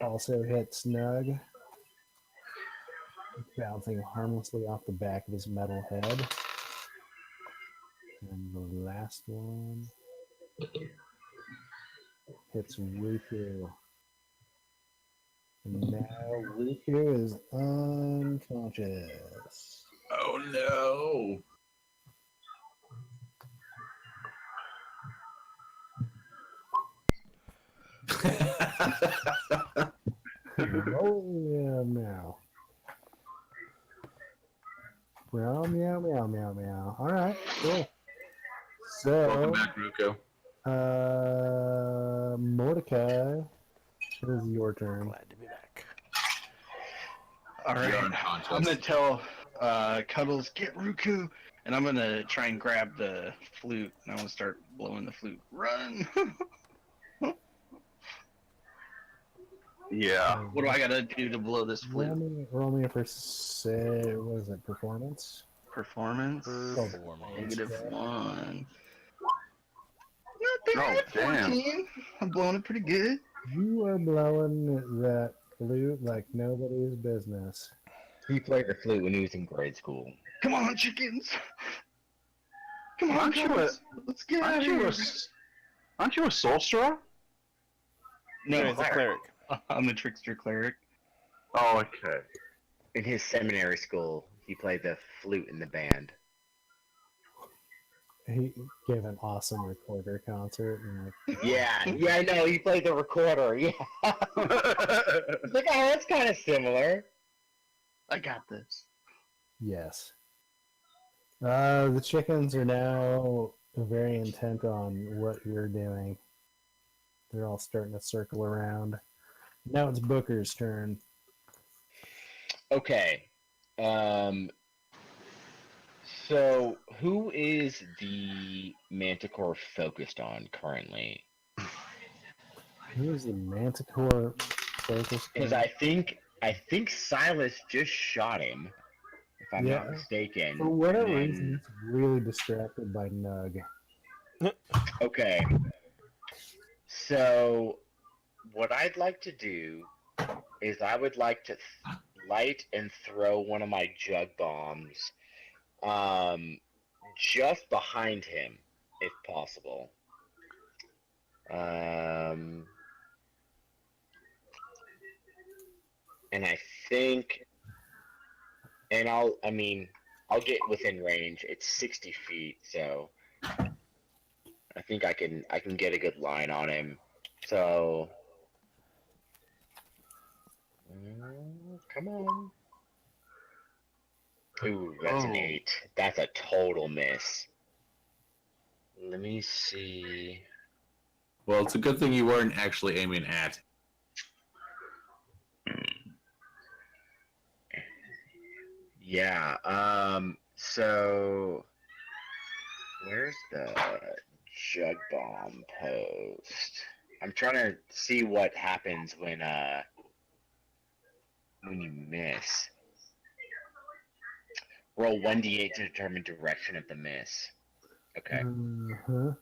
also hits Snug, bouncing harmlessly off the back of his metal head. And the last one hits Riku. And now Riku is unconscious. Oh no! Oh yeah, meow. Meow, meow, meow, meow, meow. All right, cool. Welcome So, back, Ruko. Mordecai, it is your turn. Glad to All You're right. unconscious. I'm gonna tell Cuddles, get Ruku, and I'm gonna try and grab the flute, and I'm gonna start blowing the flute. Run! Yeah. What do I gotta do to blow this flute? Roll me for say, what is it? Performance. Performance. Performance. -1. Not bad. Oh, damn. 14. I'm blowing it pretty good. You are blowing that flute like nobody's business. He played the flute when he was in grade school. Come on, chickens. Come on, Aren't you Cuddles. Let's get out of here. Aren't you a sorcerer? No, he's a cleric. I'm a trickster cleric. Oh, okay. In his seminary school, he played the flute in the band. He gave an awesome recorder concert, and like, Yeah, I know. He played the recorder. Yeah. It's like, oh, that's kind of similar. I got this. yes. The chickens are now very intent on what you're doing. They're all starting to circle around. Now it's Booker's turn. Okay. So, who is the Manticore focused on currently? Who's the Manticore focus? Because I think Silas just shot him, if I'm not mistaken. For whatever and then- reason, it's really distracted by Nug. Okay. So, what I'd like to do is I would like to light and throw one of my jug bombs just behind him, if possible. And I think, and I'll get within range. It's 60 feet, so I think I can get a good line on him. So, come on. Ooh, that's an 8. That's a total miss. Let me see. Well, it's a good thing you weren't actually aiming at. Yeah, so where's the jug bomb post? I'm trying to see what happens when you miss. Roll 1d8 to determine direction of the miss. Okay. Uh-huh.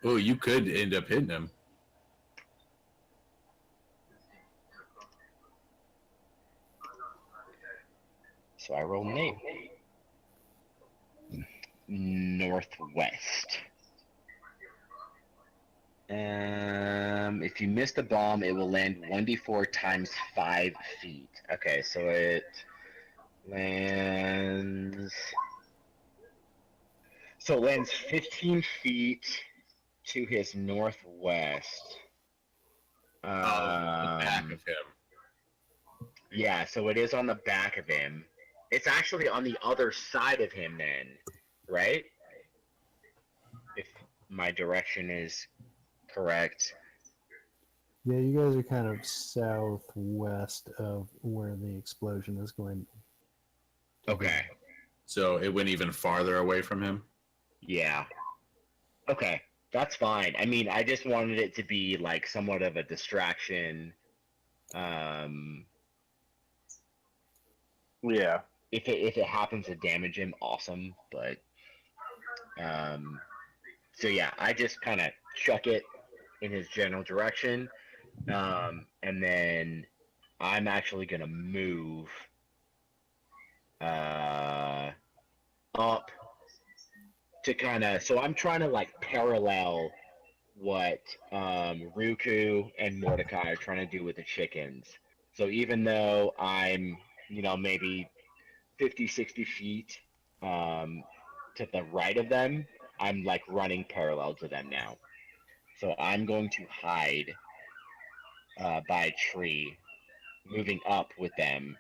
Oh, you could end up hitting him. So I roll an 8. Northwest. If you miss the bomb, it will land 1d4 times 5 feet. Okay, so it lands. So it lands 15 feet to his northwest. The back of him. Yeah, so it is on the back of him. It's actually on the other side of him then, right? If my direction is correct. Yeah, you guys are kind of southwest of where the explosion is going. Okay. So it went even farther away from him. Yeah. Okay, that's fine. I mean, I just wanted it to be like somewhat of a distraction. Yeah. If it happens to damage him, awesome. But so yeah, I just kind of chuck it in his general direction, and then I'm actually gonna move up to kind of. So I'm trying to like parallel what Ruku and Mordecai are trying to do with the chickens. So even though I'm, maybe 50, 60 feet to the right of them, I'm like running parallel to them now. So I'm going to hide by a tree, moving up with them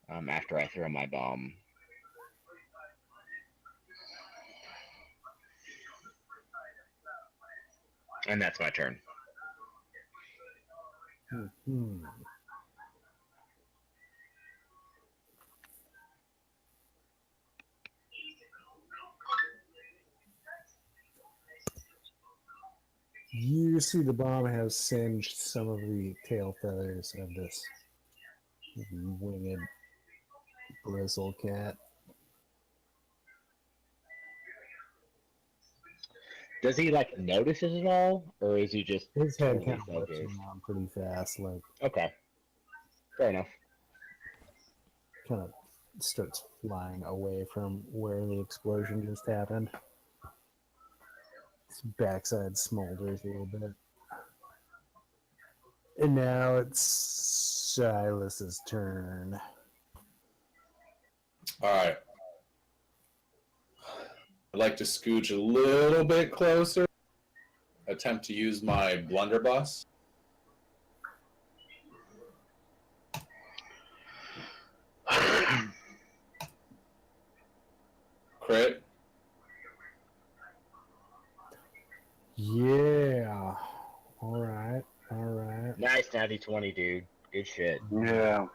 after I throw my bomb. And that's my turn. You see the bomb has singed some of the tail feathers of this winged bristle cat. Does he like notice it at all, or is he just His head totally kind of whips focused? around pretty fast, like Okay, fair enough. kind of starts flying away from where the explosion just happened. His backside smolders a little bit. And now it's Silas's turn. All right. I'd like to scooch a little bit closer. Attempt to use my blunderbuss. Crit. Yeah. All right. All right. Nice natty 20, dude. Good shit. Yeah.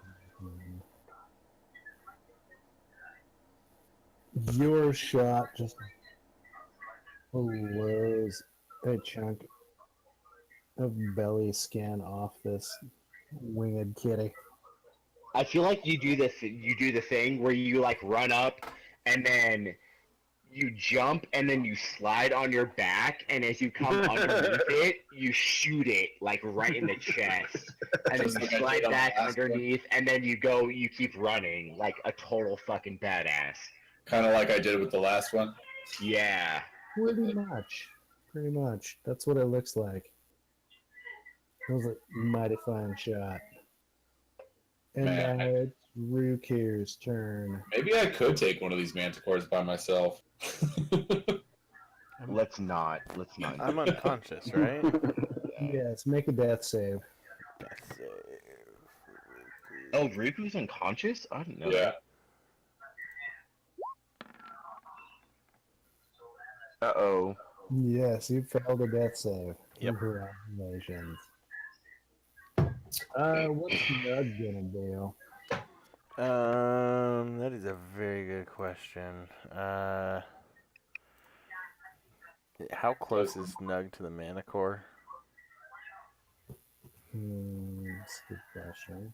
Your shot just blows a chunk of belly skin off this winged kitty. I feel like you do this. You do the thing where you like run up, and then you jump, and then you slide on your back, and as you come underneath it, you shoot it like right in the chest, and then Just you like I slide did on the back last one. underneath, and then you go. You keep running like a total fucking badass. Kind of like I did with the last one. Yeah. Pretty much. Pretty much. That's what it looks like. That was a mighty fine shot. And Man. now it's Ruku's turn. Maybe I could take one of these manticores by myself. Let's not. Let's not. I'm unconscious, right? Yes, make a death save. Death save. Oh, Riku's unconscious? I didn't know Yeah. that. Uh-oh. Yes, you failed a death save. Yep. Congratulations. What's Nug gonna do? That is a very good question. How close is Nug to the Manicore? That's a good question.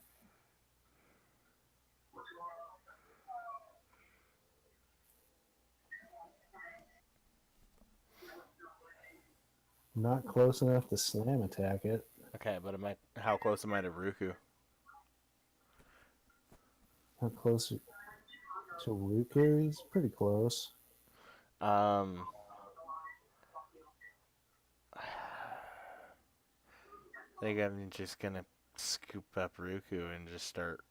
Not close enough to slam attack it. Okay, but how close am I to Ruku? How close to Ruku? He's pretty close. I think I'm just gonna scoop up Ruku and just start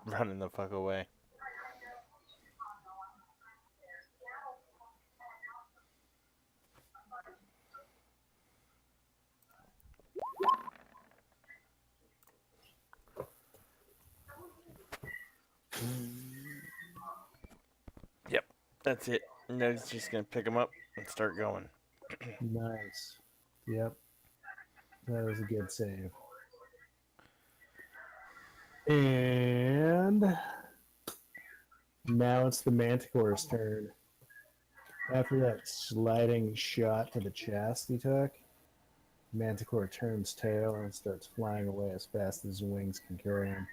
running the fuck away. Yep, that's it. Nug's just gonna pick him up and start going. Nice. Yep. That was a good save. And now it's the Manticore's turn. After that sliding shot to the chest he took, Manticore turns tail and starts flying away as fast as his wings can carry him.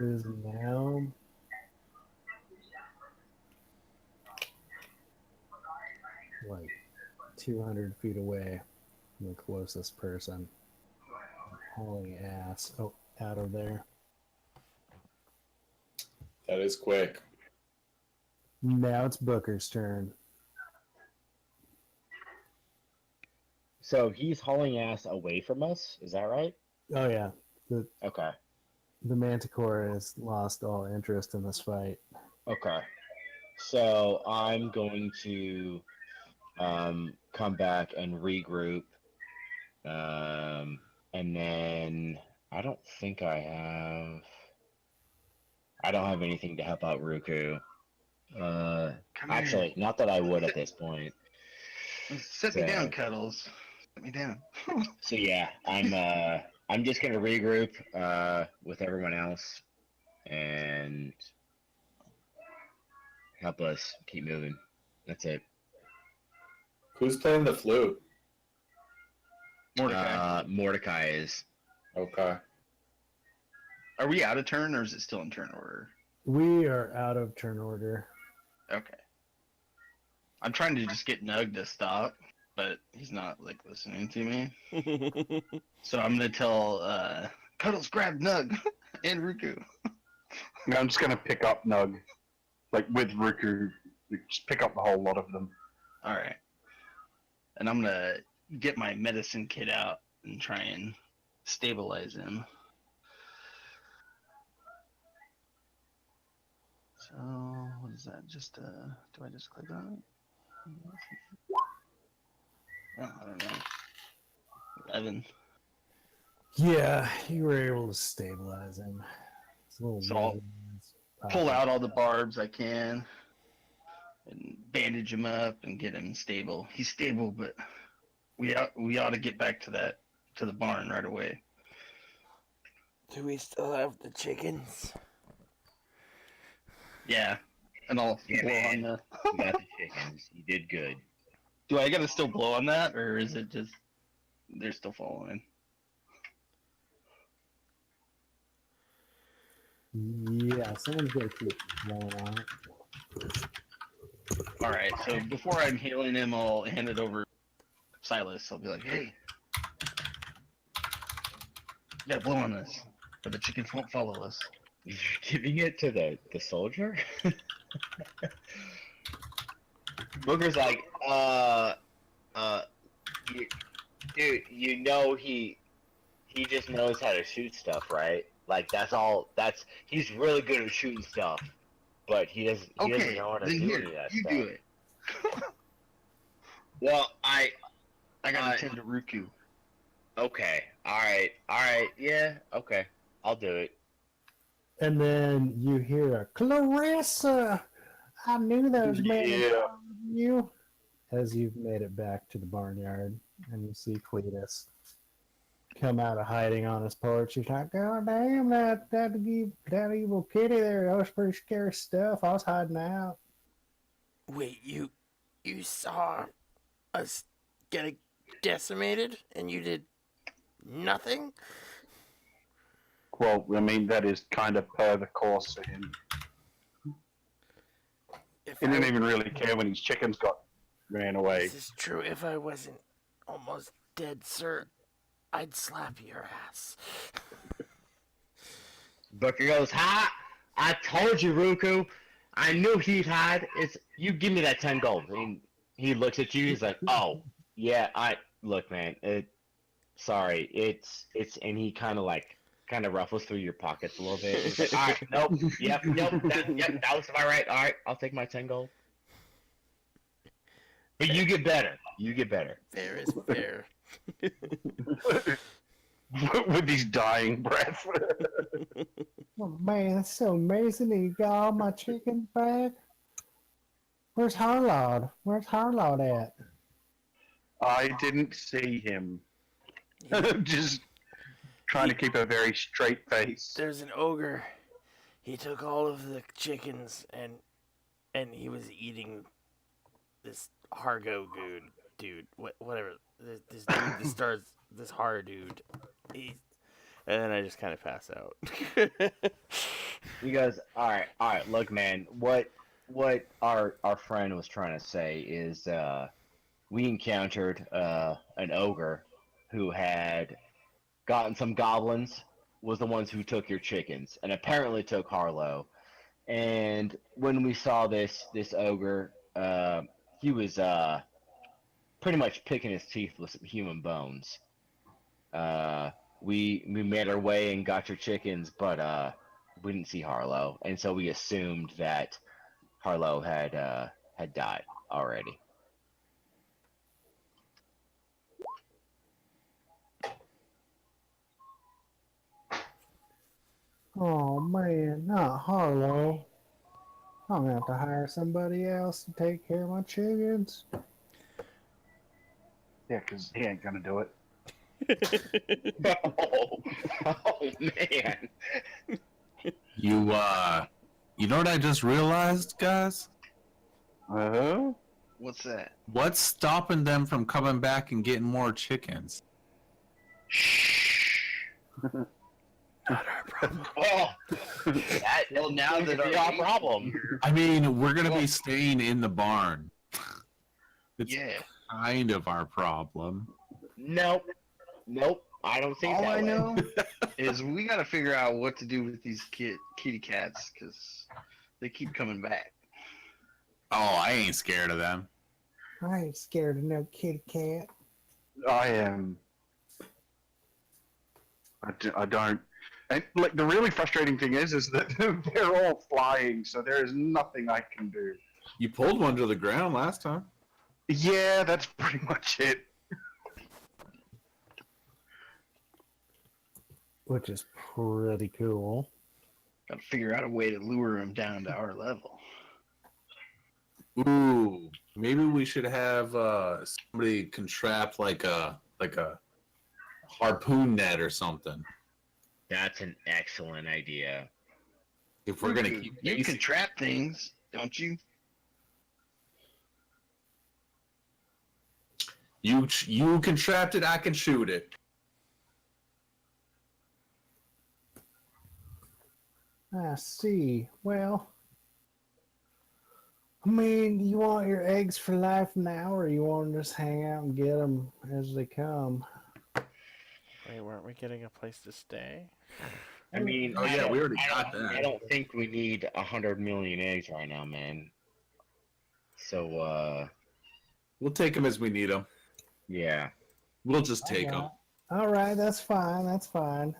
It is now like 200 feet away from the closest person. Hauling ass out of there. That is quick. Now it's Booker's turn. So he's hauling ass away from us, is that right? Oh yeah, Okay. the Manticore has lost all interest in this fight. Okay. So I'm going to come back and regroup. And then I don't have anything to help out Ruku. Actually, not that I would at this point. Set me down, Cuddles. Set me down. So yeah, I'm just gonna regroup with everyone else, and help us keep moving. That's it. Who's playing the flute? Mordecai. Mordecai is. Okay. Are we out of turn or is it still in turn order? We are out of turn order. Okay. I'm trying to just get Nug to stop, but he's not like listening to me. So I'm gonna tell Cuddles grab Nug and Ruku. No, I'm just gonna pick up Nug, like with Ruku. Just pick up the whole lot of them. All right. And I'm gonna get my medicine kit out and try and stabilize him. So what is that? Just do I just click on it? Oh, I don't know. 11. Yeah, you were able to stabilize him. It's a little So I'll weird. pull out all the barbs I can and bandage him up and get him stable. He's stable, but we ought to get back to the barn right away. Do we still have the chickens? Yeah, and I'll Yeah, blow man. on the. You got the chickens. You did good. Do I gotta still blow on that, or is it just they're still following? Yeah, someone's gonna keep blowing on it. All right. So before I'm healing him, I'll hand it over to Silas. I'll be like, "Hey, you gotta blow on this, or the chickens won't follow us." You're giving it to the soldier? Booker's like, dude, you know he just knows how to shoot stuff, right? Like he's really good at shooting stuff, but he doesn't know how to then do here, any of that you stuff. do it. Well, I gotta tend to Ruku. okay, all right, yeah, okay, I'll do it. And then you hear a Clarissa. I knew those men Yeah. followed you. As you've made it back to the barnyard, and you see Cletus come out of hiding on his porch. He's like, "God damn, that evil kitty there! That was pretty scary stuff. I was hiding out." Wait, you saw us get decimated and you did nothing? Well, I mean, that is kind of per the course for him. If He didn't even really care when his chickens ran away. This is true. If I wasn't almost dead, sir, I'd slap your ass. Booker goes, "Ha! I told you, Ruku. I knew he'd hide. You give me that 10 gold." And he looks at you. He's like, "Oh, yeah. Look, man. Sorry. It's and he kind of ruffles through your pockets a little bit. He's like, all right, nope, yep, that was about right. All right, I'll take my 10 gold. But you get better. Fair is fair. With his dying breath. Oh man, that's so amazing that you got all my chickens back. Where's Harlod? Where's Harlod at? I didn't see him. Just trying to keep a very straight face. There's an ogre. He took all of the chickens and he was eating this Hargo dude. Whatever. This dude, this horror dude. And then I just kind of pass out. He goes, all right, look, man, what our friend was trying to say is we encountered an ogre who had gotten some goblins, was the ones who took your chickens, and apparently took Harlow. And when we saw this ogre, he was pretty much picking his teeth with some human bones. We made our way and got your chickens, but we didn't see Harlow, and so we assumed that Harlow had died already. Oh man, not Harlow. I'm gonna have to hire somebody else to take care of my chickens. Yeah, because he ain't gonna do it. Oh man! You know what I just realized, guys? What's that? What's stopping them from coming back and getting more chickens? Not our problem. Well, now that our problem. I mean, we're gonna be staying in the barn. It's Yeah. kind of our problem. Nope. I don't think All that I way. know is we got to figure out what to do with these kitty cats because they keep coming back. Oh, I ain't scared of them. I ain't scared of no kitty cat. I am. I don't. And like the really frustrating thing is that they're all flying, so there is nothing I can do. You pulled one to the ground last time. Yeah, that's pretty much it. Which is pretty cool. Got to figure out a way to lure them down to our level. Ooh, maybe we should have somebody contract like a harpoon net or something. That's an excellent idea. If we're gonna keep You can trap things, don't you? you can trap it, I can shoot it. I see. Well, I mean, do you want your eggs for life now, or you want to just hang out and get them as they come? Wait, weren't we getting a place to stay? I mean, Oh, yeah, we already got that. I don't think we need 100 million eggs right now, man. So, We'll take them as we need them. yeah. We'll just take them. All right, that's fine. That's fine.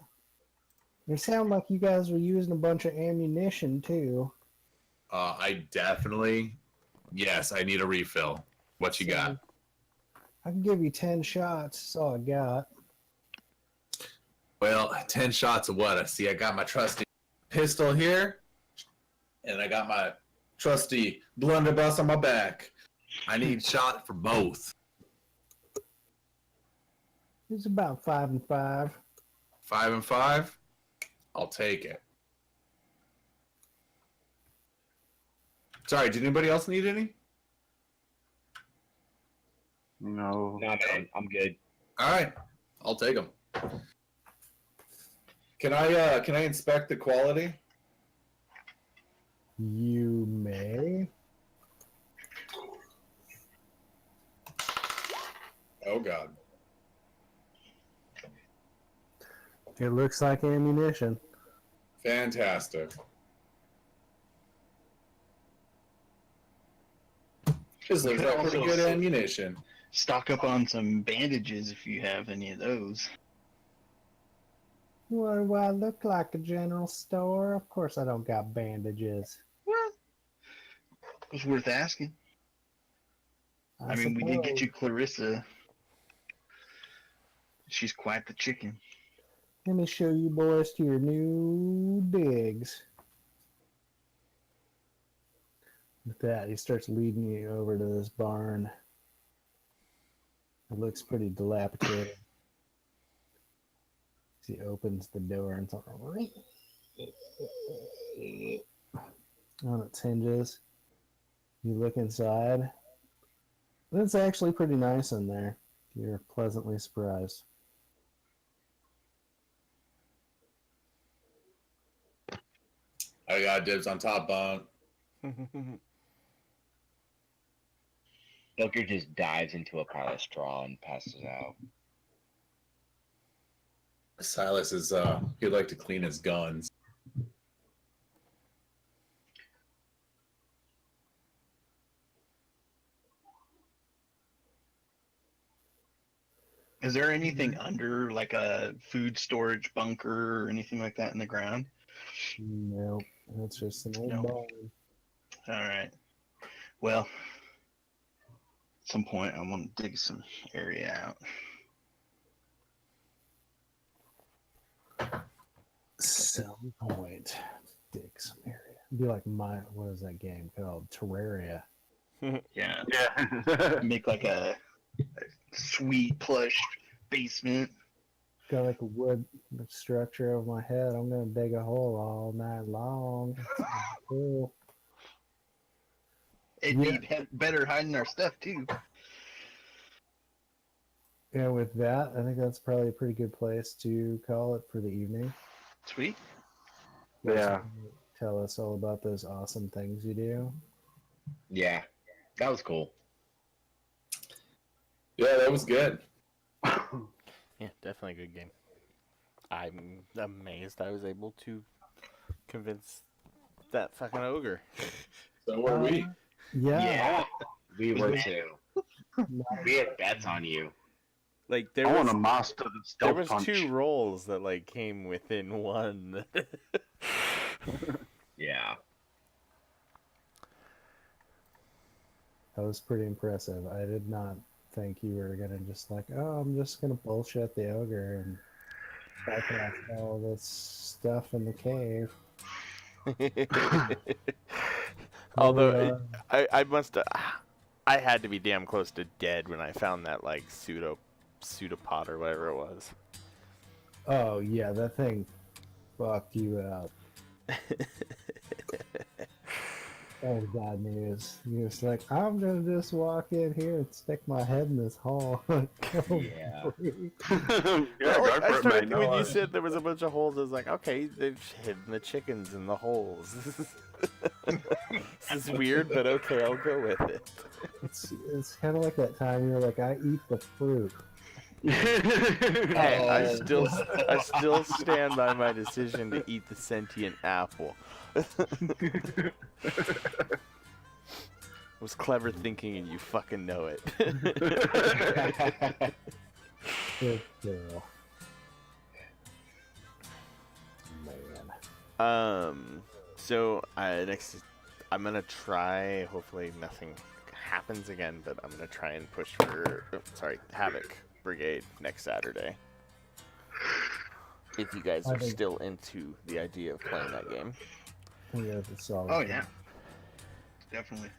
It sounded like you guys were using a bunch of ammunition too. I definitely. Yes, I need a refill. What you got? I can give you 10 shots. That's all I got. Well, 10 shots of what? See, I got my trusty pistol here, and I got my trusty blunderbuss on my back. I need shot for both. It's about 5 and 5. 5 and 5? I'll take it. Sorry, did anybody else need any? No. No, man, I'm good. All right, I'll take them. Can I inspect the quality? You may. Oh God. It looks like ammunition. Fantastic. This looks like pretty good ammunition. Stock up on some bandages if you have any of those. What do I look like, a general store? Of course I don't got bandages. What? It was worth asking. I mean, we did get you Clarissa. She's quite the chicken. Let me show you boys to your new digs. With that, he starts leading you over to this barn. It looks pretty dilapidated. He opens the door and something on its hinges. You look inside. It's actually pretty nice in there. You're pleasantly surprised. I got dibs on top bunk. Booker just dives into a pile of straw and passes out. Silas is he'd like to clean his guns. Is there anything under, like a food storage bunker or anything like that in the ground? Nope, that's just an old No. barn. All right. Well, at some point I want to dig some area out. Some point, dig some area. It'd be like what is that game called? Terraria. Yeah. Yeah. Make like a sweet plush basement. Got like a wood structure over my head. I'm gonna dig a hole all night long. Cool. It'd be better hiding our stuff too. Yeah, with that, I think that's probably a pretty good place to call it for the evening. Sweet. Yeah. Tell us all about those awesome things you do. Yeah, that was cool. Yeah, that was good. Yeah, definitely a good game. I'm amazed I was able to convince that fucking ogre. So were we. Yeah. We were too. We had bets on you. Like I want to master the there stealth was punch. 2 rolls that like came within one. Yeah. That was pretty impressive. I did not think you were gonna just like, oh, I'm just gonna bullshit the ogre and bypass all this stuff in the cave. Although I must have, I had to be damn close to dead when I found that like pseudopod or whatever it was. Oh yeah, that thing fucked you up. That was bad news. You're just like, I'm gonna just walk in here and stick my head in this hole. Yeah. Yeah, Well, go like, I for it, started, mate. when you said there was a bunch of holes, I was like, okay, they've hidden the chickens in the holes. This is weird, but okay, I'll go with it. It's kind of like that time you were like, I eat the fruit. Hey, I still stand by my decision to eat the sentient apple. It was clever thinking, and you fucking know it. Good girl. Man. So next, I'm gonna try. Hopefully, nothing happens again, but I'm gonna try and push for. Havoc Brigade next Saturday. If you guys are still into the idea of playing that game. Yeah, it's solid. Oh yeah. Definitely.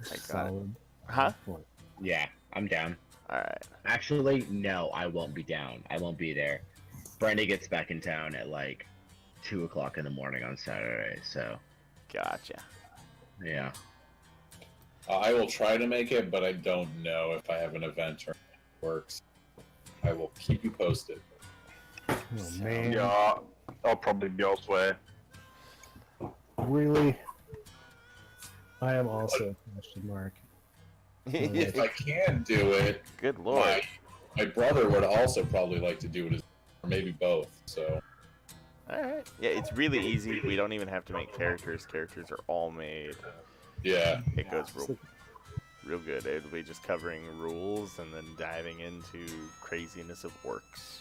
I got it. Solid. Huh? Point. Yeah, I'm down. Alright. Actually, no, I won't be down. I won't be there. Brenda gets back in town at like 2 o'clock in the morning on Saturday, so Gotcha. yeah. I will try to make it, but I don't know if I have an event or it works. I will keep you posted. Oh man. Yeah, I'll probably be elsewhere. Really? I am also a question mark. If I can do it, Good lord. my brother would also probably like to do it, or maybe both. So Alright. Yeah, it's really easy. We don't even have to make characters. Characters are all made. yeah, It goes real good. It'll be just covering rules and then diving into craziness of orcs.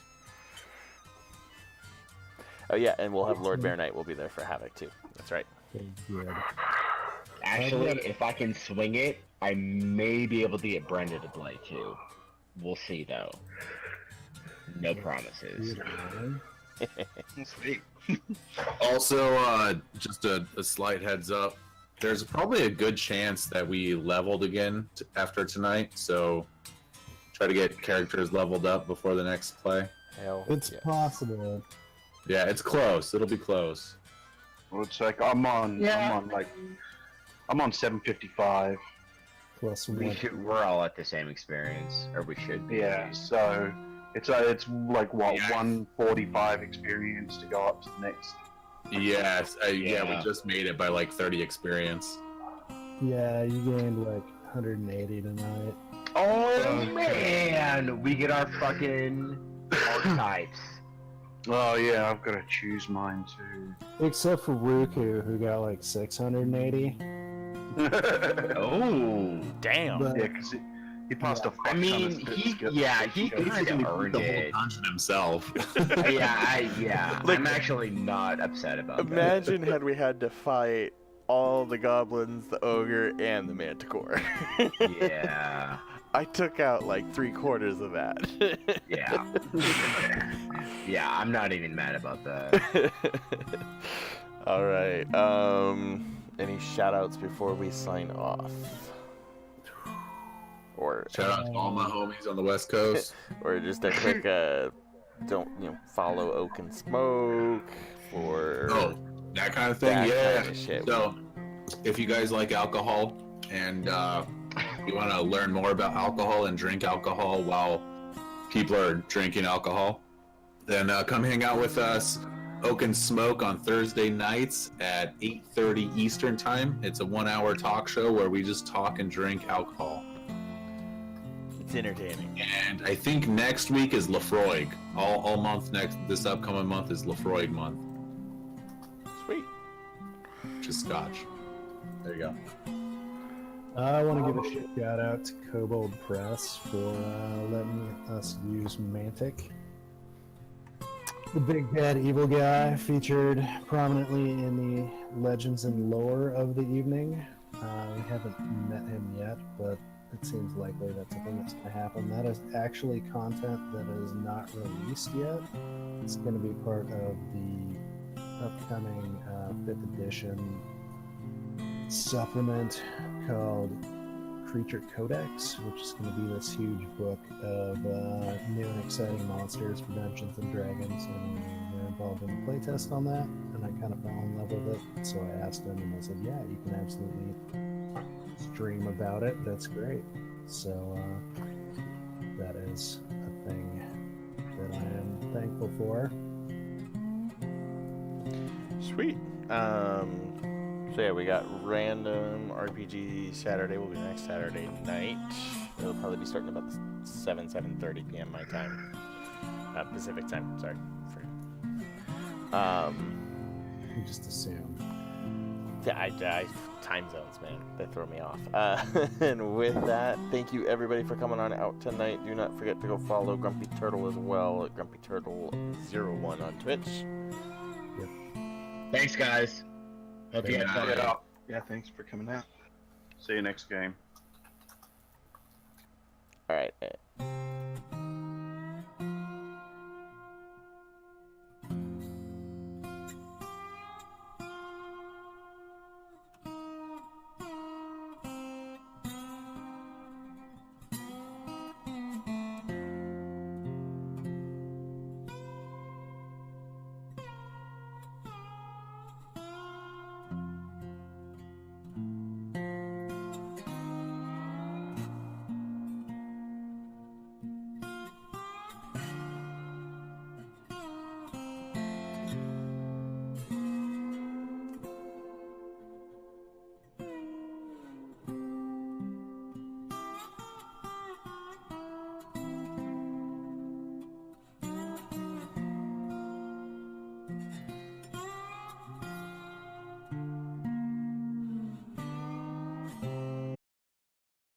Oh yeah, and we'll have Lord Bear Knight will be there for Havoc too. That's right. Good. Actually, if I can swing it, I may be able to get Brenda to play too. We'll see though. No promises. Sweet. Also, just a slight heads up. There's probably a good chance that we leveled again after tonight, so try to get characters leveled up before the next play. Hell, It's yes. possible. Yeah, it's close. It'll be close. Well, it's like I'm on 755. Plus We one. should, we're all at the same experience, or we should be. Yeah, so it's like what 145 experience to go up to the next. Yes, yeah, we Yeah. just made it by like 30 experience. Yeah, you gained like 180 tonight. Oh man, we get our fucking archetypes. Oh yeah, I've got to choose mine too. Except for Ruku, who got like 680. Oh, Damn. But Yeah, because he passed a. I mean, he kind of earned The whole it. dungeon himself. Yeah. Look- I'm actually not upset about that. Imagine had we had to fight all the goblins, the ogre, and the manticore. Yeah, I took out like 3/4 of that. yeah. Yeah, I'm not even mad about that. All right. Any shout outs before we sign off? Or Shout out to all my homies on the West Coast. or just a quick don't follow Oak and Smoke or Oh, That kind of thing, That yeah. kind of shit. So, if you guys like alcohol and you want to learn more about alcohol and drink alcohol while people are drinking alcohol, then come hang out with us, Oak and Smoke, on Thursday nights at 8:30 Eastern Time. It's a 1-hour talk show where we just talk and drink alcohol. It's entertaining. And I think next week is Lafroig. All month this upcoming month is Lafroig month, Sweet. which is Scotch. There you go. I want to give a shout out to Kobold Press for letting us use Mantic. The big bad evil guy featured prominently in the legends and lore of the evening. We haven't met him yet, but it seems likely that's a thing that's going to happen. That is actually content that is not released yet. It's going to be part of the upcoming 5th edition supplement called Creature Codex, which is going to be this huge book of new and exciting monsters for Dungeons and Dragons, and we're involved in a playtest on that, and I kind of fell in love with it, so I asked him, and I said, yeah, you can absolutely stream about it, that's great. So that is a thing that I am thankful for. Sweet. So yeah, we got random RPG Saturday. Will be next Saturday night. It'll probably be starting about 7:30 p.m. my time, Pacific time. Sorry. You just assume. Yeah, I time zones, man, they throw me off. And with that, thank you everybody for coming on out tonight. Do not forget to go follow Grumpy Turtle as well at Grumpy Turtle 01 on Twitch. Thanks, guys. Hope you had fun. Yeah, thanks for coming out. See you next game. All right.